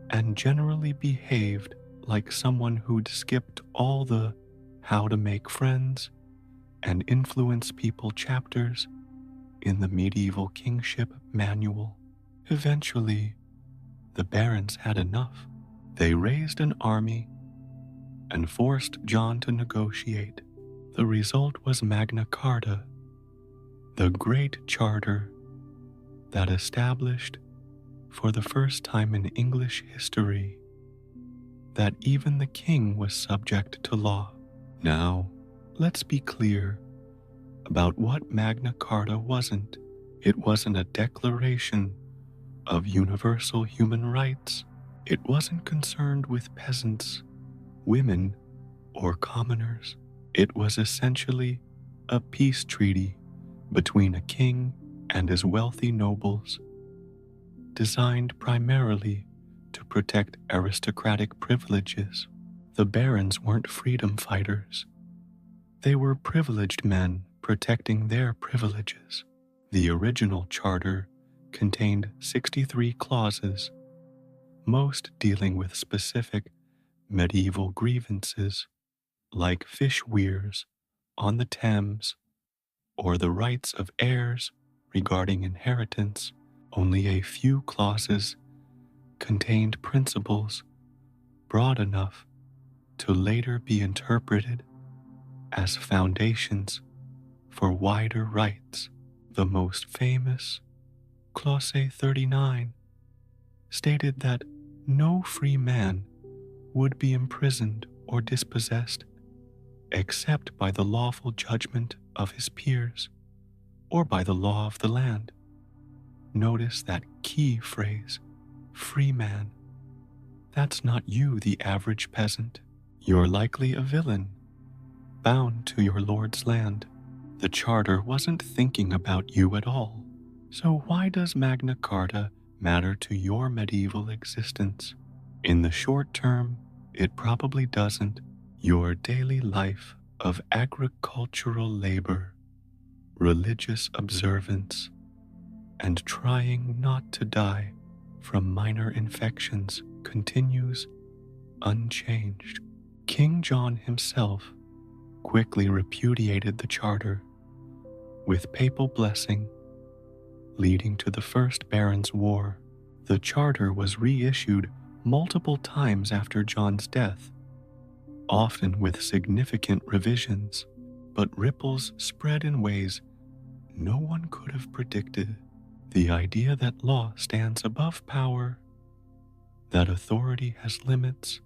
S1: and generally behaved like someone who'd skipped all the how to make friends and influence people chapters in the medieval kingship manual. Eventually, the barons had enough. They raised an army and forced John to negotiate. The result was Magna Carta, the great charter that established, for the first time in English history, that even the king was subject to law. Now, let's be clear about what Magna Carta wasn't. It wasn't a declaration of universal human rights. It wasn't concerned with peasants, women, or commoners. It was essentially a peace treaty between a king and his wealthy nobles, designed primarily to protect aristocratic privileges. The barons weren't freedom fighters. They were privileged men protecting their privileges. The original charter contained 63 clauses, most dealing with specific medieval grievances like fish weirs on the Thames or the rights of heirs regarding inheritance. Only a few clauses contained principles broad enough to later be interpreted as foundations for wider rights. The most famous, Clause 39, stated that no free man would be imprisoned or dispossessed except by the lawful judgment of his peers or by the law of the land. Notice that key phrase, free man. That's not you, the average peasant. You're likely a villain, bound to your lord's land. The charter wasn't thinking about you at all. So why does Magna Carta matter to your medieval existence? In the short term, it probably doesn't. Your daily life of agricultural labor, religious observance, and trying not to die from minor infections continues unchanged. King John himself quickly repudiated the charter, with papal blessing leading to the First Barons' War. The charter was reissued multiple times after John's death, often with significant revisions, but ripples spread in ways no one could have predicted. The idea that law stands above power, that authority has limits,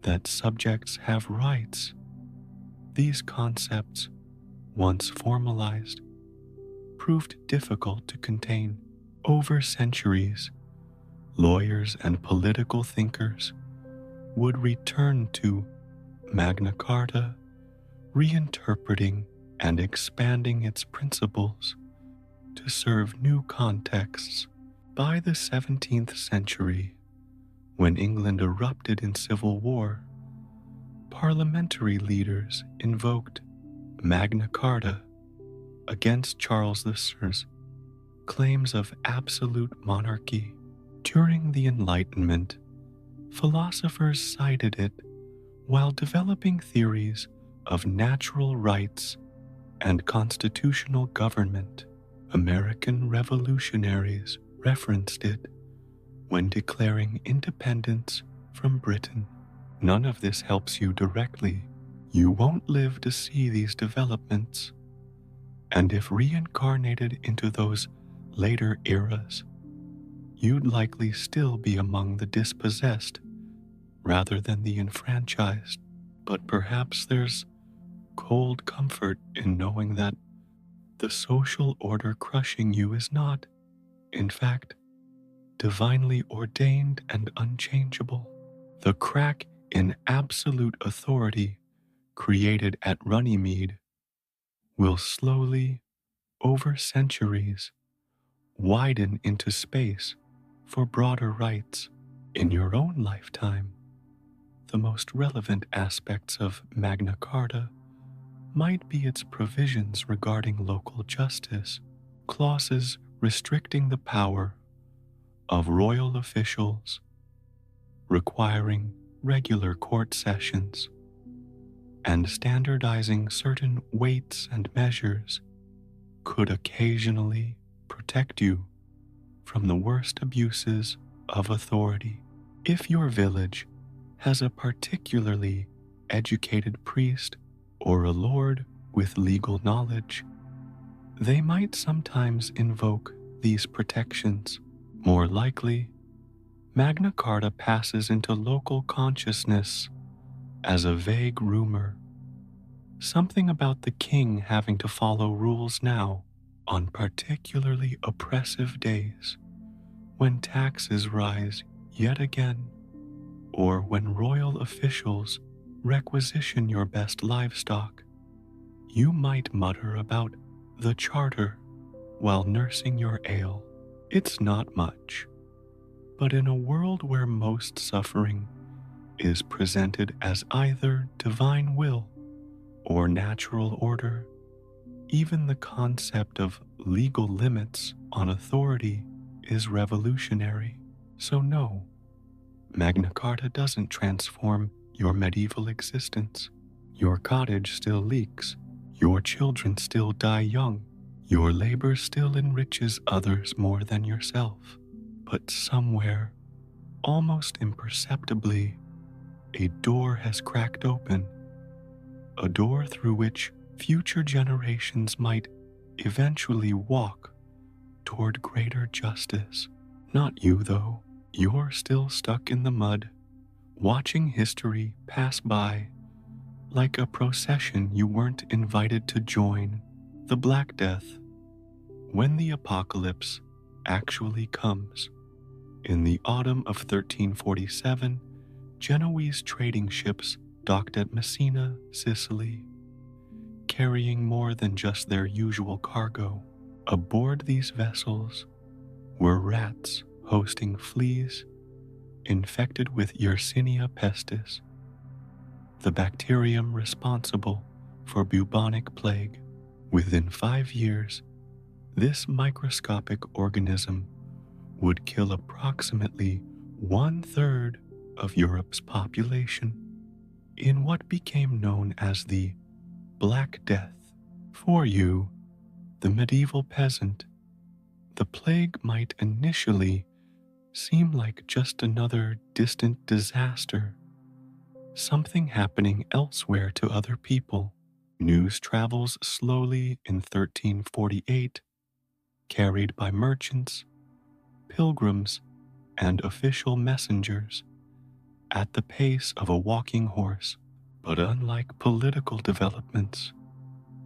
S1: that subjects have rights, these concepts, once formalized, proved difficult to contain. Over centuries, lawyers and political thinkers would return to Magna Carta, reinterpreting and expanding its principles to serve new contexts. By the 17th century, when England erupted in civil war, parliamentary leaders invoked Magna Carta against Charles II's claims of absolute monarchy. During the Enlightenment, philosophers cited it while developing theories of natural rights and constitutional government. American revolutionaries referenced it when declaring independence from Britain. None of this helps you directly. You won't live to see these developments. And if reincarnated into those later eras, you'd likely still be among the dispossessed rather than the enfranchised. But perhaps there's cold comfort in knowing that the social order crushing you is not, in fact, divinely ordained and unchangeable. The crack in absolute authority created at Runnymede will slowly, over centuries, widen into space for broader rights. In your own lifetime, the most relevant aspects of Magna Carta might be its provisions regarding local justice, clauses restricting the power of royal officials, requiring regular court sessions, and standardizing certain weights and measures could occasionally protect you from the worst abuses of authority. If your village has a particularly educated priest or a lord with legal knowledge, they might sometimes invoke these protections. More likely, Magna Carta passes into local consciousness as a vague rumor, something about the king having to follow rules now on particularly oppressive days, when taxes rise yet again, or when royal officials requisition your best livestock. You might mutter about the charter while nursing your ail. It's not much, but in a world where most suffering is presented as either divine will or natural order, even the concept of legal limits on authority is revolutionary. So no, Magna Carta doesn't transform your medieval existence. Your cottage still leaks, your children still die young, your labor still enriches others more than yourself. But somewhere, almost imperceptibly, a door has cracked open, a door through which future generations might eventually walk toward greater justice. Not you, though. You're still stuck in the mud, watching history pass by like a procession you weren't invited to join. The Black Death, when the apocalypse actually comes. In the autumn of 1347, Genoese trading ships docked at Messina, Sicily, carrying more than just their usual cargo. Aboard these vessels were rats hosting fleas infected with Yersinia pestis, the bacterium responsible for bubonic plague. Within 5 years, this microscopic organism would kill approximately 1/3 of Europe's population in what became known as the Black Death. For you, the medieval peasant, the plague might initially seem like just another distant disaster, something happening elsewhere to other people. News travels slowly in 1348, carried by merchants, pilgrims, and official messengers at the pace of a walking horse. But unlike political developments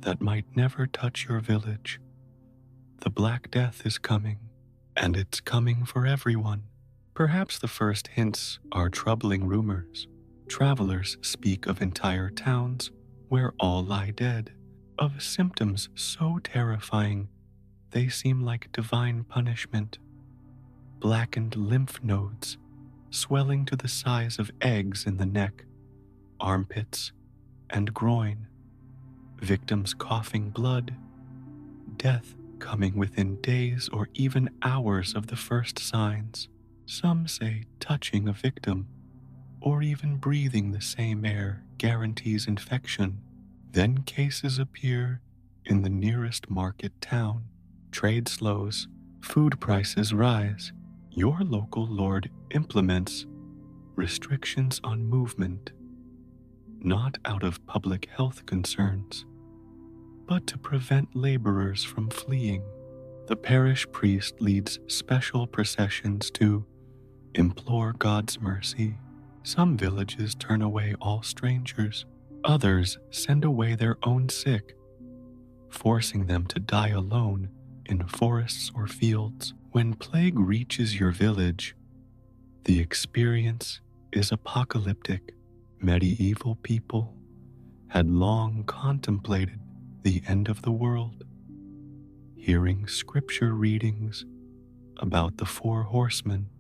S1: that might never touch your village, the Black Death is coming, and it's coming for everyone. Perhaps the first hints are troubling rumors. Travelers speak of entire towns where all lie dead, of symptoms so terrifying they seem like divine punishment. Blackened lymph nodes swelling to the size of eggs in the neck, armpits, and groin, victims coughing blood, death coming within days or even hours of the first signs. Some say touching a victim or even breathing the same air guarantees infection. Then cases appear in the nearest market town. Trade slows, food prices rise. Your local lord implements restrictions on movement, not out of public health concerns, but to prevent laborers from fleeing. The parish priest leads special processions to implore God's mercy. Some villages turn away all strangers. Others send away their own sick, forcing them to die alone in forests or fields. When plague reaches your village, the experience is apocalyptic. Medieval people had long contemplated the end of the world, hearing scripture readings about the 4 horsemen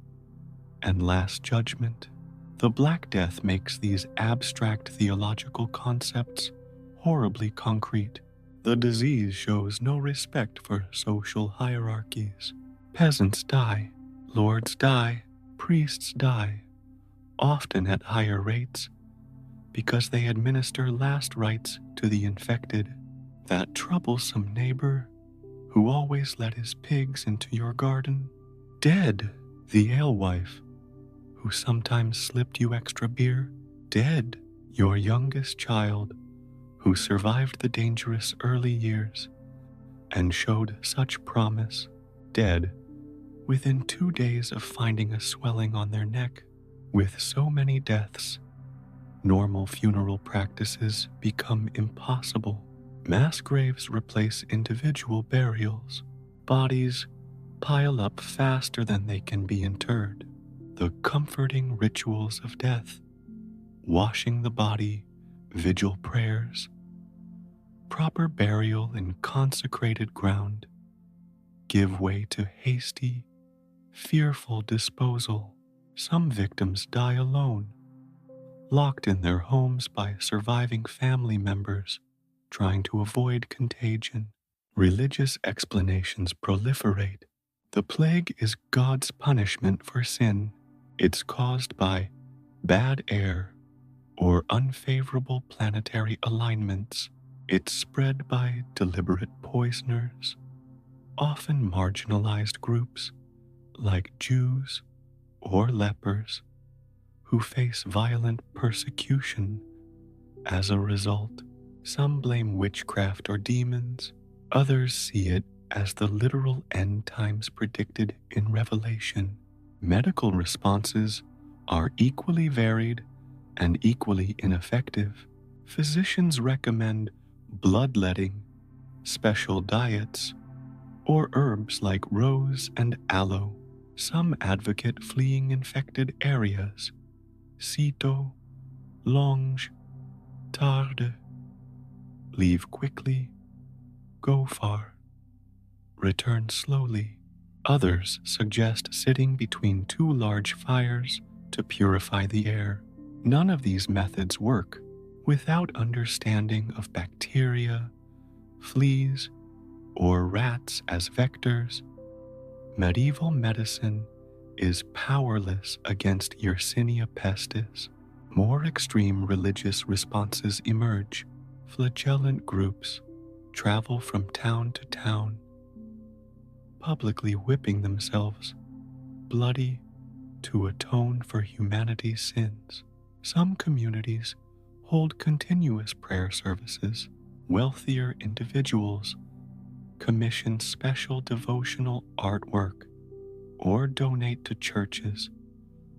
S1: and Last Judgment. The Black Death makes these abstract theological concepts horribly concrete. The disease shows no respect for social hierarchies. Peasants die, lords die, priests die, often at higher rates, because they administer last rites to the infected. That troublesome neighbor who always let his pigs into your garden, dead. The alewife who sometimes slipped you extra beer, dead. Your youngest child who survived the dangerous early years and showed such promise, dead. within 2 days of finding a swelling on their neck. With so many deaths, normal funeral practices become impossible. Mass graves replace individual burials. Bodies pile up faster than they can be interred. The comforting rituals of death, washing the body, vigil prayers, proper burial in consecrated ground, give way to hasty, fearful disposal. Some victims die alone, locked in their homes by surviving family members, trying to avoid contagion. Religious explanations proliferate. The plague is God's punishment for sin. It's caused by bad air or unfavorable planetary alignments. It's spread by deliberate poisoners, often marginalized groups like Jews or lepers who face violent persecution as a result. Some blame witchcraft or demons. Others see it as the literal end times predicted in Revelation. Medical responses are equally varied and equally ineffective. Physicians recommend bloodletting, special diets, or herbs like rose and aloe. Some advocate fleeing infected areas. Sitôt, longe, tarde. Leave quickly, go far, return slowly. Others suggest sitting between two large fires to purify the air. None of these methods work without understanding of bacteria, fleas, or rats as vectors. Medieval medicine is powerless against Yersinia pestis. More extreme religious responses emerge. Flagellant groups travel from town to town, publicly whipping themselves, bloody, to atone for humanity's sins. Some communities hold continuous prayer services. Wealthier individuals commission special devotional artwork or donate to churches,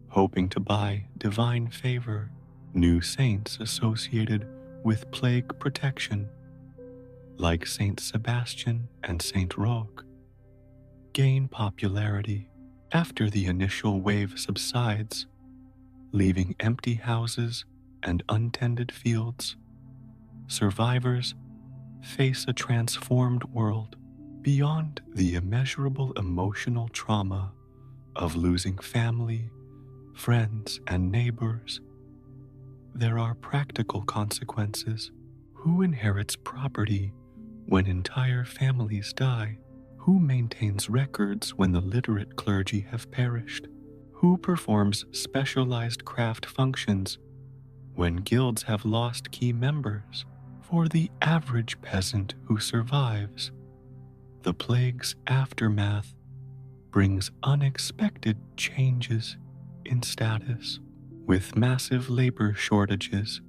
S1: hoping to buy divine favor. New saints associated with plague protection, like Saint Sebastian and Saint Roch, gain popularity after the initial wave subsides, leaving empty houses and untended fields. Survivors face a transformed world beyond the immeasurable emotional trauma of losing family, friends, and neighbors. There are practical consequences. Who inherits property when entire families die? Who maintains records when the literate clergy have perished? Who performs specialized craft functions when guilds have lost key members? For the average peasant who survives, the plague's aftermath brings unexpected changes in status. With massive labor shortages,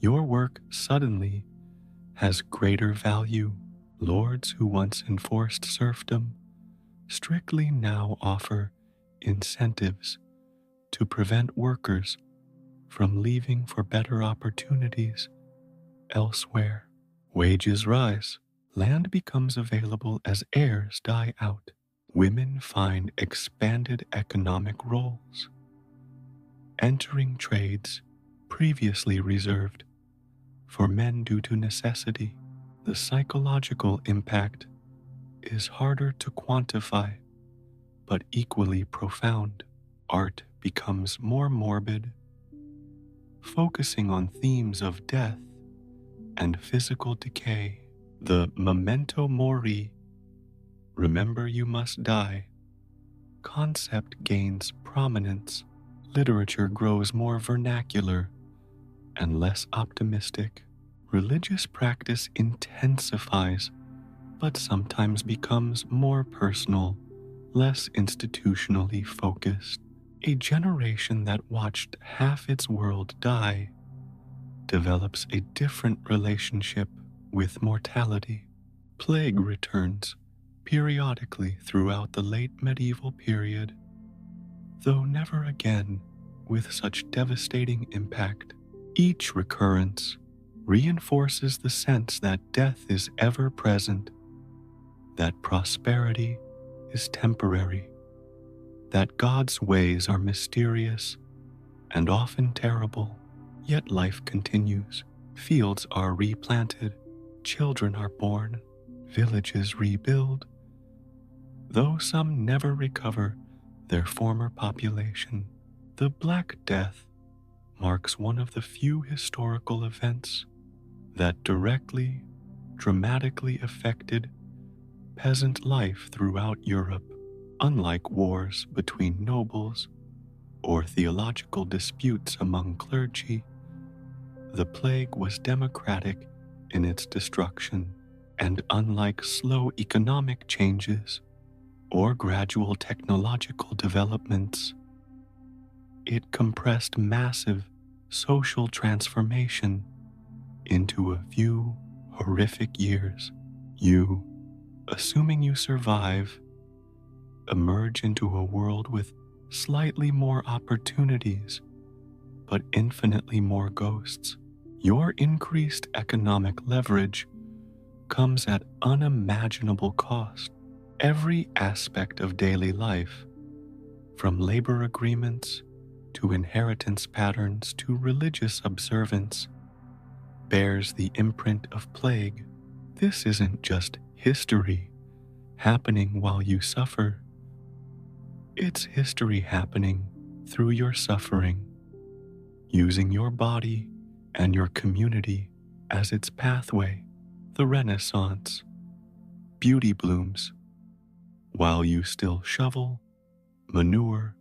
S1: your work suddenly has greater value. Lords who once enforced serfdom strictly now offer incentives to prevent workers from leaving for better opportunities elsewhere. Wages rise. Land becomes available as heirs die out. Women find expanded economic roles, entering trades previously reserved for men due to necessity. The psychological impact is harder to quantify, but equally profound. Art becomes more morbid, focusing on themes of death and physical decay. The memento mori, remember you must die, concept gains prominence. Literature grows more vernacular and less optimistic. Religious practice intensifies, but sometimes becomes more personal, less institutionally focused. A generation that watched half its world die develops a different relationship with mortality. Plague returns periodically throughout the late medieval period, though never again with such devastating impact. Each recurrence reinforces the sense that death is ever present, that prosperity is temporary, that God's ways are mysterious and often terrible, yet life continues. Fields are replanted, children are born, villages rebuild, though some never recover their former population. The Black Death marks one of the few historical events that directly, dramatically affected peasant life throughout Europe. Unlike wars between nobles or theological disputes among clergy, the plague was democratic in its destruction, and unlike slow economic changes or gradual technological developments, it compressed massive social transformation into a few horrific years. You, assuming you survive, emerge into a world with slightly more opportunities, but infinitely more ghosts. Your increased economic leverage comes at unimaginable cost. Every aspect of daily life, from labor agreements to inheritance patterns to religious observance, bears the imprint of plague. This isn't just history happening while you suffer. It's history happening through your suffering, using your body and your community as its pathway. The Renaissance, beauty blooms, while you still shovel, manure,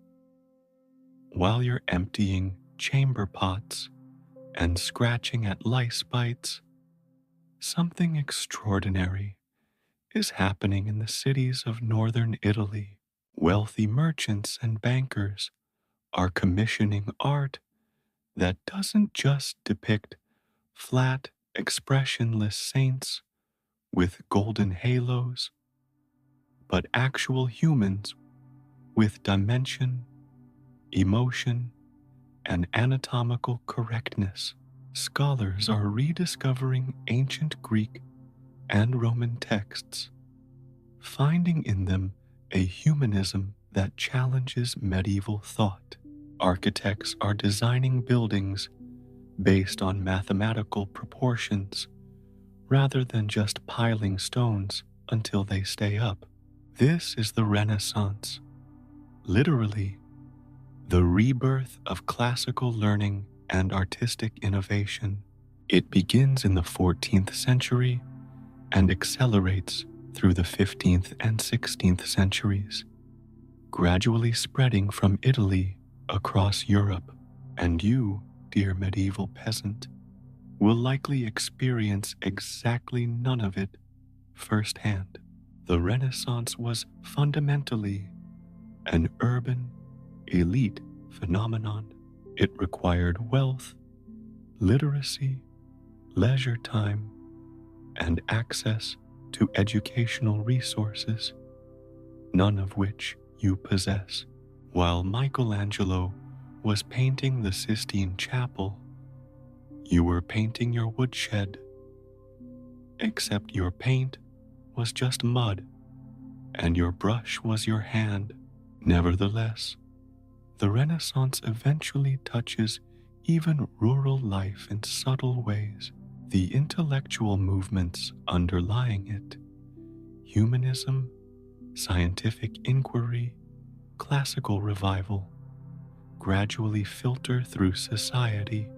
S1: while you're emptying chamber pots and scratching at lice bites. Something extraordinary is happening in the cities of northern Italy. Wealthy merchants and bankers are commissioning art that doesn't just depict flat, expressionless saints with golden halos, but actual humans with dimension, emotion, and anatomical correctness. Scholars are rediscovering ancient Greek and Roman texts, finding in them a humanism that challenges medieval thought. Architects are designing buildings based on mathematical proportions rather than just piling stones until they stay up. This is the Renaissance, literally the rebirth of classical learning and artistic innovation. It begins in the 14th century and accelerates through the 15th and 16th centuries, gradually spreading from Italy across Europe. And you, dear medieval peasant, will likely experience exactly none of it firsthand. The Renaissance was fundamentally an urban, elite phenomenon. It required wealth, literacy, leisure time, and access to educational resources, none of which you possess. While Michelangelo was painting the Sistine Chapel, you were painting your woodshed, except your paint was just mud and your brush was your hand. Nevertheless, the Renaissance eventually touches even rural life in subtle ways. The intellectual movements underlying it, humanism, scientific inquiry, classical revival, gradually filter through society,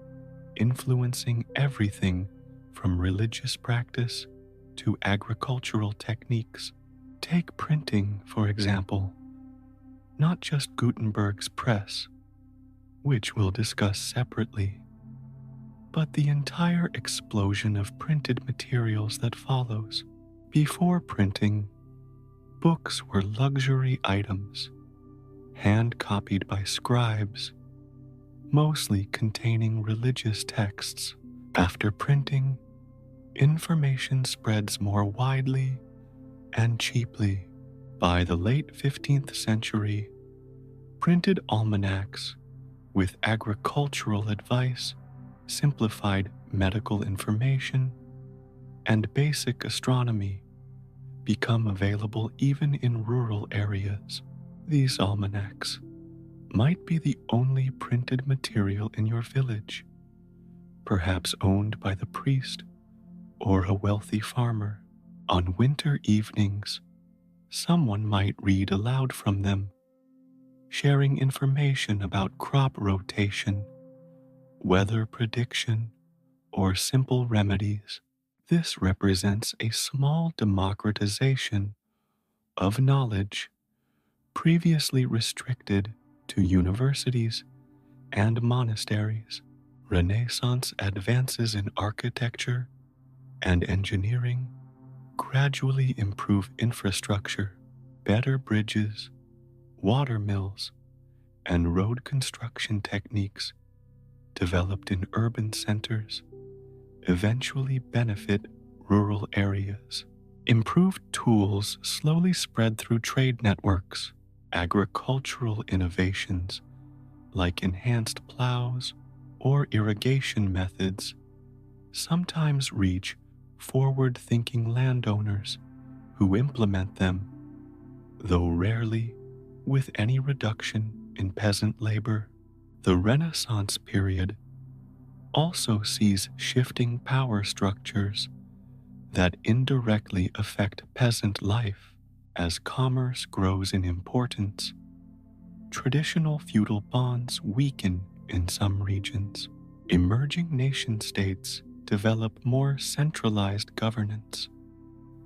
S1: influencing everything from religious practice to agricultural techniques. Take printing, for example, not just Gutenberg's press, which we'll discuss separately, but the entire explosion of printed materials that follows. Before printing, books were luxury items, hand-copied by scribes, mostly containing religious texts. After printing, information spreads more widely and cheaply. By the late 15th century, printed almanacs with agricultural advice, simplified medical information, and basic astronomy become available even in rural areas. These almanacs might be the only printed material in your village, perhaps owned by the priest or a wealthy farmer. On winter evenings, someone might read aloud from them, sharing information about crop rotation, weather prediction, or simple remedies. This represents a small democratization of knowledge previously restricted to universities and monasteries. Renaissance advances in architecture and engineering gradually improve infrastructure. Better bridges, water mills, and road construction techniques developed in urban centers eventually benefit rural areas. Improved tools slowly spread through trade networks. Agricultural innovations like enhanced plows or irrigation methods sometimes reach forward-thinking landowners who implement them, though rarely with any reduction in peasant labor. The Renaissance period also sees shifting power structures that indirectly affect peasant life. As commerce grows in importance, traditional feudal bonds weaken in some regions. Emerging nation-states develop more centralized governance,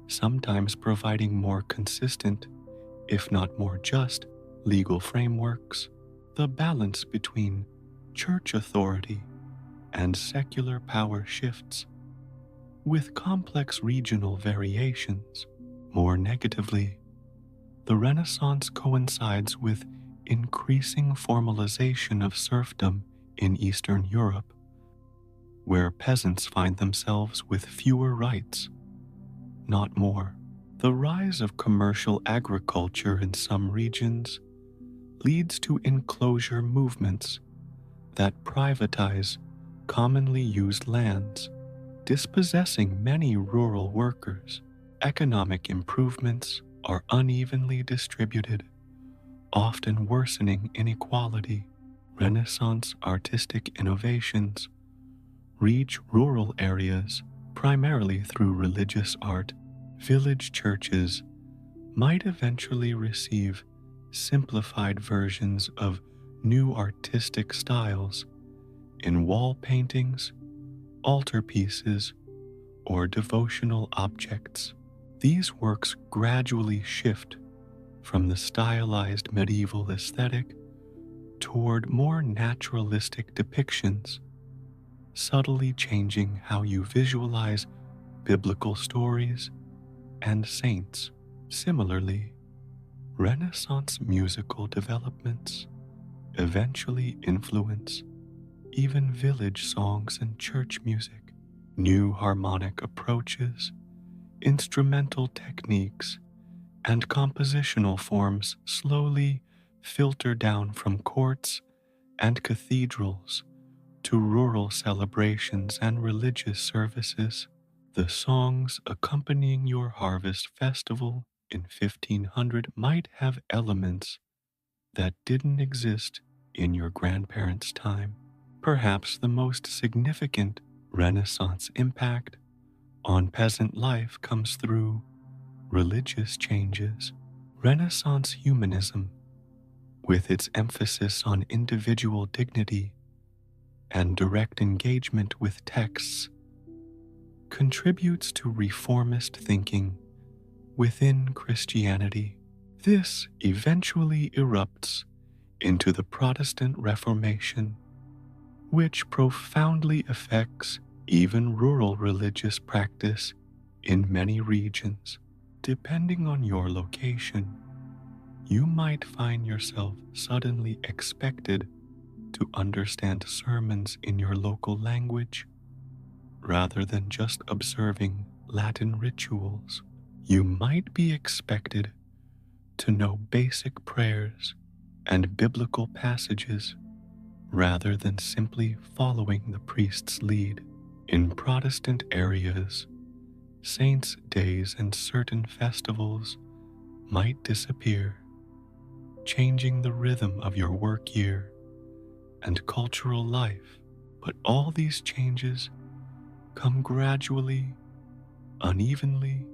S1: sometimes providing more consistent, if not more just, legal frameworks. The balance between church authority and secular power shifts, with complex regional variations. More negatively, the Renaissance coincides with increasing formalization of serfdom in Eastern Europe, where peasants find themselves with fewer rights, not more. The rise of commercial agriculture in some regions leads to enclosure movements that privatize commonly used lands, dispossessing many rural workers. Economic improvements are unevenly distributed, often worsening inequality. Renaissance artistic innovations reach rural areas primarily through religious art. Village churches might eventually receive simplified versions of new artistic styles in wall paintings, altarpieces, or devotional objects. These works gradually shift from the stylized medieval aesthetic toward more naturalistic depictions, subtly changing how you visualize biblical stories and saints. Similarly, Renaissance musical developments eventually influence even village songs and church music. New harmonic approaches, instrumental techniques, and compositional forms slowly filter down from courts and cathedrals to rural celebrations and religious services. The songs accompanying your harvest festival in 1500 might have elements that didn't exist in your grandparents' time. Perhaps the most significant Renaissance impact on peasant life comes through religious changes. Renaissance humanism, with its emphasis on individual dignity and direct engagement with texts, contributes to reformist thinking within Christianity. This eventually erupts into the Protestant Reformation, which profoundly affects even rural religious practice in many regions. Depending on your location, you might find yourself suddenly expected to understand sermons in your local language rather than just observing Latin rituals. You might be expected to know basic prayers and biblical passages rather than simply following the priest's lead. In Protestant areas, saints' days and certain festivals might disappear, changing the rhythm of your work year and cultural life. But all these changes come gradually, unevenly,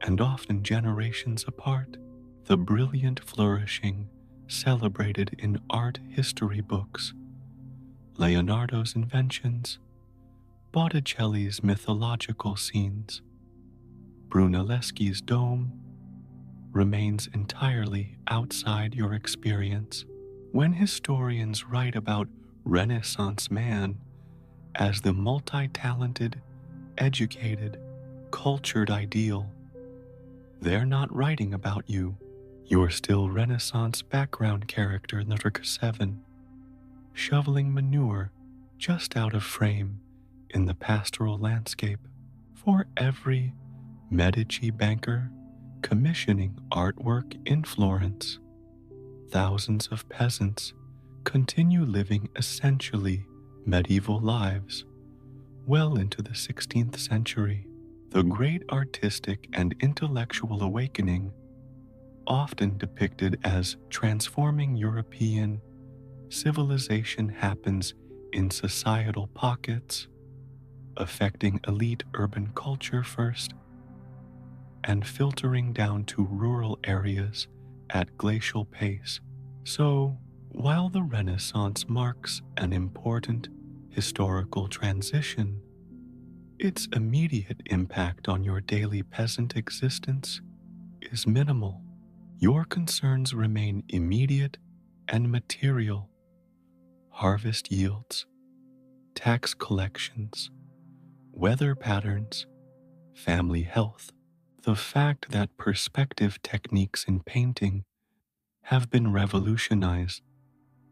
S1: and often generations apart. The brilliant flourishing celebrated in art history books, Leonardo's inventions, Botticelli's mythological scenes, Brunelleschi's dome, remains entirely outside your experience. When historians write about Renaissance man as the multi-talented, educated, cultured ideal, they're not writing about you. You're still Renaissance background character number 7, shoveling manure just out of frame in the pastoral landscape. For every Medici banker commissioning artwork in Florence, thousands of peasants continue living essentially medieval lives well into the 16th century. The great artistic and intellectual awakening, often depicted as transforming European civilization, happens in societal pockets, affecting elite urban culture first, and filtering down to rural areas at glacial pace. So, while the Renaissance marks an important historical transition, its immediate impact on your daily peasant existence is minimal. Your concerns remain immediate and material: harvest yields, tax collections, weather patterns, family health. The fact that perspective techniques in painting have been revolutionized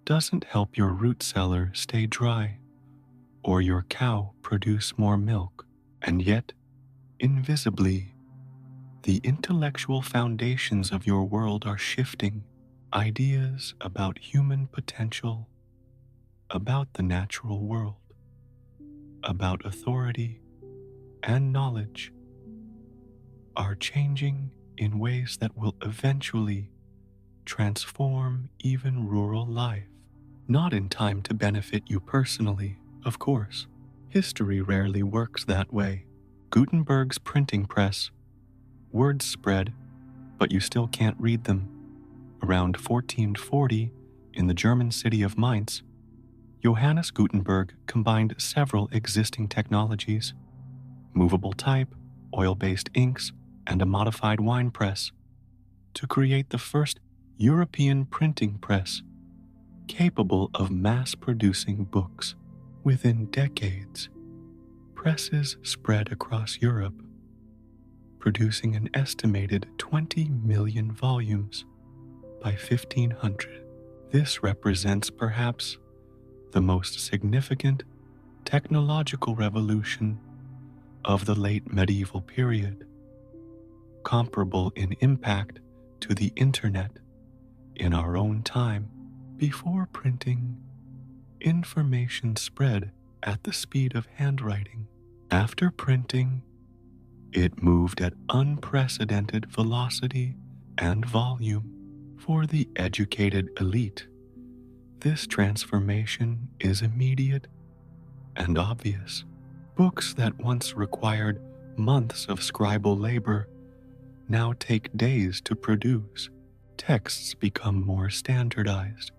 S1: doesn't help your root cellar stay dry or your cow produce more milk. And yet, invisibly, the intellectual foundations of your world are shifting. Ideas about human potential, about the natural world, about authority and knowledge are changing in ways that will eventually transform even rural life. Not in time to benefit you personally, of course. History rarely works that way. Gutenberg's printing press, words spread, but you still can't read them. Around 1440, in the German city of Mainz, Johannes Gutenberg combined several existing technologies: movable type, oil-based inks, and a modified wine press, to create the first European printing press capable of mass-producing books. Within decades, presses spread across Europe, producing an estimated 20 million volumes by 1500. This represents perhaps the most significant technological revolution of the late medieval period, comparable in impact to the internet in our own time. Before printing, information spread at the speed of handwriting. After printing, it moved at unprecedented velocity and volume. For the educated elite, this transformation is immediate and obvious. Books that once required months of scribal labor now take days to produce. Texts become more standardized,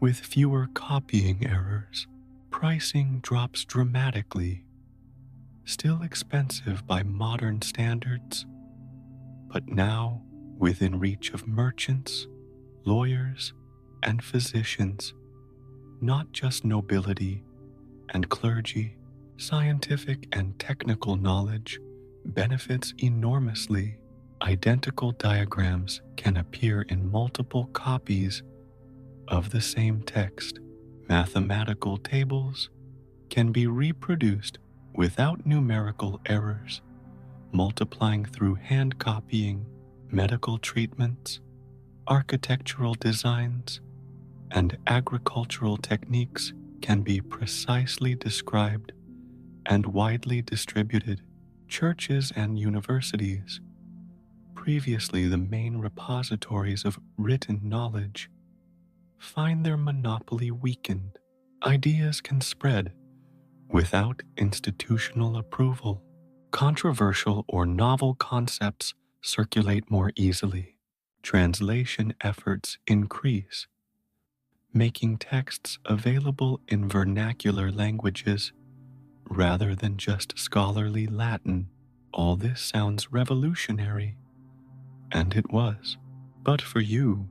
S1: with fewer copying errors. Pricing drops dramatically, still expensive by modern standards, but now within reach of merchants, lawyers, and physicians, not just nobility and clergy. Scientific and technical knowledge benefits enormously. Identical diagrams can appear in multiple copies of the same text. Mathematical tables can be reproduced without numerical errors multiplying through hand copying, medical treatments, architectural designs, and agricultural techniques can be precisely described and widely distributed. Churches and universities, previously the main repositories of written knowledge, find their monopoly weakened. Ideas can spread without institutional approval. Controversial or novel concepts circulate more easily. Translation efforts increase, making texts available in vernacular languages rather than just scholarly Latin. All this sounds revolutionary, and it was. But for you,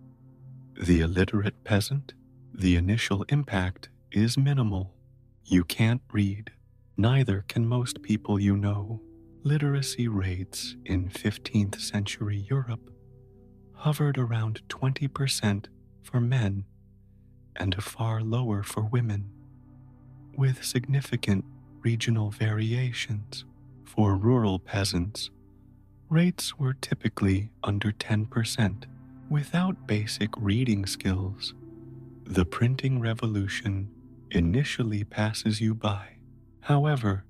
S1: the illiterate peasant, the initial impact is minimal. You can't read. Neither can most people you know. Literacy rates in 15th century Europe hovered around 20% for men and far lower for women, with significant regional variations. For rural peasants, rates were typically under 10%. Without basic reading skills, the printing revolution initially passes you by. However,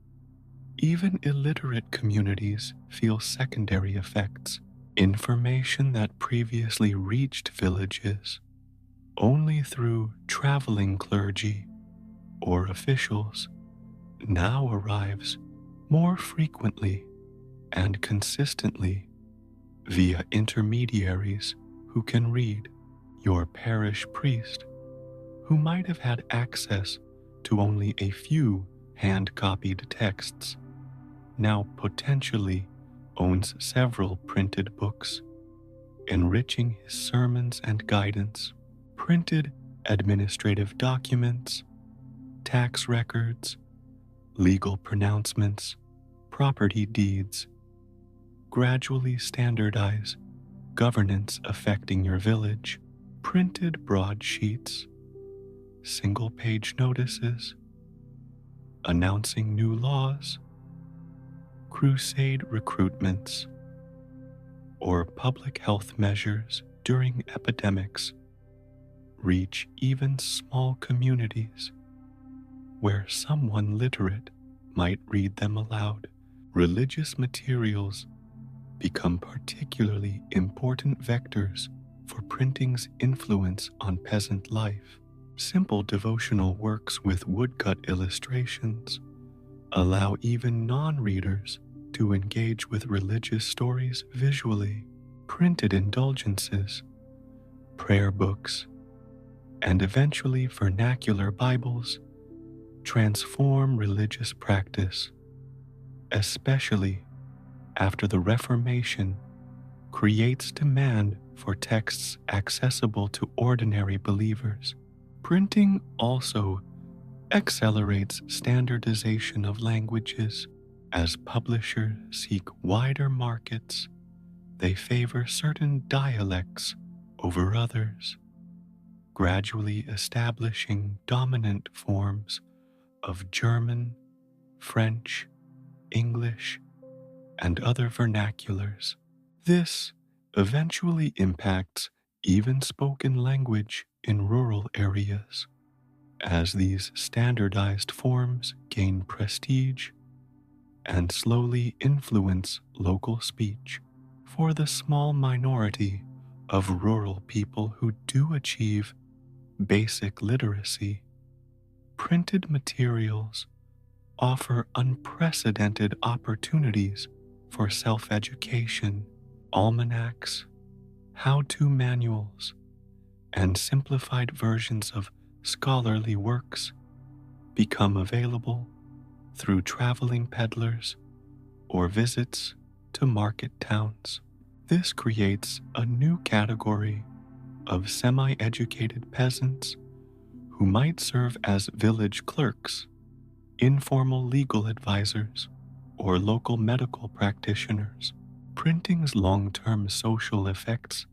S1: even illiterate communities feel secondary effects. Information that previously reached villages only through traveling clergy or officials now arrives more frequently and consistently via intermediaries who can read. Your parish priest, who might have had access to only a few hand-copied texts, now potentially owns several printed books, enriching his sermons and guidance. Printed administrative documents, tax records, legal pronouncements, property deeds gradually standardize governance affecting your village. Printed broadsheets, single-page notices, announcing new laws, crusade recruitments, or public health measures during epidemics reach even small communities where someone literate might read them aloud. Religious materials become particularly important vectors for printing's influence on peasant life. Simple devotional works with woodcut illustrations allow even non-readers to engage with religious stories visually. Printed indulgences, prayer books, and eventually vernacular Bibles transform religious practice, especially after the Reformation creates demand for texts accessible to ordinary believers. Printing also accelerates standardization of languages. As publishers seek wider markets, they favor certain dialects over others, gradually establishing dominant forms of German, French, English, and other vernaculars. This eventually impacts even spoken language in rural areas. As these standardized forms gain prestige and slowly influence local speech. For the small minority of rural people who do achieve basic literacy, printed materials offer unprecedented opportunities for self-education. Almanacs, how-to manuals, and simplified versions of scholarly works become available through traveling peddlers or visits to market towns. This creates a new category of semi-educated peasants who might serve as village clerks, informal legal advisors, or local medical practitioners. Printing's long-term social effects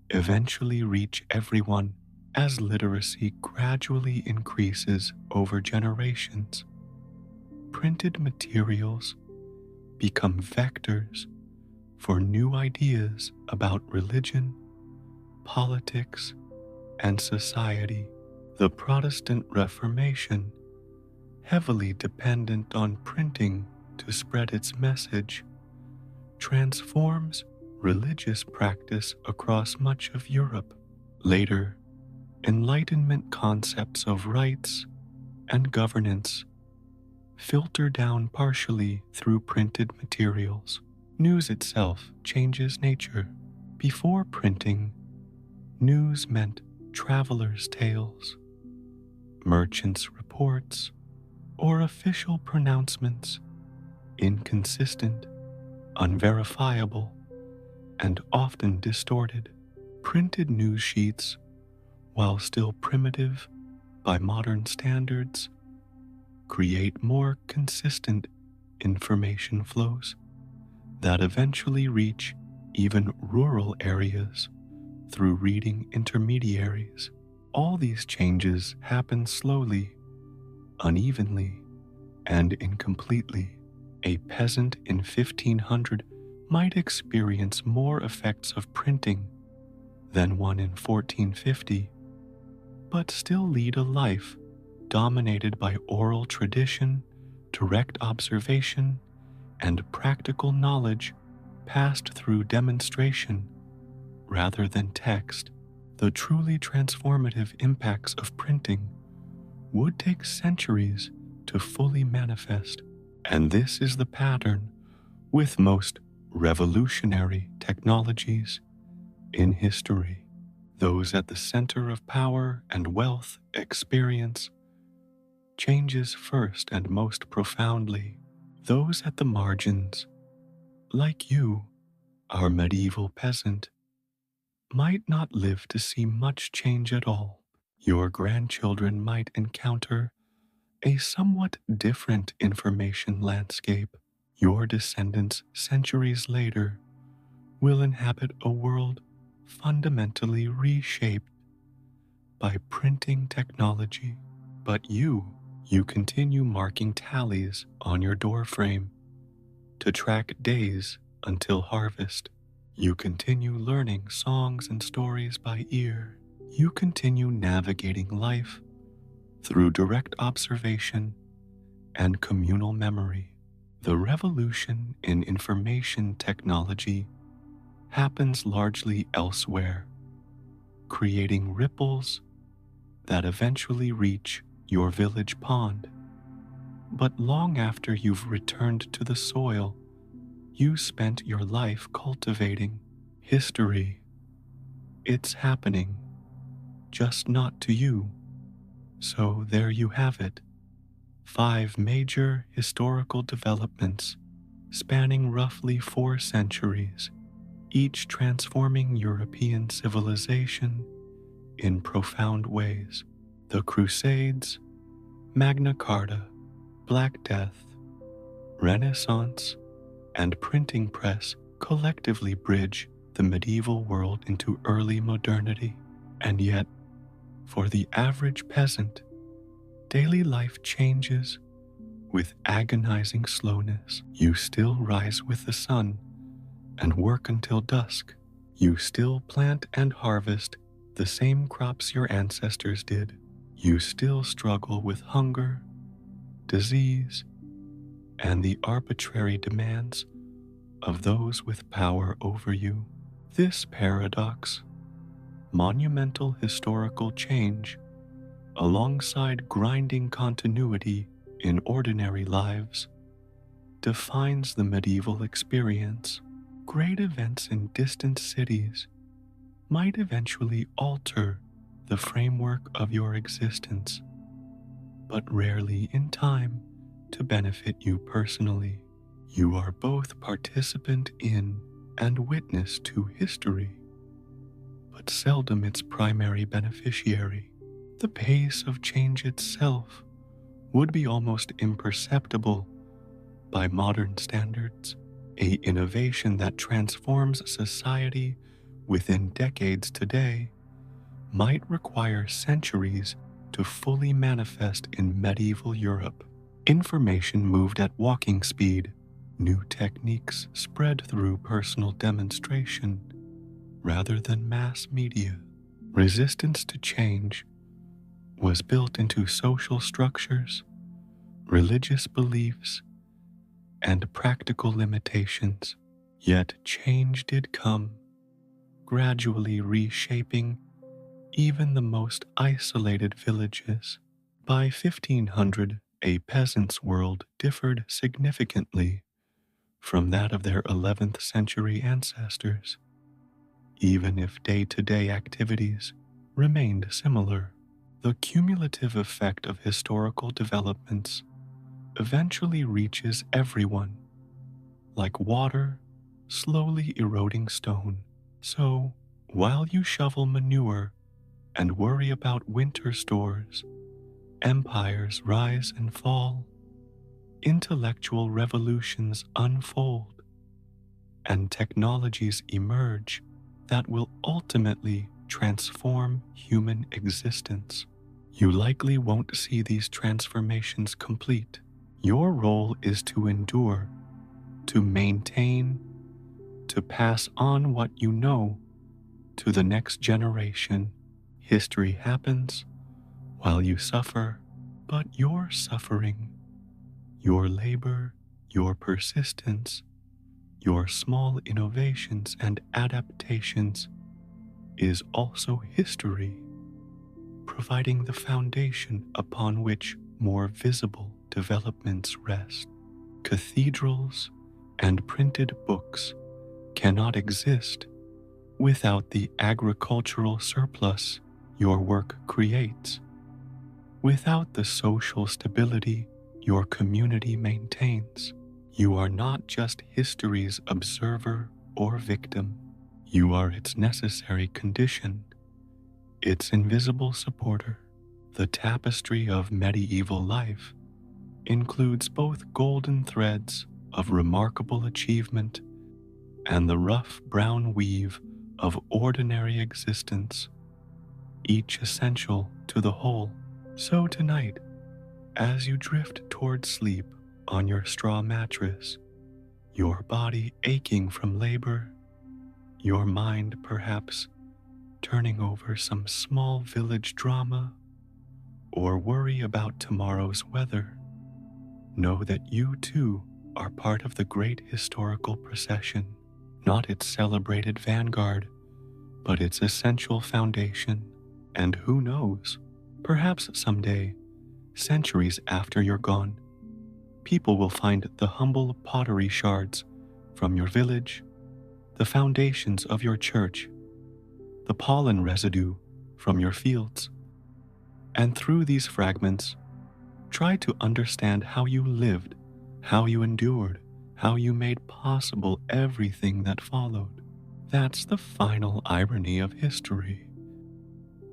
S1: eventually reach everyone as literacy gradually increases over generations. Printed materials become vectors for new ideas about religion, politics, and society. The Protestant Reformation, heavily dependent on printing to spread its message, transforms religious practice across much of Europe. Later, Enlightenment concepts of rights and governance filter down partially through printed materials. News itself changes nature. Before printing, news meant travelers' tales, merchants' reports, or official pronouncements, inconsistent, unverifiable, and often distorted. Printed news sheets, while still primitive by modern standards, create more consistent information flows that eventually reach even rural areas through reading intermediaries. All these changes happen slowly, unevenly, and incompletely. A peasant in 1500 might experience more effects of printing than one in 1450, but still lead a life dominated by oral tradition, direct observation, and practical knowledge passed through demonstration rather than text. The truly transformative impacts of printing would take centuries to fully manifest, and this is the pattern with most revolutionary technologies in history. Those at the center of power and wealth experience changes first and most profoundly. Those at the margins, like you, our medieval peasant, might not live to see much change at all. Your grandchildren might encounter a somewhat different information landscape. Your descendants, centuries later, will inhabit a world fundamentally reshaped by printing technology. But you continue marking tallies on your doorframe to track days until harvest. You continue learning songs and stories by ear. You continue navigating life through direct observation and communal memory. The revolution in information technology happens largely elsewhere, creating ripples that eventually reach your village pond. But long after you've returned to the soil you spent your life cultivating, history, it's happening, just not to you. So there you have it. 5 major historical developments spanning roughly 4 centuries, each transforming European civilization in profound ways. The Crusades, Magna Carta, Black Death, Renaissance, and printing press collectively bridge the medieval world into early modernity. And yet, for the average peasant, daily life changes with agonizing slowness. You still rise with the sun and work until dusk. You still plant and harvest the same crops your ancestors did. You still struggle with hunger, disease, and the arbitrary demands of those with power over you. This paradox, monumental historical change, alongside grinding continuity in ordinary lives, defines the medieval experience. Great events in distant cities might eventually alter the framework of your existence, but rarely in time to benefit you personally. You are both participant in and witness to history, but seldom its primary beneficiary. The pace of change itself would be almost imperceptible by modern standards. A innovation that transforms society within decades today might require centuries to fully manifest in medieval Europe. Information moved at walking speed, New techniques spread through personal demonstration rather than mass media. Resistance to change was built into social structures, religious beliefs, and practical limitations. Yet change did come, gradually reshaping even the most isolated villages. By 1500, a peasant's world differed significantly from that of their 11th century ancestors, even if day-to-day activities remained similar. The cumulative effect of historical developments eventually reaches everyone, like water slowly eroding stone. So, while you shovel manure and worry about winter stores, empires rise and fall, intellectual revolutions unfold, and technologies emerge that will ultimately transform human existence. You likely won't see these transformations complete. Your role is to endure, to maintain, to pass on what you know to the next generation. History happens while you suffer, but your suffering, your labor, your persistence, your small innovations and adaptations is also history, providing the foundation upon which more visible developments rest. Cathedrals and printed books cannot exist without the agricultural surplus your work creates, without the social stability your community maintains. You are not just history's observer or victim. You are its necessary condition, its invisible supporter. The tapestry of medieval life includes both golden threads of remarkable achievement and the rough brown weave of ordinary existence, each essential to the whole. So tonight, as you drift toward sleep on your straw mattress, your body aching from labor, your mind perhaps turning over some small village drama or worry about tomorrow's weather, know that you too are part of the great historical procession, not its celebrated vanguard, but its essential foundation. And who knows, perhaps someday, centuries after you're gone, people will find the humble pottery shards from your village, the foundations of your church, the pollen residue from your fields, and through these fragments, try to understand how you lived, how you endured, how you made possible everything that followed. That's the final irony of history.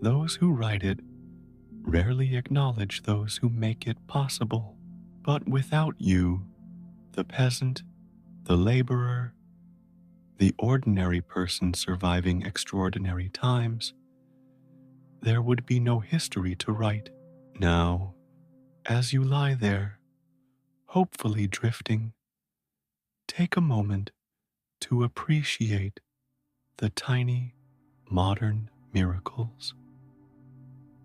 S1: Those who write it rarely acknowledge those who make it possible. But without you, the peasant, the laborer, the ordinary person surviving extraordinary times, there would be no history to write. Now, as you lie there, hopefully drifting, take a moment to appreciate the tiny, modern miracles.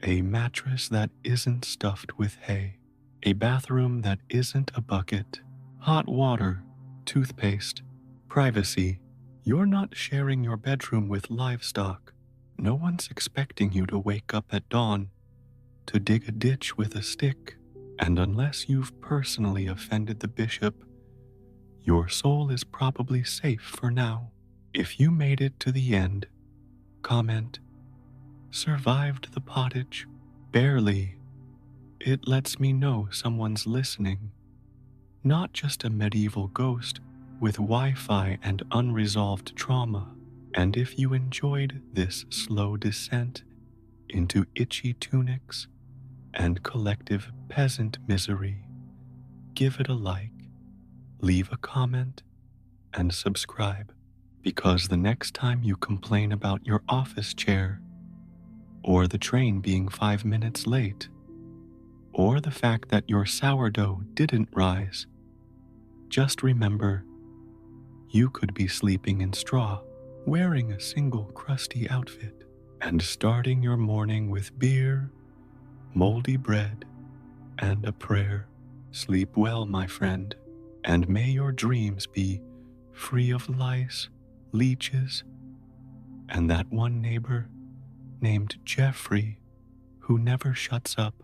S1: A mattress that isn't stuffed with hay, a bathroom that isn't a bucket, hot water, toothpaste, privacy. You're not sharing your bedroom with livestock. No one's expecting you to wake up at dawn to dig a ditch with a stick. And unless you've personally offended the bishop, your soul is probably safe for now. If you made it to the end, comment, "Survived the pottage." Barely. It lets me know someone's listening, not just a medieval ghost with Wi-Fi and unresolved trauma. And if you enjoyed this slow descent into itchy tunics and collective peasant misery, give it a like, leave a comment, and subscribe, because the next time you complain about your office chair, or the train being 5 minutes late, or the fact that your sourdough didn't rise, Just remember, you could be sleeping in straw, wearing a single crusty outfit, and starting your morning with beer, moldy bread, and a prayer. Sleep well, my friend, and may your dreams be free of lice, leeches, and that one neighbor named Jeffrey who never shuts up.